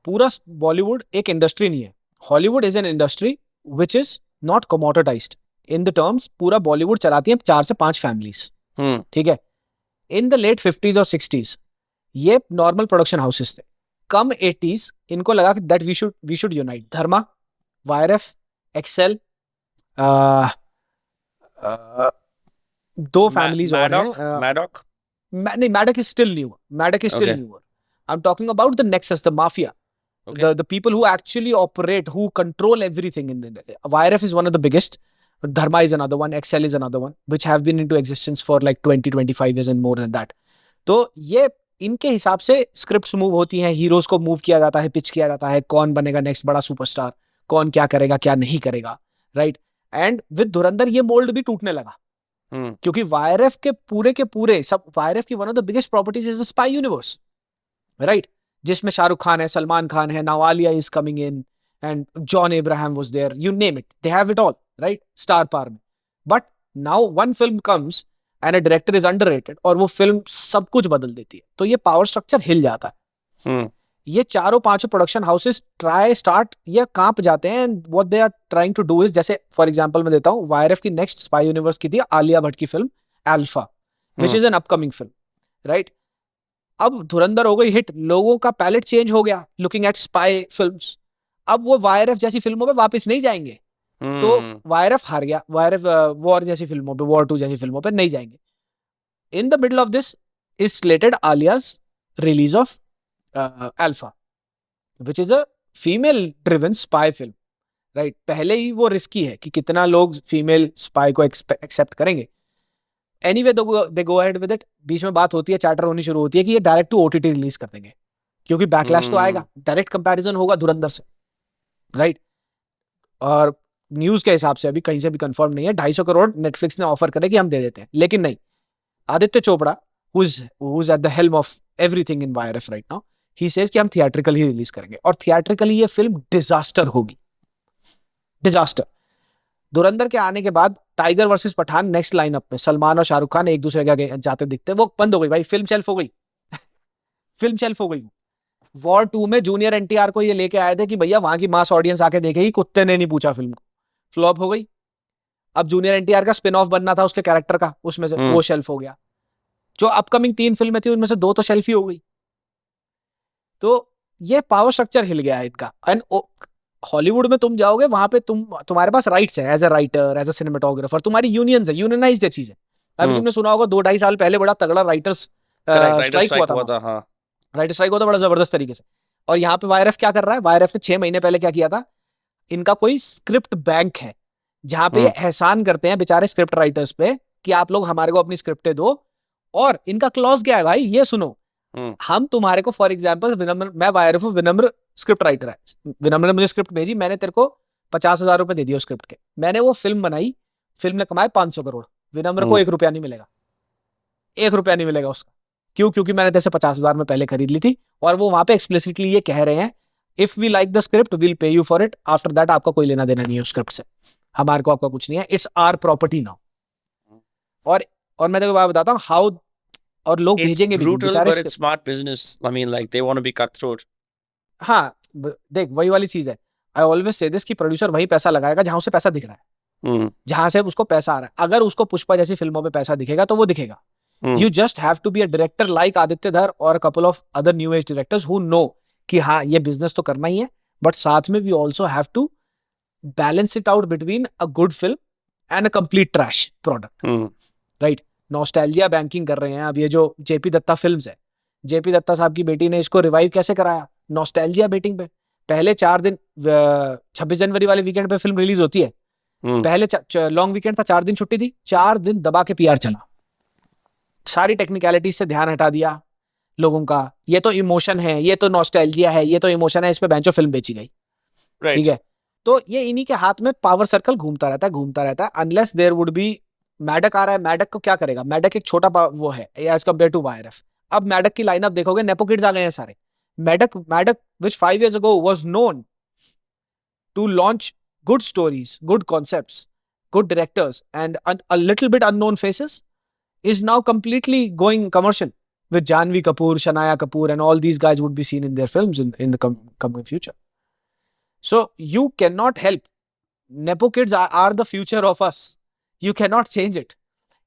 Speaker 2: पूरा बॉलीवुड एक इंडस्ट्री नहीं है. Hollywood is an industry which is not commoditized in the terms. पूरा बॉलीवुड चलाती है 4 से 5 फैमिलीज, ठीक है. इन द लेट 50s और 60s ये नॉर्मल प्रोडक्शन हाउसेस थे. कम 80s इनको लगा कि that we should unite. Dharma, YRF, Excel, दो फैमिलीज और हैं.
Speaker 1: मैडॉक
Speaker 2: नहीं, Maddock is still new. I am talking about the nexus, the mafia.
Speaker 1: Okay.
Speaker 2: the people who actually operate, who control everything in the YRF is one of the biggest. Dharma is another one, Excel is another one, which have been into existence for like 20-25 years and more than that. तो ये इनके हिसाब से स्क्रिप्ट्स मूव होती हैं, हीरोज को मूव किया जाता है, पिच किया जाता है, कौन बनेगा नेक्स्ट बड़ा सुपरस्टार, कौन क्या करेगा क्या नहीं करेगा, राइट. एंड विद धुरंधर ये मोल्ड भी टूटने लगा, क्योंकि वायरएफ के पूरे सब, वायरएफ की one of the biggest properties is the spy universe, right, जिसमें शाहरुख खान है, सलमान खान है, now Alia is coming in, and John Abraham was there, you name it, they have it all, right, star power में. But now one film comes and a director is underrated और वो फिल्म सब कुछ बदल देती है, तो ये पावर स्ट्रक्चर हिल जाता है. ये चारों पांचों प्रोडक्शन हाउसेस ये कांप जाते हैं. What they are trying to do is, जैसे फॉर एग्जांपल मैं देता हूं, वायरएफ की नेक्स्ट स्पाई यूनिवर्स की थी आलिया भट्ट की film alpha, which is an upcoming film, right. अब धुरंधर हो गई हिट, लोगों का पैलेट चेंज हो गया लुकिंग एट स्पाई फिल्म्स. अब वो वायरएफ जैसी फिल्मों पे वापस नहीं जाएंगे, तो वायरएफ हार गया. वायरएफ वॉर जैसी फिल्मों पे, वॉर 2 जैसी फिल्मों पे नहीं जाएंगे. In the middle of this is slated Alia's release of Alpha, which is a female driven spy film, right. पहले ही वो रिस्की है कि कितना लोग फीमेल स्पाई को एक्सेप्ट करेंगे. Anyway they go ahead with it. बीच में बात होती है, चैटर होनी शुरू होती है कि ये डायरेक्ट टू ओटीटी रिलीज कर देंगे, क्योंकि बैकलैश तो आएगा, डायरेक्ट कंपैरिजन होगा धुरंधर से, राइट. और न्यूज के हिसाब से अभी कहीं से भी कंफर्म नहीं है, 250 करोड़ नेटफ्लिक्स ने ऑफर करे कि हम दे देते हैं, लेकिन नहीं. Aditya Chopra who is at the helm of everything in YRF right now, he says कि हम थिएट्रिकली ही रिलीज करेंगे, और थिएट्रिकली ये फिल्म डिजास्टर होगी, डिजास्टर. धुरंधर के आने के बाद Tiger versus Pathaan next lineup में सलमान और शाहरुख खान एक दूसरे के आगे जाते दिखते, वो बंद हो गई भाई, फिल्म शेल्फ हो गई. फिल्म शेल्फ हो गई. वॉर 2 में जूनियर एनटीआर को ये लेके आए थे कि भैया वहां की मास ऑडियंस आके देखेगी, कुत्ते ने नहीं पूछा फिल्म को, फ्लॉप हो गई. अब जूनियर एनटीआर का स्पिन ऑफ बनना था उसके कैरेक्टर का, उसमें से वो शेल्फ हो गया. जो अपकमिंग 3 फिल्में थी उनमें से 2 तो शेल्फ ही हो गई. तो ये पावर स्ट्रक्चर हिल गया है इनका. एंड हॉलीवुड में तुम जाओगे, वहां पे तुम्हारे पास राइट्स है, as a writer, as a cinematographer, तुम्हारी यूनियंस है, यूनियनाइज्ड चीज है. अभी तुमने सुना होगा 2-2.5 साल पहले बड़ा तगड़ा राइटर्स स्ट्राइक हुआ था. हाँ, राइटर स्ट्राइक हुआ था बड़ा जबरदस्त तरीके से. और यहाँ पे वायरएफ क्या कर रहा है, वायरएफ ने 6 महीने पहले क्या किया था, इनका कोई स्क्रिप्ट बैंक है जहां पे ये एहसान करते हैं बेचारे स्क्रिप्ट राइटर्स पे कि आप लोग हमारे को अपनी स्क्रिप्टें दो. और इनका क्लॉज क्या है भाई, ये सुनो, हम तुम्हारे को फॉर एग्जांपल विनम्र, मैं वायरएफ हूं, विनम्र स्क्रिप्ट राइटर है, विनम्र ने मुझे स्क्रिप्ट भेजी, मैंने तेरे को 50,000 रुपए दे दिए स्क्रिप्ट के, मैंने वो फिल्म बनाई, फिल्म ने कमाए 500 करोड़, विनम्र को 1 रुपया नहीं मिलेगा, 1 रुपया नहीं मिलेगा उसका. क्यों? क्योंकि मैंने तेरे से 50,000 में पहले खरीद ली थी. और वो वहां पे एक्सप्लिसिटली ये कह रहे हैं, if we like the script will pay you for it, after that आपका कोई लेना देना नहीं है स्क्रिप्ट से, हमारे को आपका कुछ नहीं है, इट्स आर प्रॉपर्टी नाउ. और मैं तेरे को बात बताता हूँ हाउ, और लोग भेजेंगे भी
Speaker 1: brutal but it's smart business. I mean like they want to be cutthroat.
Speaker 2: हाँ, देख वही वाली चीज है. आई ऑलवेज से दिस कि प्रोड्यूसर वही पैसा लगाएगा जहां उसे पैसा दिख रहा है, जहां से उसको पैसा आ रहा है. अगर उसको पुष्पा जैसी फिल्मों में पैसा दिखेगा तो वो दिखेगा. You just have to be a director like Aditya Dhar और couple of other new age directors who know कि हाँ ये बिजनेस तो करना ही है, बट साथ में we also have to balance it out between a good film and a complete trash product, right. Nostalgia banking कर रहे हैं अब ये जो जेपी दत्ता फिल्म्स है. जेपी दत्ता साहब की बेटी ने इसको रिवाइव कैसे कराया, नॉस्टैल्जिया बेटिंग पे. पहले 4 दिन 26 जनवरी वाले वीकेंड पे फिल्म रिलीज होती है, पहले लॉन्ग वीकेंड था, 4 दिन छुट्टी थी, 4 दिन दबा के पीआर चला, सारी टेक्निकलिटीज से ध्यान हटा दिया लोगों का. ये तो इमोशन है, ये तो नॉस्टैल्जिया है, ये तो इमोशन है, इस पे बेंचो फिल्म बेची गई, ठीक है. तो ये इन्हीं के हाथ में पावर सर्कल घूमता रहता है unless there would be. Maddock आ रहा है, मैडक को क्या करेगा, मैडक एक छोटा वो है एज कंपेयर टू वायरएफ. अब मैडक की लाइनअप देखोगे, नेपो किड्स आ गए हैं सारे. Maddock which 5 years ago was known to launch good stories, good concepts, good directors and a little bit unknown faces is now completely going commercial with Janvi Kapoor, Shanaya Kapoor and all these guys would be seen in their films in the coming future. So you cannot help. Nepo kids are the future of us. You cannot change it.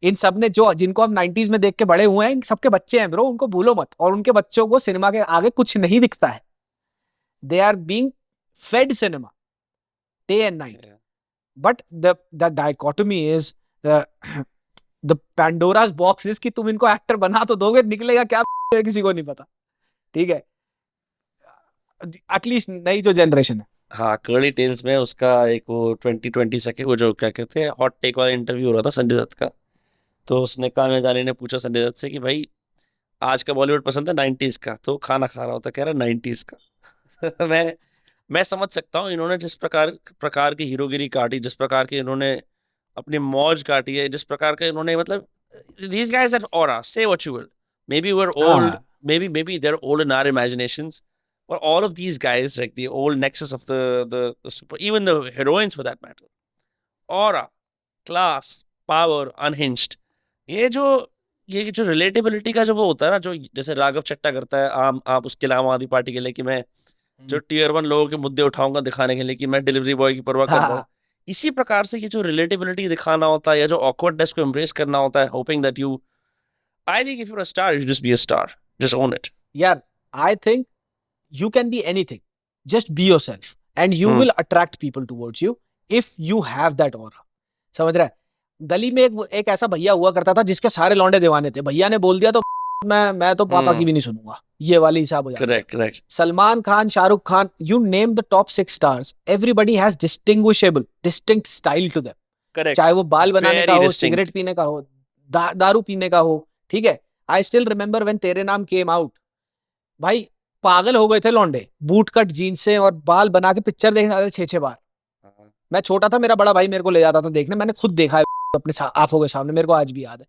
Speaker 2: इन सब ने जो जिनको हम 90s में देख के बड़े हुए हैं, इन सबके बच्चे हैं ब्रो, उनको भूलो मत. और उनके बच्चों को सिनेमा के आगे कुछ नहीं दिखता है. They are being fed cinema day and night. But the dichotomy is the Pandora's box is कि तुम इनको एक्टर बना तो दोगे, निकलेगा क्या किसी को नहीं पता, ठीक है. एटलीस्ट नई जो जनरेशन है।
Speaker 1: हाँ, कर्ली टेल्स में उसका एक वो 2022 वो जो क्या कहते हैं हॉट टेक वाला इंटरव्यू हो रहा था संजय दत्त का। तो उसने काम्या जानी ने पूछा संजय दत्त से कि भाई आज का बॉलीवुड पसंद है 90s का, तो खाना खा रहा होता, कह रहा 90s का। मैं समझ सकता हूँ इन्होंने जिस प्रकार प्रकार की हीरोगिरी काटी, जिस प्रकार की इन्होंने अपनी मौज काटी है, जिस प्रकार का इन्होंने मतलब these guys have aura, say what you will, maybe we're old,
Speaker 2: हाँ
Speaker 1: maybe they're old in our imaginations, but all of these guys, like the old nexus of the super, even the heroines for that matter, aura, class, power, unhinged, ये जो ये जो रिलेटेबिलिटी का जो वो होता है ना, जो जैसे राघव चट्टा करता है आम आप उसके लिए आम आदमी पार्टी के लिए कि मैं जो टियर 1 लोगों के मुद्दे उठाऊंगा दिखाने के लिए कि मैं डिलीवरी बॉय की परवाह कर रहा हूँ,
Speaker 2: हाँ
Speaker 1: इसी प्रकार से ये जो रिलेटेबिलिटी दिखाना होता है या जो ऑकवर्डनेस को एम्ब्रेस करना होता है, hoping that you, I think if you are a star you just be a star, just own it.
Speaker 2: यार, I think you can be anything, just be yourself and you
Speaker 1: hmm,
Speaker 2: will attract people towards you if you have that aura। समझ रहा है? गली में एक ऐसा भैया हुआ करता था जिसके सारे लौंडे दीवाने थे, भैया ने बोल दिया तो मैं तो पापा की
Speaker 1: हम्म,
Speaker 2: भी नहीं सुनूंगा, ये वाली हिसाब हो जाता था।
Speaker 1: Correct correct
Speaker 2: Salman Khan, Shahrukh Khan, you name the top 6 stars, everybody has distinct style to them. चाहे
Speaker 1: करेक्ट,
Speaker 2: वो बाल बनाने का
Speaker 1: वेरी
Speaker 2: हो,
Speaker 1: डिस्टिंक्ट।
Speaker 2: सिगरेट पीने का हो, दारू पीने का हो, ठीक है। आई स्टिल रिमेंबर व्हेन तेरे नाम केम आउट, भाई पागल हो गए थे लौंडे, बूट कट जीन्स से और बाल बना के पिक्चर देखने जाते 6-6 बार। मैं छोटा था, मेरा बड़ा भाई मेरे को ले जाता था देखने, मैंने खुद देखा है अपने आंखों के सामने, मेरे को आज भी याद है।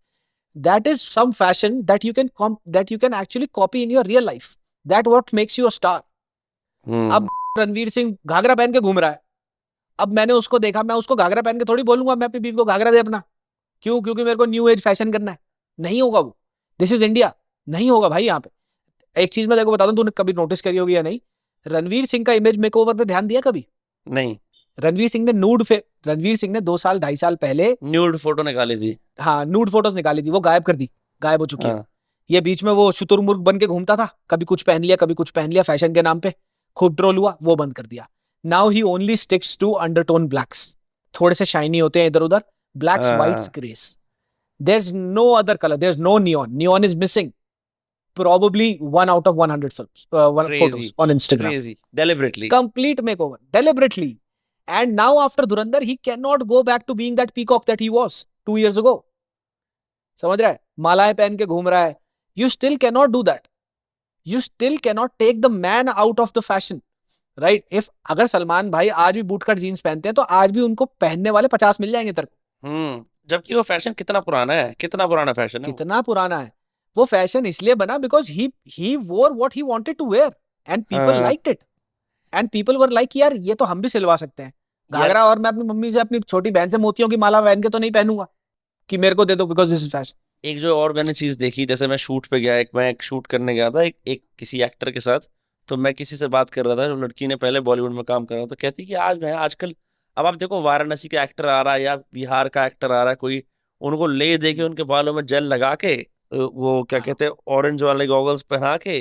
Speaker 2: That is some fashion that you can actually copy in your real life, that what makes you a star.
Speaker 1: Hmm,
Speaker 2: अब रणवीर सिंह घाघरा पहन के घूम रहा है, अब मैंने उसको देखा, मैं उसको घाघरा पहन के थोड़ी बोलूंगा मैं अपनी बीवी को घाघरा दे अपना, क्यों? क्योंकि मेरे को न्यू एज फैशन करना है। नहीं होगा वो, दिस इज इंडिया, नहीं होगा भाई यहाँ पे। एक चीज मैं देखो बता दूं, तूने कभी नोटिस करी होगी या नहीं, रणवीर सिंह का इमेज मेकओवर पे ध्यान दिया कभी?
Speaker 1: नहीं,
Speaker 2: रणवीर सिंह ने 2 साल 2.5 साल पहले,
Speaker 1: न्यूड फोटो निकाली थी।
Speaker 2: हाँ, नूड फोटोज निकाली थी, वो गायब कर दी, गायब हो चुकी है।
Speaker 1: हाँ,
Speaker 2: ये बीच में वो शुतुरमुर्ग बन के घूमता था, कभी कुछ पहन लिया कभी कुछ पहन लिया फैशन के नाम पे, खूब ट्रोल हुआ, वो बंद कर दिया। Now he only sticks to undertone blacks, थोड़े से शाइनी होते हैं इधर उधर, ब्लैक्स व्हाइट्स
Speaker 1: हाँ,
Speaker 2: greys, there is no other colour, there is no neon, neon is missing, probably 1 out of 100 films,
Speaker 1: crazy,
Speaker 2: photos on Instagram.
Speaker 1: Crazy, deliberately.
Speaker 2: Complete makeover, deliberately. And now after Dhurandhar, he cannot go back to being that peacock that he was 2 years ago. समझ रहा है? मालाएं पहन के घूम रहा है। You still cannot do that. You still cannot take the man out of the fashion. Right? If अगर सलमान भाई आज भी बूट कट जीन्स पहनते हैं तो आज भी उनको पहनने वाले 50 मिल जाएंगे तेरे को।
Speaker 1: जबकि वो फैशन कितना पुराना है, कितना पुराना फैशन है वो।
Speaker 2: कितना पुराना है वो फैशन, इसलिए बना because he wore what he wanted to wear and people
Speaker 1: हाँ
Speaker 2: liked it, and people were like यार ये तो हम भी सिलवा सकते हैं
Speaker 1: यार,
Speaker 2: घाघरा, और मैं अपनी मम्मी से अपनी छोटी बहन से मोतियों की माला पहन के तो नहीं पहनूंगा कि मेरे को दे दो बिकॉज दिस इज फैशन।
Speaker 1: एक जो और मैंने चीज देखी, जैसे मैं शूट पे गया, मैं एक शूट करने गया था एक किसी एक्टर के साथ। तो मैं किसी से बात कर रहा था, जो लड़की ने पहले बॉलीवुड में काम करा, तो कहती कि आज मैं आजकल, अब आप देखो वाराणसी का एक्टर आ रहा है या बिहार का एक्टर आ रहा है कोई, उनको ले दे के उनके बालों में जेल लगा के, वो क्या
Speaker 2: हाँ
Speaker 1: कहते हैं ऑरेंज वाले गॉगल्स पहना के,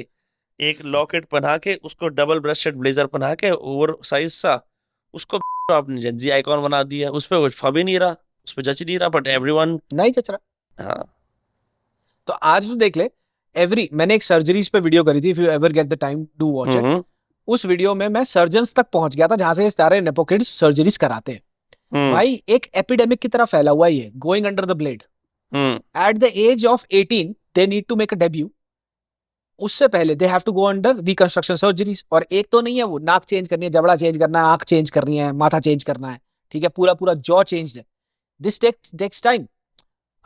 Speaker 1: एक लॉकेट पहना के, उसको डबल ब्रेस्टेड ब्लेजर पहना के ओवर साइज सा, उसको आपने जेंजी आइकॉन बना दिया, उस पर कुछ फब ही नहीं रहा, उस पर जच नहीं रहा, बट एवरीवन।
Speaker 2: नहीं चच रहा।
Speaker 1: हाँ,
Speaker 2: तो आज तो देख ले, मैंने एक सर्जरीज पे वीडियो करी थी, if you ever get the time do watch it.
Speaker 1: Hmm,
Speaker 2: उस वीडियो में मैं सर्जन्स तक पहुंच गया था जहां से ये सारे नेपो किड्स सर्जरीज कराते हैं।
Speaker 1: हम्म,
Speaker 2: भाई एक एपिडेमिक की तरह फैला हुआ है ये, going under the blade.
Speaker 1: Hmm,
Speaker 2: at the age of 18 they need to make a debut, उससे पहले they have to go under reconstruction surgeries. और एक तो नहीं है वो, नाक चेंज करनी है, जबड़ा चेंज करना है, आंख चेंज करनी है, माथा चेंज करना है, ठीक है, पूरा पूरा जॉ चेंज है। This takes time.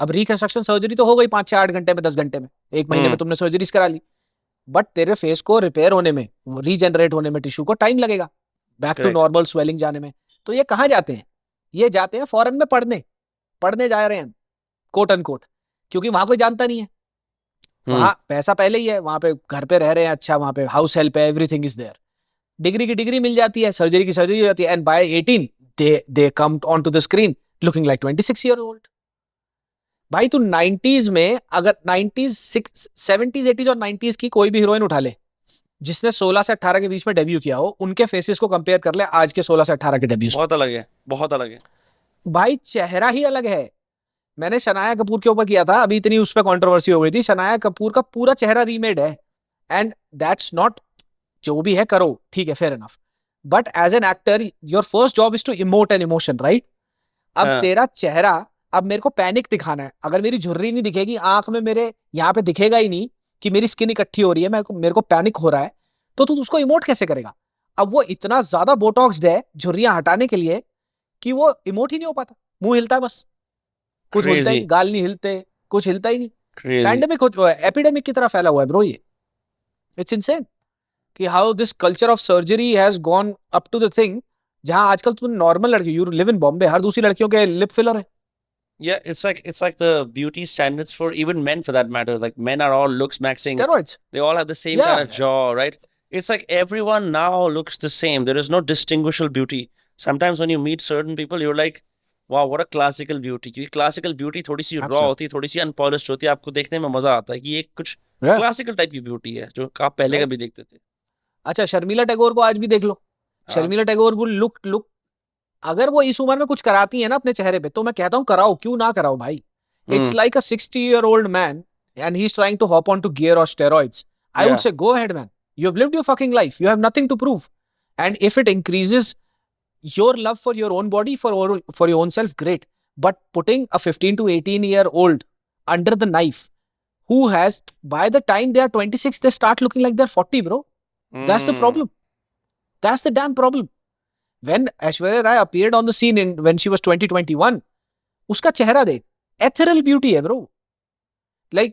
Speaker 2: अब रिकंस्ट्रक्शन सर्जरी तो हो गई 5 से 8 घंटे में, 10 घंटे में, 1 महीने में
Speaker 1: हम्म,
Speaker 2: तुमने सर्जरीज करा ली, बट तेरे फेस को रिपेयर होने में, रीजनरेट होने में टिश्यू को टाइम लगेगा, back to
Speaker 1: correct,
Speaker 2: normal swelling जाने में। तो ये कहाँ जाते हैं? ये जाते हैं फॉरेन में पढ़ने, पढ़ने जा रहे हैं कोट एंड कोट, क्योंकि वहां कोई जानता नहीं है,
Speaker 1: हम्म,
Speaker 2: वहां पैसा पहले ही है, वहां पे घर पे रह रहे हैं, अच्छा वहां पे हाउस हेल्प है, एवरीथिंग इज देयर, डिग्री की डिग्री मिल जाती है, सर्जरी की सर्जरी हो जाती है, and by 18 they come on to the screen looking like 26 year old. भाई तू 90s में, अगर 90s 70s 80s और 90s की कोई भी हीरोइन उठा ले जिसने 16 से 18 के बीच में डेब्यू किया हो, उनके फेसेस को कंपेयर कर ले आज के 16 से 18 के डेब्यूज।
Speaker 1: बहुत अलग है, बहुत अलग है।
Speaker 2: भाई चेहरा ही अलग है। मैंने शनाया कपूर के ऊपर किया था, अभी इतनी उस पर कंट्रोवर्सी हो गई थी, शनाया कपूर का पूरा चेहरा रीमेड है, एंड दैट्स नॉट जो भी है करो, ठीक है, fair enough, but as an actor your first job is to emote an emotion, right? अब
Speaker 1: हाँ
Speaker 2: तेरा चेहरा, अब मेरे को पैनिक दिखाना है, अगर मेरी झुर्री नहीं दिखेगी आंख में, मेरे यहाँ पे दिखेगा ही नहीं कि मेरी स्किन इकट्ठी हो रही है, मेरे को पैनिक हो रहा है, तो तू उसको इमोट कैसे करेगा? अब वो इतना ज्यादा बोटॉक्स्ड है झुर्रियां हटाने के लिए कि वो इमोट ही नहीं हो पाता, मुंह हिलता है बस, कुछ बोलता ही
Speaker 1: क्रेजी
Speaker 2: नहीं, गाल नहीं हिलते, कुछ हिलता ही नहीं।
Speaker 1: क्रेजी
Speaker 2: पैंडेमिक एपिडेमिक की तरह फैला हुआ है ब्रो ये, इट्स इनसेन कि how this culture of surgery has gone up to the thing, जहां आजकल तुम नॉर्मल लड़की, यू लिव इन बॉम्बे, हर दूसरी लड़कियों के लिप फिलर है।
Speaker 1: Yeah, it's like the beauty standards for even men for that matter. Like men are all looks maxing.
Speaker 2: Steroids.
Speaker 1: They all have the same kind
Speaker 2: Yeah.
Speaker 1: of jaw, right? It's like everyone now looks the same. There is no distinguishable beauty. Sometimes when you meet certain people, you're like, wow, what a classical beauty. क्योंकि classical beauty थोड़ी सी raw
Speaker 2: Absolutely.
Speaker 1: होती है, थोड़ी सी unpolished होती है, आपको देखने में मजा आता है कि ये कुछ
Speaker 2: Yeah.
Speaker 1: classical type की beauty है जो आप पहले
Speaker 2: Right.
Speaker 1: कभी देखते थे।
Speaker 2: अच्छा, शर्मिला टैगोर को आज भी देख लो,
Speaker 1: हाँ
Speaker 2: शर्मिला टैगोर वो लुक, अगर वो इस उम्र में कुछ कराती है ना अपने चेहरे पे, तो मैं कहता हूँ कराओ, क्यों ना कराओ भाई। It's
Speaker 1: hmm
Speaker 2: like a 60-year-old man and he's trying to hop onto gear or steroids. I would
Speaker 1: yeah
Speaker 2: say go ahead, man. You have lived your fucking life. You have nothing to prove. And if it increases your love for your own body, for your own self, great. But putting a 15 to 18-year-old under the knife, who has, by the time they are 26, they start looking like they're 40, bro. That's the
Speaker 1: Hmm.
Speaker 2: problem. That's the damn problem. When Aishwarya Rai appeared on the scene when she was 2021, उसका चेहरा देख, ethereal beauty है bro, like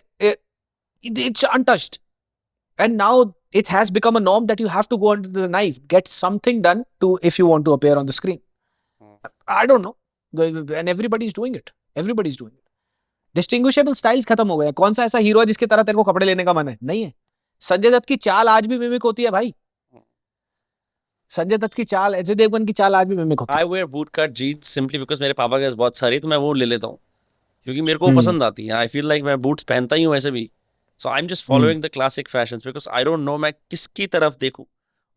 Speaker 2: it's untouched. And now it has become a norm that you have to go under the knife, get something done to, if you want to appear on the screen. I don't know, and everybody's doing it. Everybody's doing it. Distinguishable styles खत्म हो गया। कौन सा ऐसा हीरो है जिसके तरह तेरे को कपड़े लेने का मन है? नहीं है। संजय दत्त की चाल आज भी मिमिक होती है भाई, संजय दत्त की चाल, अजय देवगन की चाल आज भी मिमिक होती
Speaker 1: I wear boot cut jeans simply because मेरे पापा के पास बहुत सारी, तो मैं वो ले लेता हूँ क्योंकि मेरे को वो
Speaker 2: है।
Speaker 1: पसंद आती है। आई फील लाइक मैं बूट्स पहनता ही हूँ ऐसे भी, so I am just following the classic fashions because I don't know मैं किसकी तरफ देखूँ।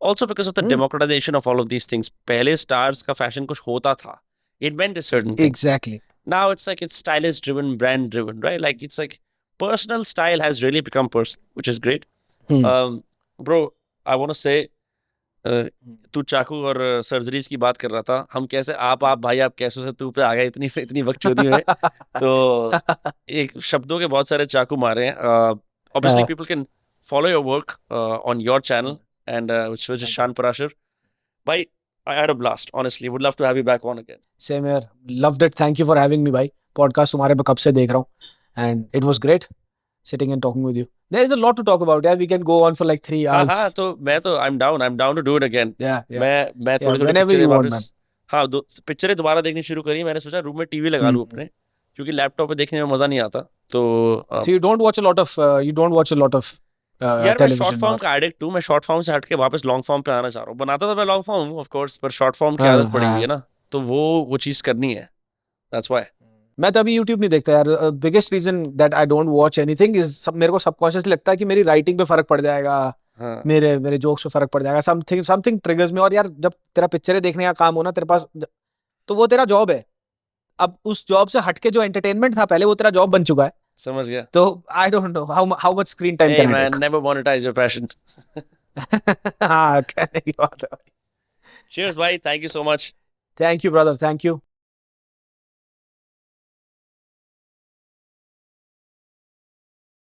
Speaker 1: Also because of the democratisation of all of these things. पहले स्टार्स का फैशन कुछ होता था, it meant a certain thing.
Speaker 2: Exactly.
Speaker 1: Now it's like it's stylist driven, brand driven, right? Like it's like personal style has really become personal, which is great. Bro, I want to say, तू चाकू और सर्जरीज की बात कर रहा था, हम कैसे आप भाई आप कैसे से तू पे आ गए इतनी बकचोदी में। तो एक शब्दों के बहुत सारे चाकू मारे हैं। Obviously people can follow your work on your channel and which is शान पराशर। भाई I had a blast, honestly. Would love to have you back on again.
Speaker 2: Same here. Loved it. Thank you for having me, भाई। Podcast तुम्हारे पे कब से देख रहा हूँ, and it was great sitting and talking with you. There is a lot to talk about. Yeah, we can go on for like 3
Speaker 1: हाँ
Speaker 2: hours.
Speaker 1: हाँ, तो मैं तो I'm down to do it again.
Speaker 2: Yeah, yeah.
Speaker 1: मैं थोड़ी थोड़ी
Speaker 2: whenever
Speaker 1: पिक्चरें
Speaker 2: you want,
Speaker 1: वापस, हाँ दो पिक्चरें दोबारा देखनी शुरू करी। मैंने सोचा रूम में टीवी लगा लूँ अपने, क्योंकि लैपटॉप पे देखने में मजा नहीं आता। तो
Speaker 2: So you don't watch a lot of
Speaker 1: यार मैं
Speaker 2: television
Speaker 1: शॉर्ट फॉर्म
Speaker 2: or-
Speaker 1: का एडिक्ट हूँ। मैं शॉर्ट फॉर्म से हट के वापस लॉन्ग फॉर्म पे आना चाह रहा हूँ। बनाता तो मैं लॉन्ग फॉर्म हूँ ऑफ कोर्स, पर शॉर्ट फॉर्म की आदत पड़ी हुई है ना, तो वो चीज करनी है। दैट्स व्हाई
Speaker 2: मैं तो अभी YouTube नहीं देखता यार। Biggest reason that I don't watch anything is, मेरे को सबकॉन्शियसली लगता है कि मेरी राइटिंग पे फर्क पड़ जाएगा,
Speaker 1: हाँ
Speaker 2: मेरे जोक्स पे फर्क पड़ जाएगा, समथिंग ट्रिगर्स में। और यार जब तेरा पिक्चरें देखने का काम हो ना तेरे पास, तो वो तेरा जॉब है। अब उस जॉब से हटके जो एंटरटेनमेंट था पहले, वो तेरा जॉब बन चुका है।
Speaker 1: समझ गया।
Speaker 2: तो I don't know how much screen time
Speaker 1: Hey
Speaker 2: can I
Speaker 1: man, never monetize your passion.
Speaker 2: Take. हाँ, कहने की बात है।
Speaker 1: Cheers, bhai. Thank you so much.
Speaker 2: Thank you brother, thank you.